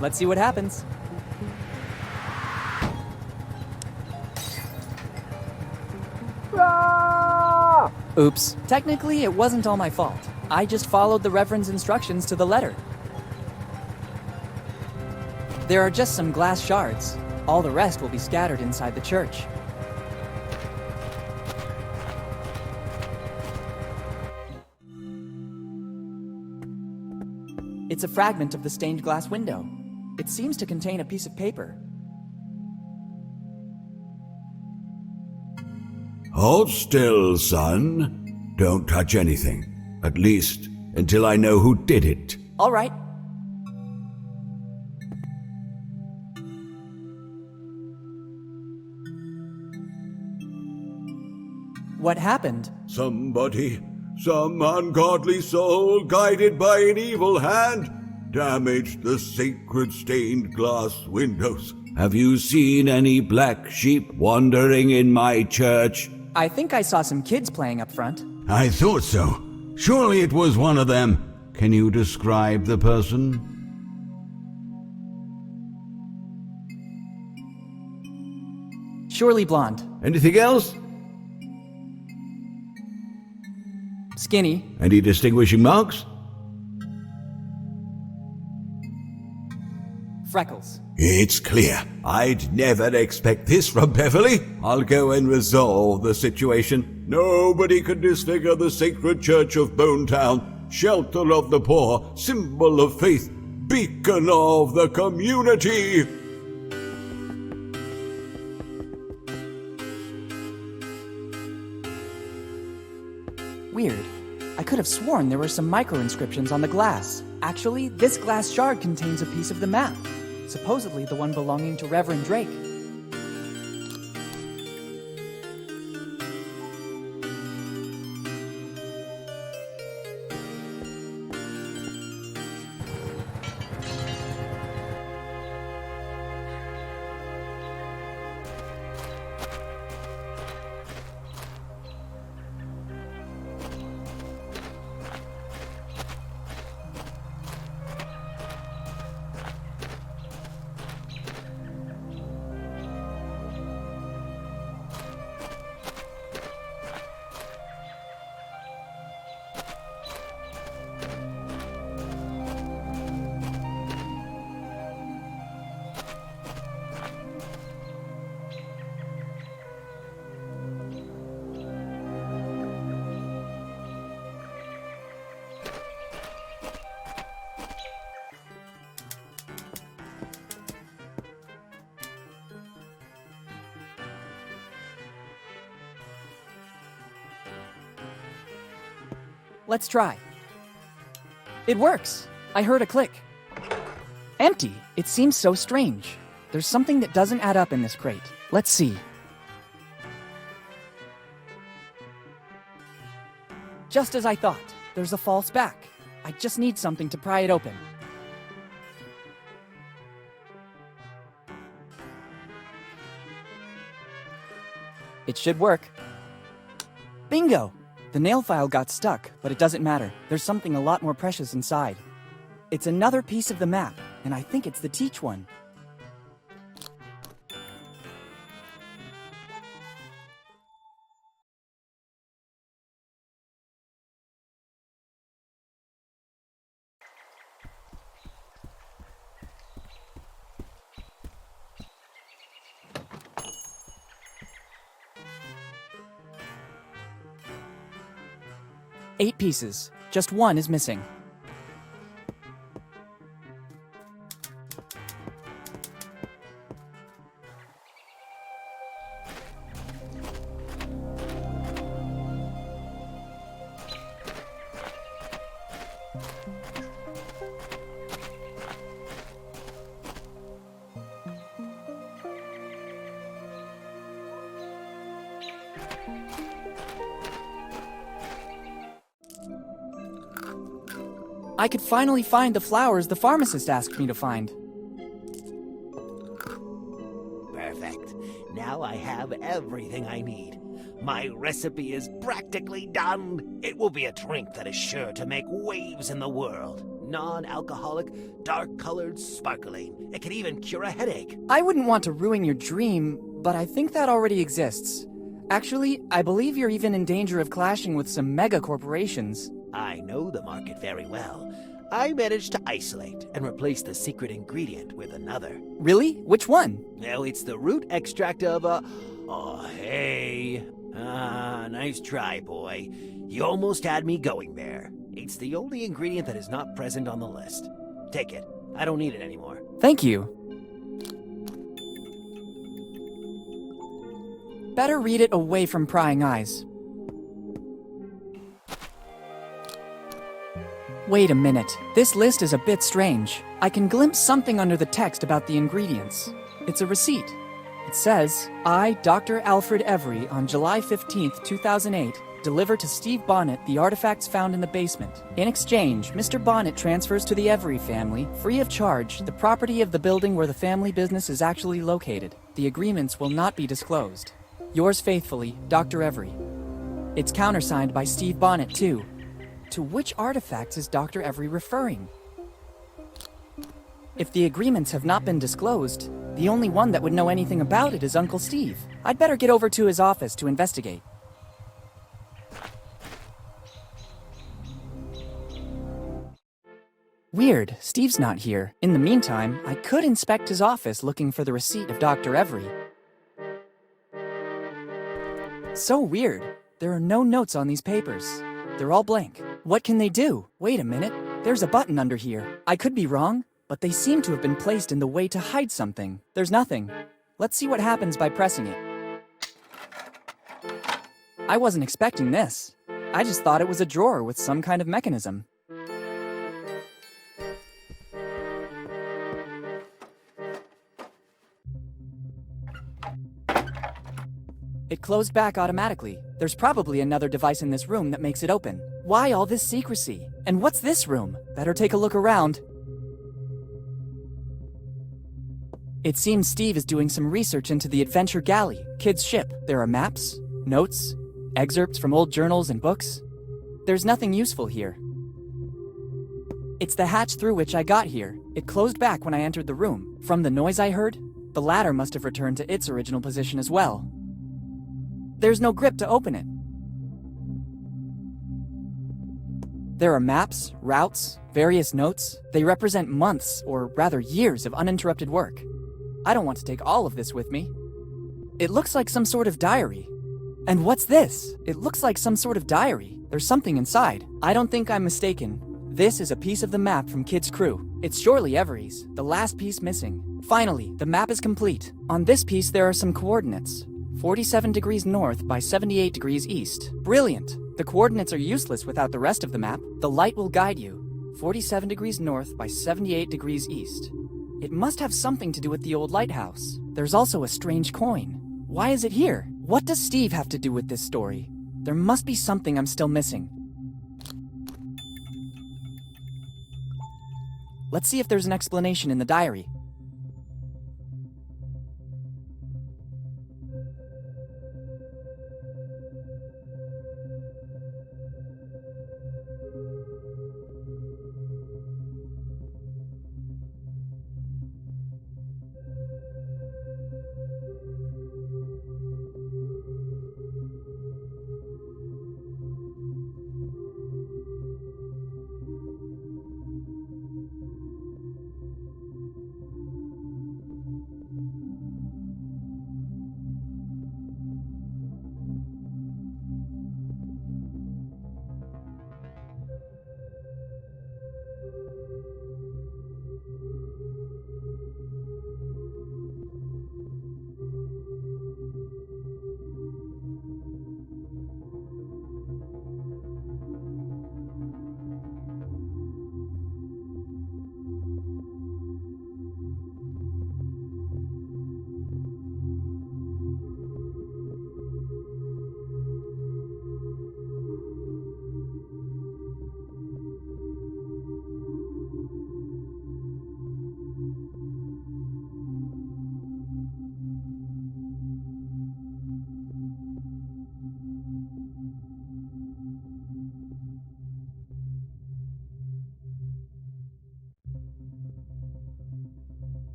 Let's see what happens. Ah! Oops. Technically, it wasn't all my fault. I just followed the Reverend's instructions to the letter. There are just some glass shards. All the rest will be scattered inside the church. It's a fragment of the stained glass window. It seems to contain a piece of paper. Hold still, son. Don't touch anything. At least, until I know who did it. All right. What happened? Somebody, some ungodly soul, guided by an evil hand, damaged the sacred stained glass windows. Have you seen any black sheep wandering in my church? I think I saw some kids playing up front. I thought so. Surely it was one of them. Can you describe the person? Surely blonde. Anything else? Skinny. Any distinguishing marks? Freckles. It's clear. I'd never expect this from Beverly. I'll go and resolve the situation. Nobody can disfigure the sacred church of Bonetown, shelter of the poor, symbol of faith, beacon of the community. Weird. I could have sworn there were some micro-inscriptions on the glass. Actually, this glass shard contains a piece of the map. Supposedly the one belonging to Reverend Drake. Let's try. It works. I heard a click. Empty. It seems so strange. There's something that doesn't add up in this crate. Let's see. Just as I thought. There's a false back. I just need something to pry it open. It should work. Bingo! The nail file got stuck, but it doesn't matter. There's something a lot more precious inside. It's another piece of the map, and I think it's the Teach one. Eight pieces. Just one is missing. I could finally find the flowers the pharmacist asked me to find. Perfect. Now I have everything I need. My recipe is practically done. It will be a drink that is sure to make waves in the world. Non-alcoholic, dark-colored, sparkling. It can even cure a headache. I wouldn't want to ruin your dream, but I think that already exists. Actually, I believe you're even in danger of clashing with some mega corporations. I know the market very well. I managed to isolate and replace the secret ingredient with another. Really? Which one? Well, it's the root extract of Oh, hey. Nice try, boy. You almost had me going there. It's the only ingredient that is not present on the list. Take it. I don't need it anymore. Thank you. Better read it away from prying eyes. Wait a minute. This list is a bit strange. I can glimpse something under the text about the ingredients. It's a receipt. It says, I, Dr. Alfred Every, on July 15th, 2008, deliver to Steve Bonnet the artifacts found in the basement. In exchange, Mr. Bonnet transfers to the Every family, free of charge, the property of the building where the family business is actually located. The agreements will not be disclosed. Yours faithfully, Dr. Every. It's countersigned by Steve Bonnet, too. To which artifacts is Dr. Every referring? If the agreements have not been disclosed, the only one that would know anything about it is Uncle Steve. I'd better get over to his office to investigate. Weird, Steve's not here. In the meantime, I could inspect his office looking for the receipt of Dr. Every. So weird. There are no notes on these papers. They're all blank. What can they do? Wait a minute. There's a button under here. I could be wrong, but they seem to have been placed in the way to hide something. There's nothing. Let's see what happens by pressing it. I wasn't expecting this. I just thought it was a drawer with some kind of mechanism. It closed back automatically. There's probably another device in this room that makes it open. Why all this secrecy? And what's this room? Better take a look around. It seems Steve is doing some research into the Adventure Galley, kid's ship. There are maps, notes, excerpts from old journals and books. There's nothing useful here. It's the hatch through which I got here. It closed back when I entered the room. From the noise I heard, the ladder must have returned to its original position as well. There's no grip to open it. There are maps, routes, various notes. They represent months, or rather years, of uninterrupted work. I don't want to take all of this with me. It looks like some sort of diary. And what's this? It looks like some sort of diary. There's something inside. I don't think I'm mistaken. This is a piece of the map from Kid's crew. It's surely Every's, the last piece missing. Finally, the map is complete. On this piece there are some coordinates. 47 degrees north by 78 degrees east. Brilliant! The coordinates are useless without the rest of the map. The light will guide you. 47 degrees north by 78 degrees east. It must have something to do with the old lighthouse. There's also a strange coin. Why is it here? What does Steve have to do with this story? There must be something I'm still missing. Let's see if there's an explanation in the diary.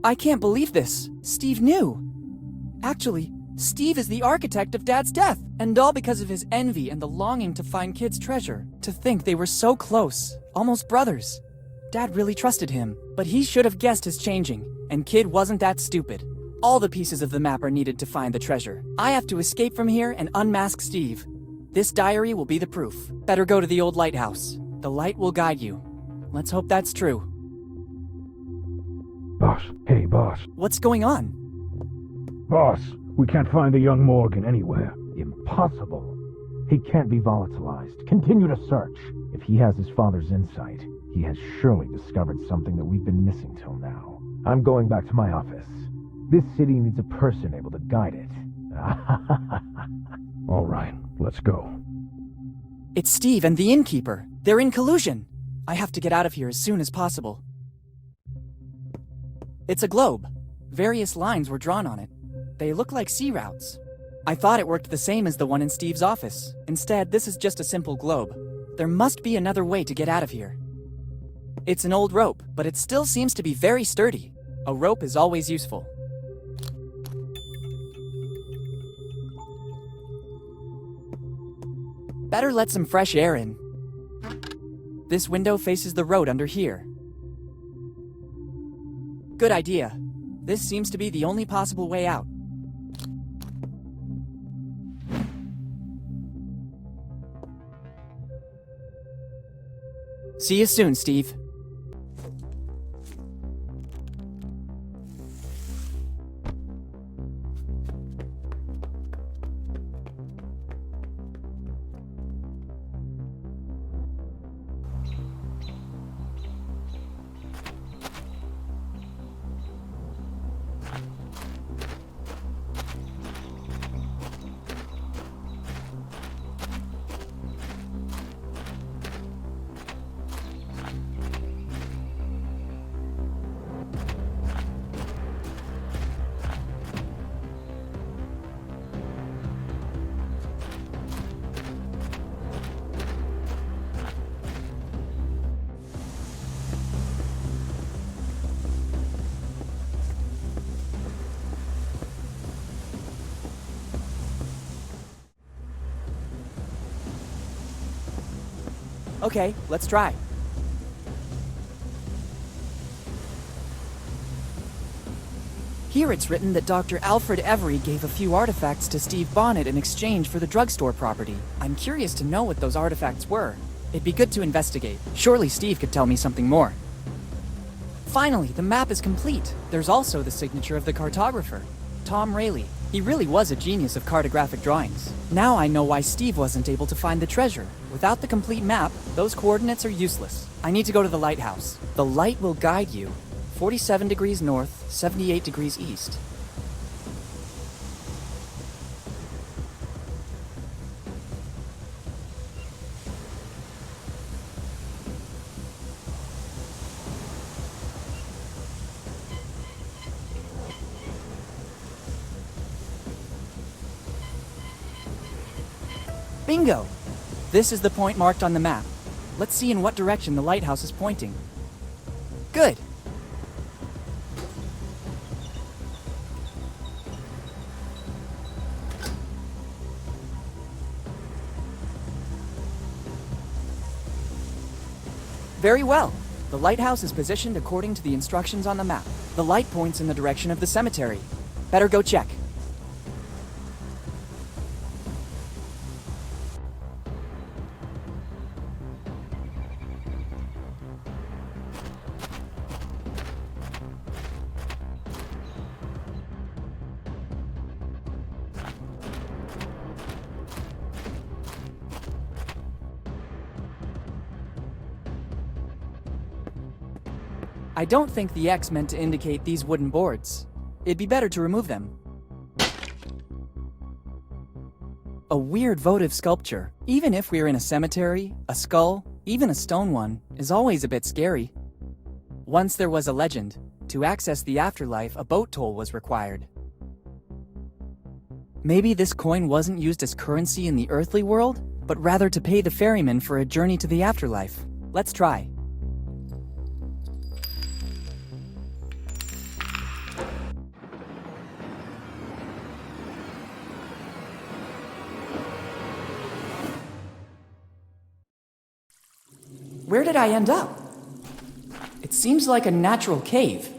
I can't believe this. Steve knew. Actually, Steve is the architect of Dad's death, and all because of his envy and the longing to find Kid's treasure. To think they were so close, almost brothers. Dad really trusted him, but he should have guessed his changing, and Kid wasn't that stupid. All the pieces of the map are needed to find the treasure. I have to escape from here and unmask Steve. This diary will be the proof. Better go to the old lighthouse. The light will guide you. Let's hope that's true. Boss. Hey, boss. What's going on? Boss, we can't find the young Morgan anywhere. Impossible. He can't be volatilized. Continue to search. If he has his father's insight, he has surely discovered something that we've been missing till now. I'm going back to my office. This city needs a person able to guide it. All right, let's go. It's Steve and the innkeeper. They're in collusion. I have to get out of here as soon as possible. It's a globe. Various lines were drawn on it. They look like sea routes. I thought it worked the same as the one in Steve's office. Instead, this is just a simple globe. There must be another way to get out of here. It's an old rope, but it still seems to be very sturdy. A rope is always useful. Better let some fresh air in. This window faces the road under here. Good idea. This seems to be the only possible way out. See you soon, Steve. Okay, let's try. Here it's written that Dr. Alfred Every gave a few artifacts to Steve Bonnet in exchange for the drugstore property. I'm curious to know what those artifacts were. It'd be good to investigate. Surely Steve could tell me something more. Finally, the map is complete. There's also the signature of the cartographer, Tom Rayleigh. He really was a genius of cartographic drawings. Now I know why Steve wasn't able to find the treasure. Without the complete map, those coordinates are useless. I need to go to the lighthouse. The light will guide you. 47 degrees north, 78 degrees east. Bingo! This is the point marked on the map. Let's see in what direction the lighthouse is pointing. Good! Very well. The lighthouse is positioned according to the instructions on the map. The light points in the direction of the cemetery. Better go check. I don't think the X meant to indicate these wooden boards. It'd be better to remove them. A weird votive sculpture. Even if we're in a cemetery, a skull, even a stone one, is always a bit scary. Once there was a legend. To access the afterlife, a boat toll was required. Maybe this coin wasn't used as currency in the earthly world, but rather to pay the ferryman for a journey to the afterlife. Let's try. Where did I end up? It seems like a natural cave.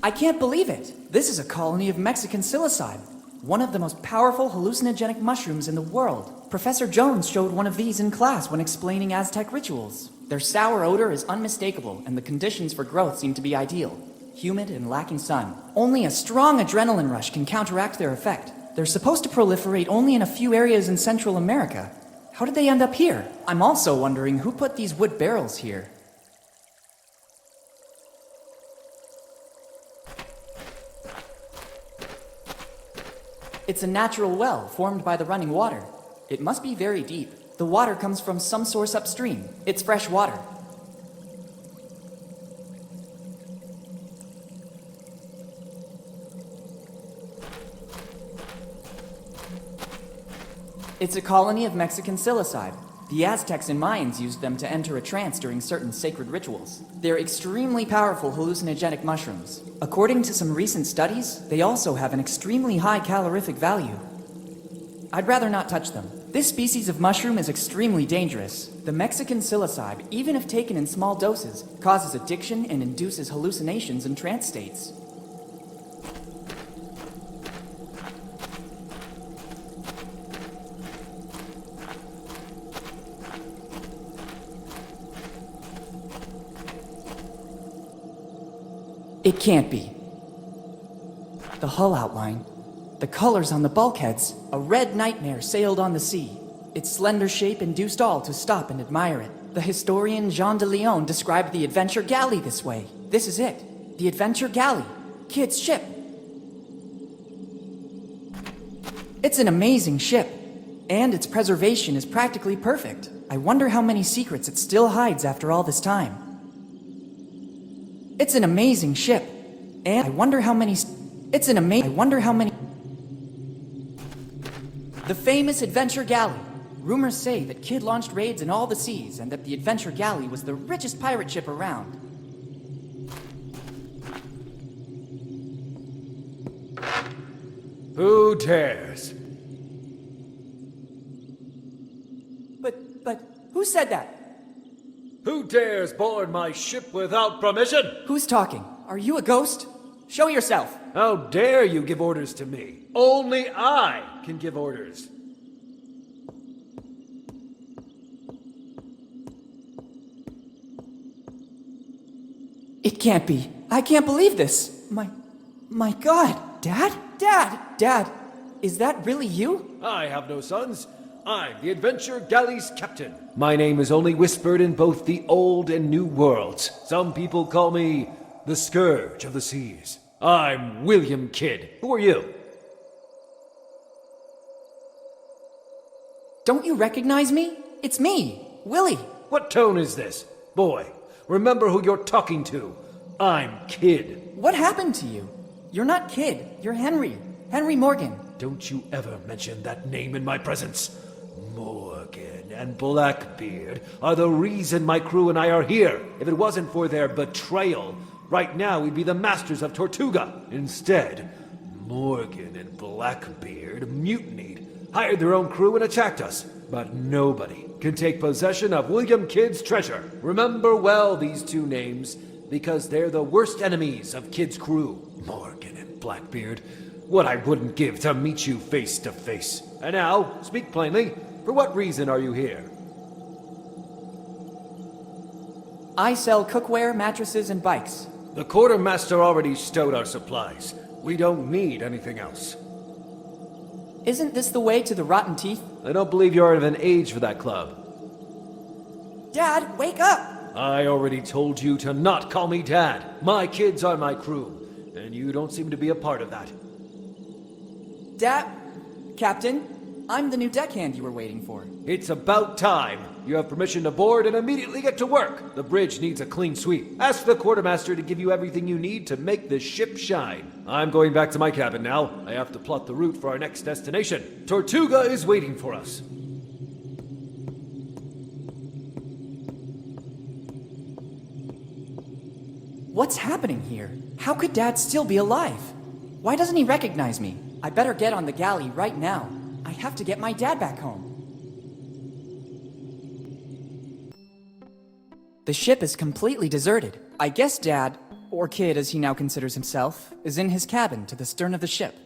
I can't believe it! This is a colony of Mexican psilocybe, one of the most powerful hallucinogenic mushrooms in the world. Professor Jones showed one of these in class when explaining Aztec rituals. Their sour odor is unmistakable, and the conditions for growth seem to be ideal. Humid and lacking sun. Only a strong adrenaline rush can counteract their effect. They're supposed to proliferate only in a few areas in Central America. How did they end up here? I'm also wondering who put these wood barrels here. It's a natural well formed by the running water. It must be very deep. The water comes from some source upstream. It's fresh water. It's a colony of Mexican psilocybe. The Aztecs and Mayans used them to enter a trance during certain sacred rituals. They're extremely powerful hallucinogenic mushrooms. According to some recent studies, they also have an extremely high calorific value. I'd rather not touch them. This species of mushroom is extremely dangerous. The Mexican psilocybe, even if taken in small doses, causes addiction and induces hallucinations and trance states. It can't be. The hull outline, the colors on the bulkheads, a red nightmare sailed on the sea. Its slender shape induced all to stop and admire it. The historian Jean de Leon described the adventure galley this way. This is it. The adventure galley. Kid's ship. It's an amazing ship, and its preservation is practically perfect. I wonder how many secrets it still hides after all this time. It's an amazing ship, and I wonder how many... I wonder how many... The famous Adventure Galley. Rumors say that Kid launched raids in all the seas, and that the Adventure Galley was the richest pirate ship around. Who dares? said that? Who dares board my ship without permission? Who's talking? Are you a ghost? Show yourself! How dare you give orders to me? Only I can give orders. It can't be. I can't believe this. My God. Dad? Dad! Is that really you? I have no sons. I'm the Adventure Galley's captain. My name is only whispered in both the old and new worlds. Some people call me the Scourge of the Seas. I'm William Kidd. Who are you? Don't you recognize me? It's me, Willy. What tone is this? Boy, remember who you're talking to. I'm Kidd. What happened to you? You're not Kidd. You're Henry. Henry Morgan. Don't you ever mention that name in my presence. Morgan and Blackbeard are the reason my crew and I are here. If it wasn't for their betrayal, right now we'd be the masters of Tortuga. Instead, Morgan and Blackbeard mutinied, hired their own crew and attacked us. But nobody can take possession of William Kidd's treasure. Remember well these two names, because they're the worst enemies of Kidd's crew. Morgan and Blackbeard. What I wouldn't give to meet you face to face. And now, speak plainly, for what reason are you here? I sell cookware, mattresses, and bikes. The quartermaster already stowed our supplies. We don't need anything else. Isn't this the way to the Rotten Teeth? I don't believe you're of an age for that club. Dad, wake up! I already told you to not call me Dad. My kids are my crew, and you don't seem to be a part of that. Dad, Captain, I'm the new deckhand you were waiting for. It's about time. You have permission to board and immediately get to work. The bridge needs a clean sweep. Ask the quartermaster to give you everything you need to make the ship shine. I'm going back to my cabin now. I have to plot the route for our next destination. Tortuga is waiting for us. What's happening here? How could Dad still be alive? Why doesn't he recognize me? I better get on the galley right now. I have to get my dad back home. The ship is completely deserted. I guess Dad, or Kidd as he now considers himself, is in his cabin to the stern of the ship.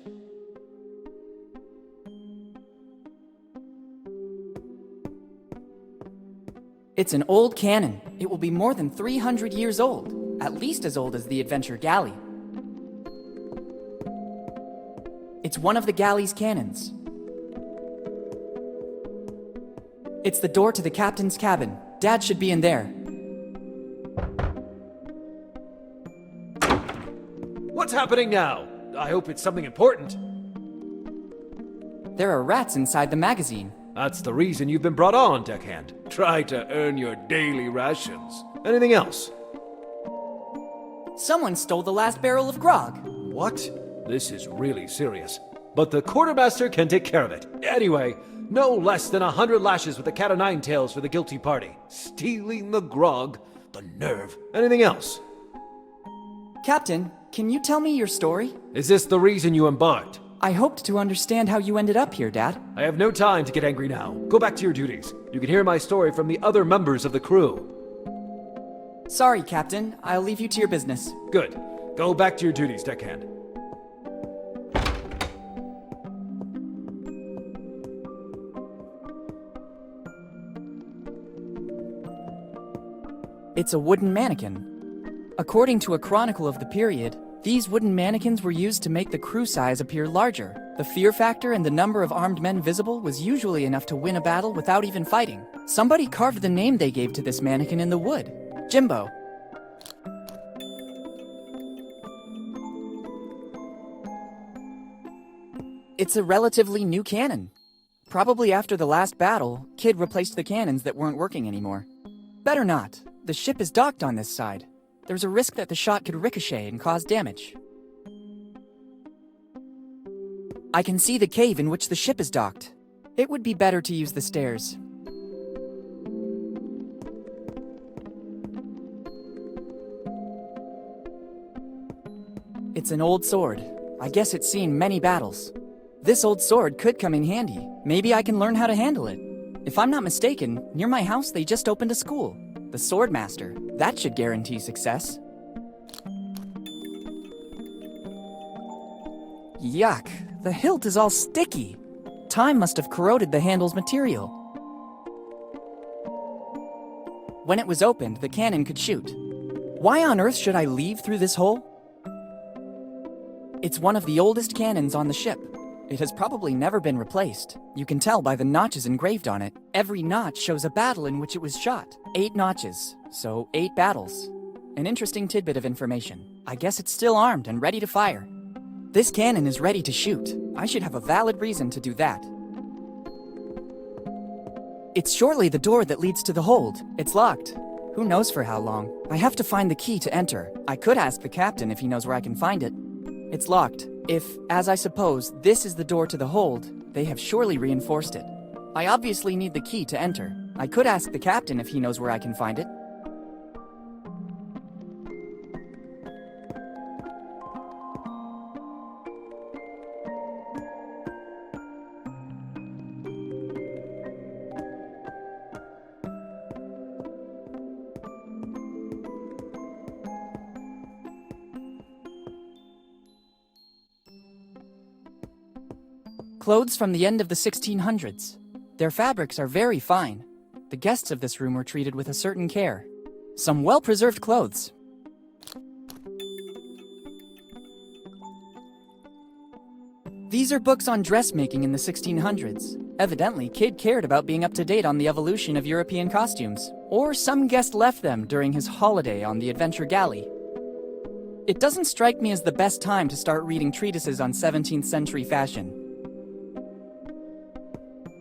It's an old cannon. It will be more than 300 years old, at least as old as the Adventure Galley. It's one of the galley's cannons. It's the door to the captain's cabin. Dad should be in there. What's happening now? I hope it's something important. There are rats inside the magazine. That's the reason you've been brought on, deckhand. Try to earn your daily rations. Anything else? Someone stole the last barrel of grog. What? This is really serious. But the quartermaster can take care of it. Anyway, no less than 100 lashes with the cat o' nine tails for the guilty party. Stealing the grog. The nerve. Anything else? Captain, can you tell me your story? Is this the reason you embarked? I hoped to understand how you ended up here, Dad. I have no time to get angry now. Go back to your duties. You can hear my story from the other members of the crew. Sorry, Captain. I'll leave you to your business. Good. Go back to your duties, deckhand. It's a wooden mannequin. According to a chronicle of the period, these wooden mannequins were used to make the crew size appear larger. The fear factor and the number of armed men visible was usually enough to win a battle without even fighting. Somebody carved the name they gave to this mannequin in the wood. Jimbo. It's a relatively new cannon. Probably after the last battle, Kidd replaced the cannons that weren't working anymore. Better not. The ship is docked on this side. There's a risk that the shot could ricochet and cause damage. I can see the cave in which the ship is docked. It would be better to use the stairs. It's an old sword. I guess it's seen many battles. This old sword could come in handy. Maybe I can learn how to handle it. If I'm not mistaken, near my house they just opened a school. The Swordmaster. That should guarantee success. Yuck. The hilt is all sticky. Time must have corroded the handle's material. When it was opened, the cannon could shoot. Why on earth should I leave through this hole? It's one of the oldest cannons on the ship. It has probably never been replaced. You can tell by the notches engraved on it. Every notch shows a battle in which it was shot. 8 notches, so 8 battles. An interesting tidbit of information. I guess it's still armed and ready to fire. This cannon is ready to shoot. I should have a valid reason to do that. It's surely the door that leads to the hold. It's locked. Who knows for how long? I have to find the key to enter. I could ask the captain if he knows where I can find it. It's locked. If, as I suppose, this is the door to the hold, they have surely reinforced it. I obviously need the key to enter. I could ask the captain if he knows where I can find it. Clothes from the end of the 1600s. Their fabrics are very fine. The guests of this room were treated with a certain care. Some well-preserved clothes. These are books on dressmaking in the 1600s. Evidently, Kid cared about being up to date on the evolution of European costumes. Or some guest left them during his holiday on the Adventure Galley. It doesn't strike me as the best time to start reading treatises on 17th century fashion.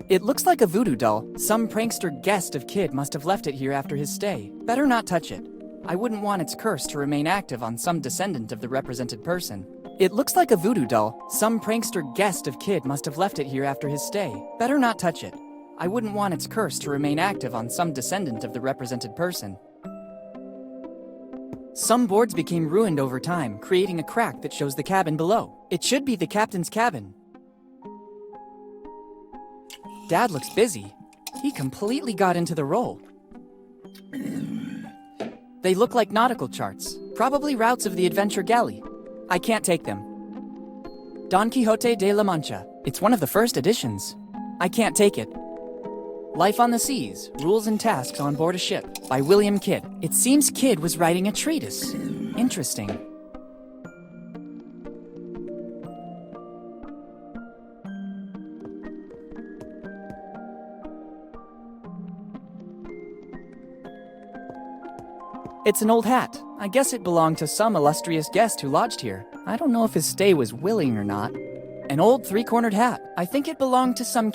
It looks like a voodoo doll. Some prankster guest of Kid must have left it here after his stay. Better not touch it. I wouldn't want its curse to remain active on some descendant of the represented person. It looks like a voodoo doll. Some prankster guest of Kid must have left it here after his stay. Better not touch it. I wouldn't want its curse to remain active on some descendant of the represented person. Some boards became ruined over time, creating a crack that shows the cabin below. It should be the captain's cabin. Dad looks busy. He completely got into the role. They look like nautical charts, probably routes of the Adventure Galley. I can't take them. Don Quixote de la Mancha. It's one of the first editions. I can't take it. Life on the Seas, Rules and Tasks on Board a Ship by William Kidd. It seems Kidd was writing a treatise. Interesting. It's an old hat. I guess it belonged to some illustrious guest who lodged here. I don't know if his stay was willing or not. An old 3-cornered hat. I think it belonged to some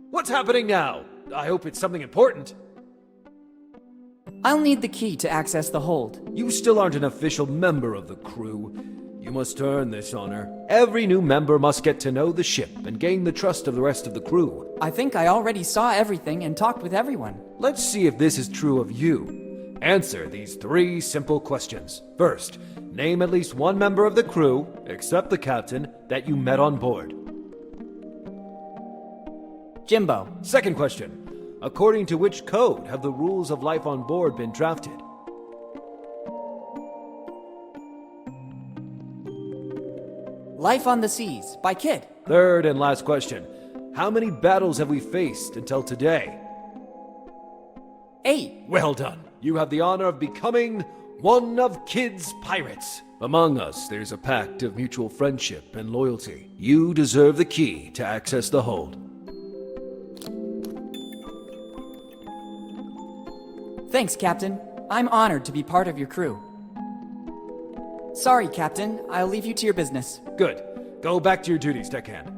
What's happening now? I hope it's something important. I'll need the key to access the hold. You still aren't an official member of the crew. You must earn this honor. Every new member must get to know the ship and gain the trust of the rest of the crew. I think I already saw everything and talked with everyone. Let's see if this is true of you. Answer these 3 simple questions. First, name at least one member of the crew, except the captain, that you met on board. Jimbo. Second question. According to which code have the rules of life on board been drafted? Life on the Seas by Kidd. Third and last question. How many battles have we faced until today? 8. Well done. You have the honor of becoming one of Kidd's pirates. Among us, there's a pact of mutual friendship and loyalty. You deserve the key to access the hold. Thanks, Captain. I'm honored to be part of your crew. Sorry, Captain. I'll leave you to your business. Good. Go back to your duties, deckhand.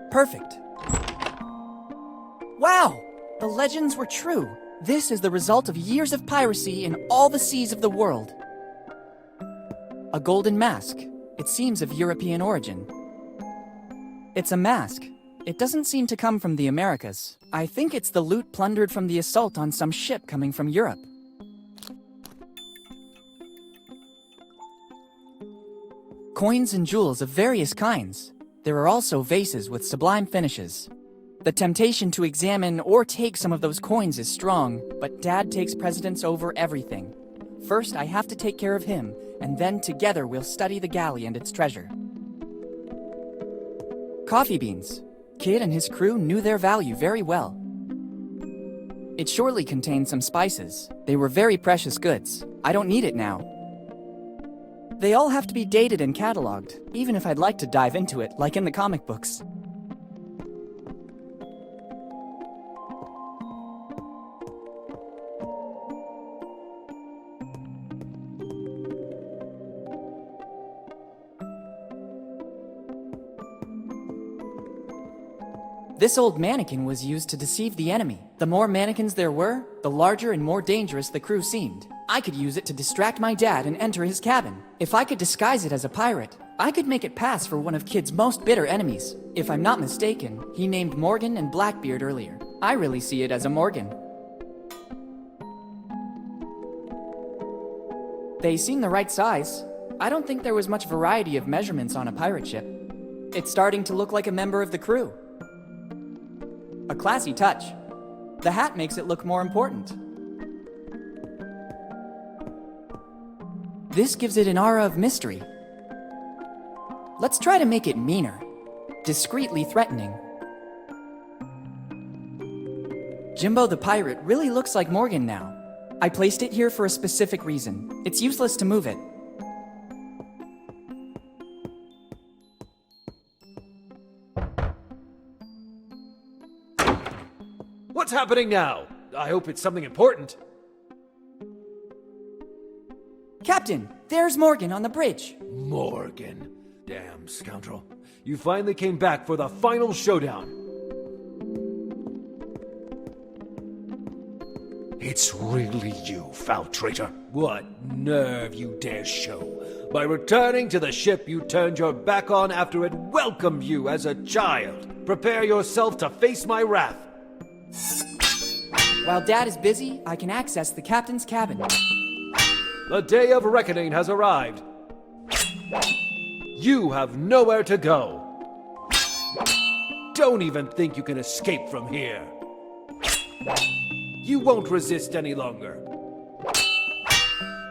Perfect. Wow! The legends were true. This is the result of years of piracy in all the seas of the world. A golden mask. It seems of European origin. It's a mask. It doesn't seem to come from the Americas. I think it's the loot plundered from the assault on some ship coming from Europe. Coins and jewels of various kinds. There are also vases with sublime finishes. The temptation to examine or take some of those coins is strong, but Dad takes precedence over everything. First, I have to take care of him, and then together we'll study the galley and its treasure. Coffee beans. Kid and his crew knew their value very well. It surely contained some spices. They were very precious goods. I don't need it now. They all have to be dated and cataloged, even if I'd like to dive into it, like in the comic books. This old mannequin was used to deceive the enemy. The more mannequins there were, the larger and more dangerous the crew seemed. I could use it to distract my dad and enter his cabin. If I could disguise it as a pirate, I could make it pass for one of Kid's most bitter enemies. If I'm not mistaken, he named Morgan and Blackbeard earlier. I really see it as a Morgan. They seem the right size. I don't think there was much variety of measurements on a pirate ship. It's starting to look like a member of the crew. A classy touch. The hat makes it look more important. This gives it an aura of mystery. Let's try to make it meaner. Discreetly threatening. Jimbo the pirate really looks like Morgan now. I placed it here for a specific reason. It's useless to move it. What's happening now? I hope it's something important. Captain, there's Morgan on the bridge. Morgan. Damn scoundrel. You finally came back for the final showdown. It's really you, foul traitor. What nerve you dare show. By returning to the ship you turned your back on after it welcomed you as a child. Prepare yourself to face my wrath. While Dad is busy, I can access the captain's cabin. The day of reckoning has arrived. You have nowhere to go. Don't even think you can escape from here. You won't resist any longer.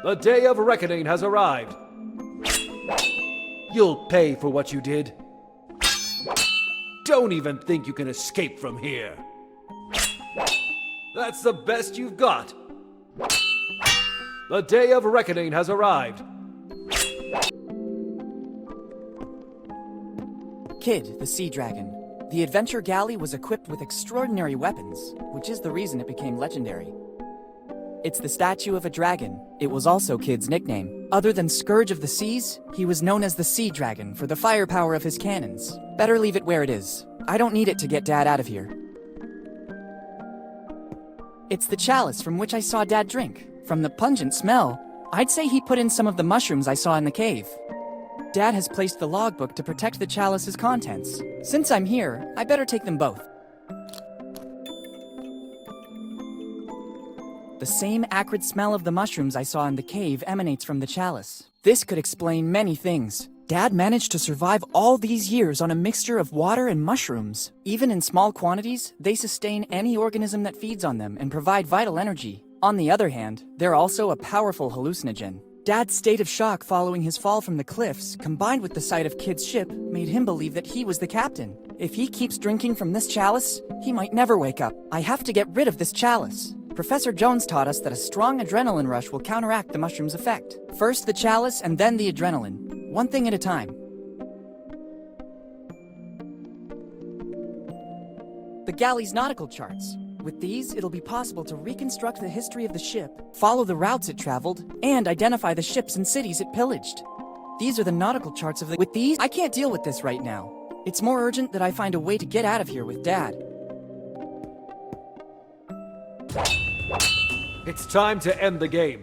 The day of reckoning has arrived. You'll pay for what you did. Don't even think you can escape from here. That's the best you've got. The day of reckoning has arrived. Kid, the sea dragon. The adventure galley was equipped with extraordinary weapons, which is the reason it became legendary. It's the statue of a dragon. It was also Kid's nickname. Other than Scourge of the Seas, he was known as the Sea Dragon for the firepower of his cannons. Better leave it where it is. I don't need it to get Dad out of here. It's the chalice from which I saw Dad drink. From the pungent smell, I'd say he put in some of the mushrooms I saw in the cave. Dad has placed the logbook to protect the chalice's contents. Since I'm here, I better take them both. The same acrid smell of the mushrooms I saw in the cave emanates from the chalice. This could explain many things. Dad managed to survive all these years on a mixture of water and mushrooms. Even in small quantities, they sustain any organism that feeds on them and provide vital energy. On the other hand, they're also a powerful hallucinogen. Dad's state of shock following his fall from the cliffs, combined with the sight of Kid's ship, made him believe that he was the captain. If he keeps drinking from this chalice, he might never wake up. I have to get rid of this chalice. Professor Jones taught us that a strong adrenaline rush will counteract the mushroom's effect. First the chalice and then the adrenaline. One thing at a time. The galley's nautical charts. With these, it'll be possible to reconstruct the history of the ship, follow the routes it traveled, and identify the ships and cities it pillaged. These are the nautical charts of the— With these, I can't deal with this right now. It's more urgent that I find a way to get out of here with Dad. It's time to end the game.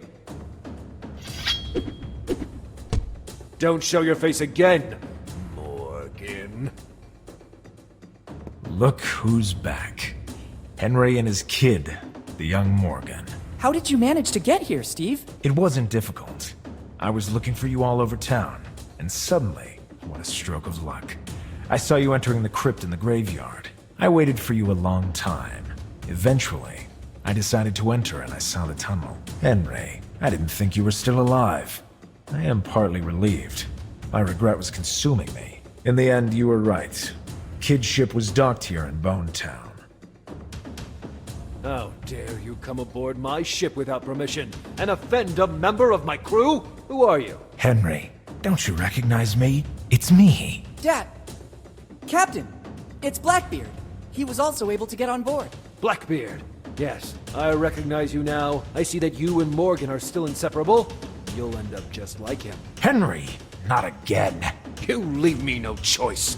Don't show your face again, Morgan. Look who's back. Henry and his kid, the young Morgan. How did you manage to get here, Steve? It wasn't difficult. I was looking for you all over town, and suddenly, what a stroke of luck. I saw you entering the crypt in the graveyard. I waited for you a long time. Eventually, I decided to enter and I saw the tunnel. Henry, I didn't think you were still alive. I am partly relieved. My regret was consuming me. In the end, you were right. Kid's ship was docked here in Bone Town. How dare you come aboard my ship without permission and offend a member of my crew? Who are you? Henry, don't you recognize me? It's me. Dad! Captain! It's Blackbeard. He was also able to get on board. Blackbeard. Yes, I recognize you now. I see that you and Morgan are still inseparable. You'll end up just like him. Henry, not again. You leave me no choice.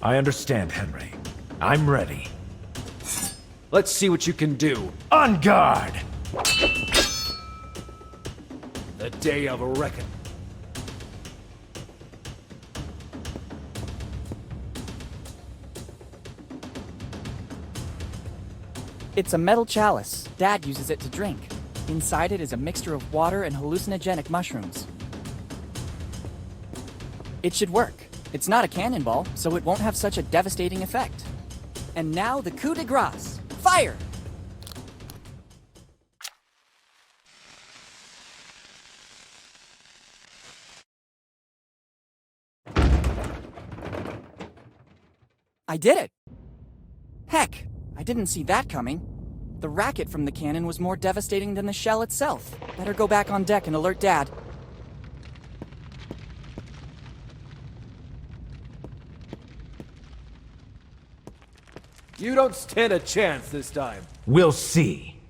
I understand, Henry. I'm ready. Let's see what you can do. On guard! The day of reckoning. It's a metal chalice. Dad uses it to drink. Inside it is a mixture of water and hallucinogenic mushrooms. It should work. It's not a cannonball, so it won't have such a devastating effect. And now the coup de grace. Fire! I did it! Heck, I didn't see that coming. The racket from the cannon was more devastating than the shell itself. Better go back on deck and alert Dad. You don't stand a chance this time. We'll see.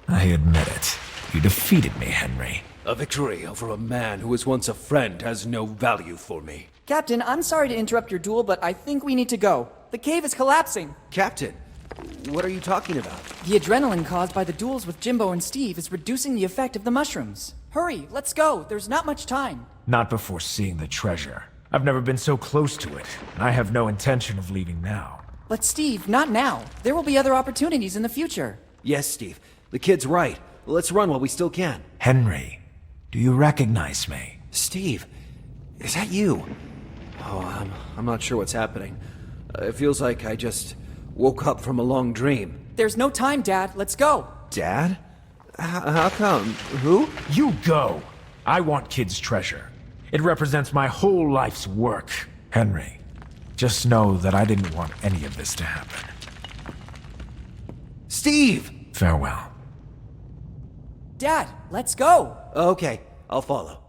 I admit it. You defeated me, Henry. A victory over a man who was once a friend has no value for me. Captain, I'm sorry to interrupt your duel, but I think we need to go. The cave is collapsing. Captain, what are you talking about? The adrenaline caused by the duels with Jimbo and Steve is reducing the effect of the mushrooms. Hurry, let's go. There's not much time. Not before seeing the treasure. I've never been so close to it, and I have no intention of leaving now. But Steve, not now. There will be other opportunities in the future. Yes, Steve. The kid's right. Let's run while we still can. Henry, do you recognize me? Steve, is that you? Oh, I'm not sure what's happening. It feels like I just woke up from a long dream. There's no time, Dad. Let's go. Dad? How come? Who? You go. I want Kid's treasure. It represents my whole life's work. Henry, just know that I didn't want any of this to happen. Steve! Farewell. Dad, let's go. Okay, I'll follow.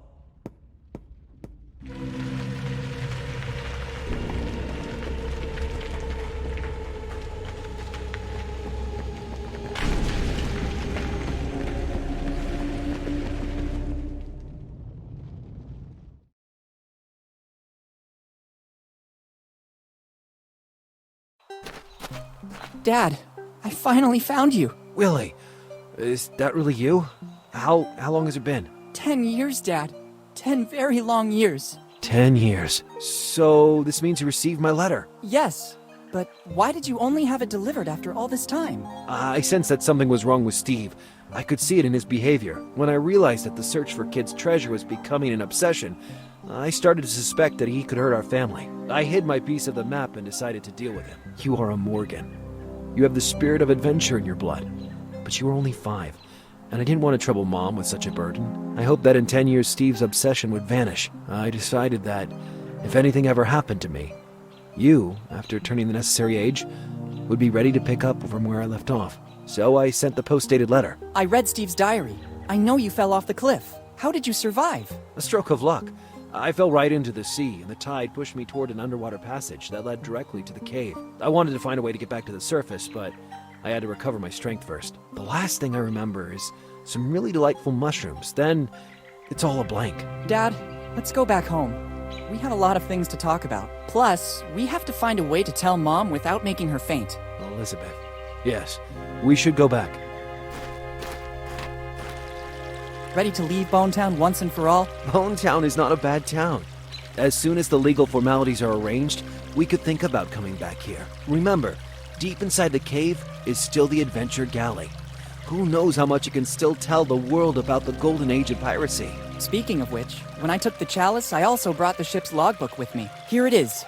Dad, I finally found you. Willy, is that really you? How long has it been? 10 years, Dad. 10 very long years. 10 years. So this means you received my letter. Yes, but why did you only have it delivered after all this time? I sensed that something was wrong with Steve. I could see it in his behavior. When I realized that the search for Kid's treasure was becoming an obsession, I started to suspect that he could hurt our family. I hid my piece of the map and decided to deal with him. You are a Morgan. You have the spirit of adventure in your blood. But you were only 5, and I didn't want to trouble Mom with such a burden. I hoped that in 10 years Steve's obsession would vanish. I decided that if anything ever happened to me, you, after turning the necessary age, would be ready to pick up from where I left off. So I sent the post-dated letter. I read Steve's diary. I know you fell off the cliff. How did you survive? A stroke of luck. I fell right into the sea, and the tide pushed me toward an underwater passage that led directly to the cave. I wanted to find a way to get back to the surface, but I had to recover my strength first. The last thing I remember is some really delightful mushrooms. Then, it's all a blank. Dad, let's go back home. We have a lot of things to talk about. Plus, we have to find a way to tell Mom without making her faint. Elizabeth. Yes, we should go back. Ready to leave Bonetown once and for all? Bonetown is not a bad town. As soon as the legal formalities are arranged, we could think about coming back here. Remember, deep inside the cave is still the Adventure Galley. Who knows how much it can still tell the world about the golden age of piracy. Speaking of which, when I took the chalice, I also brought the ship's logbook with me. Here it is.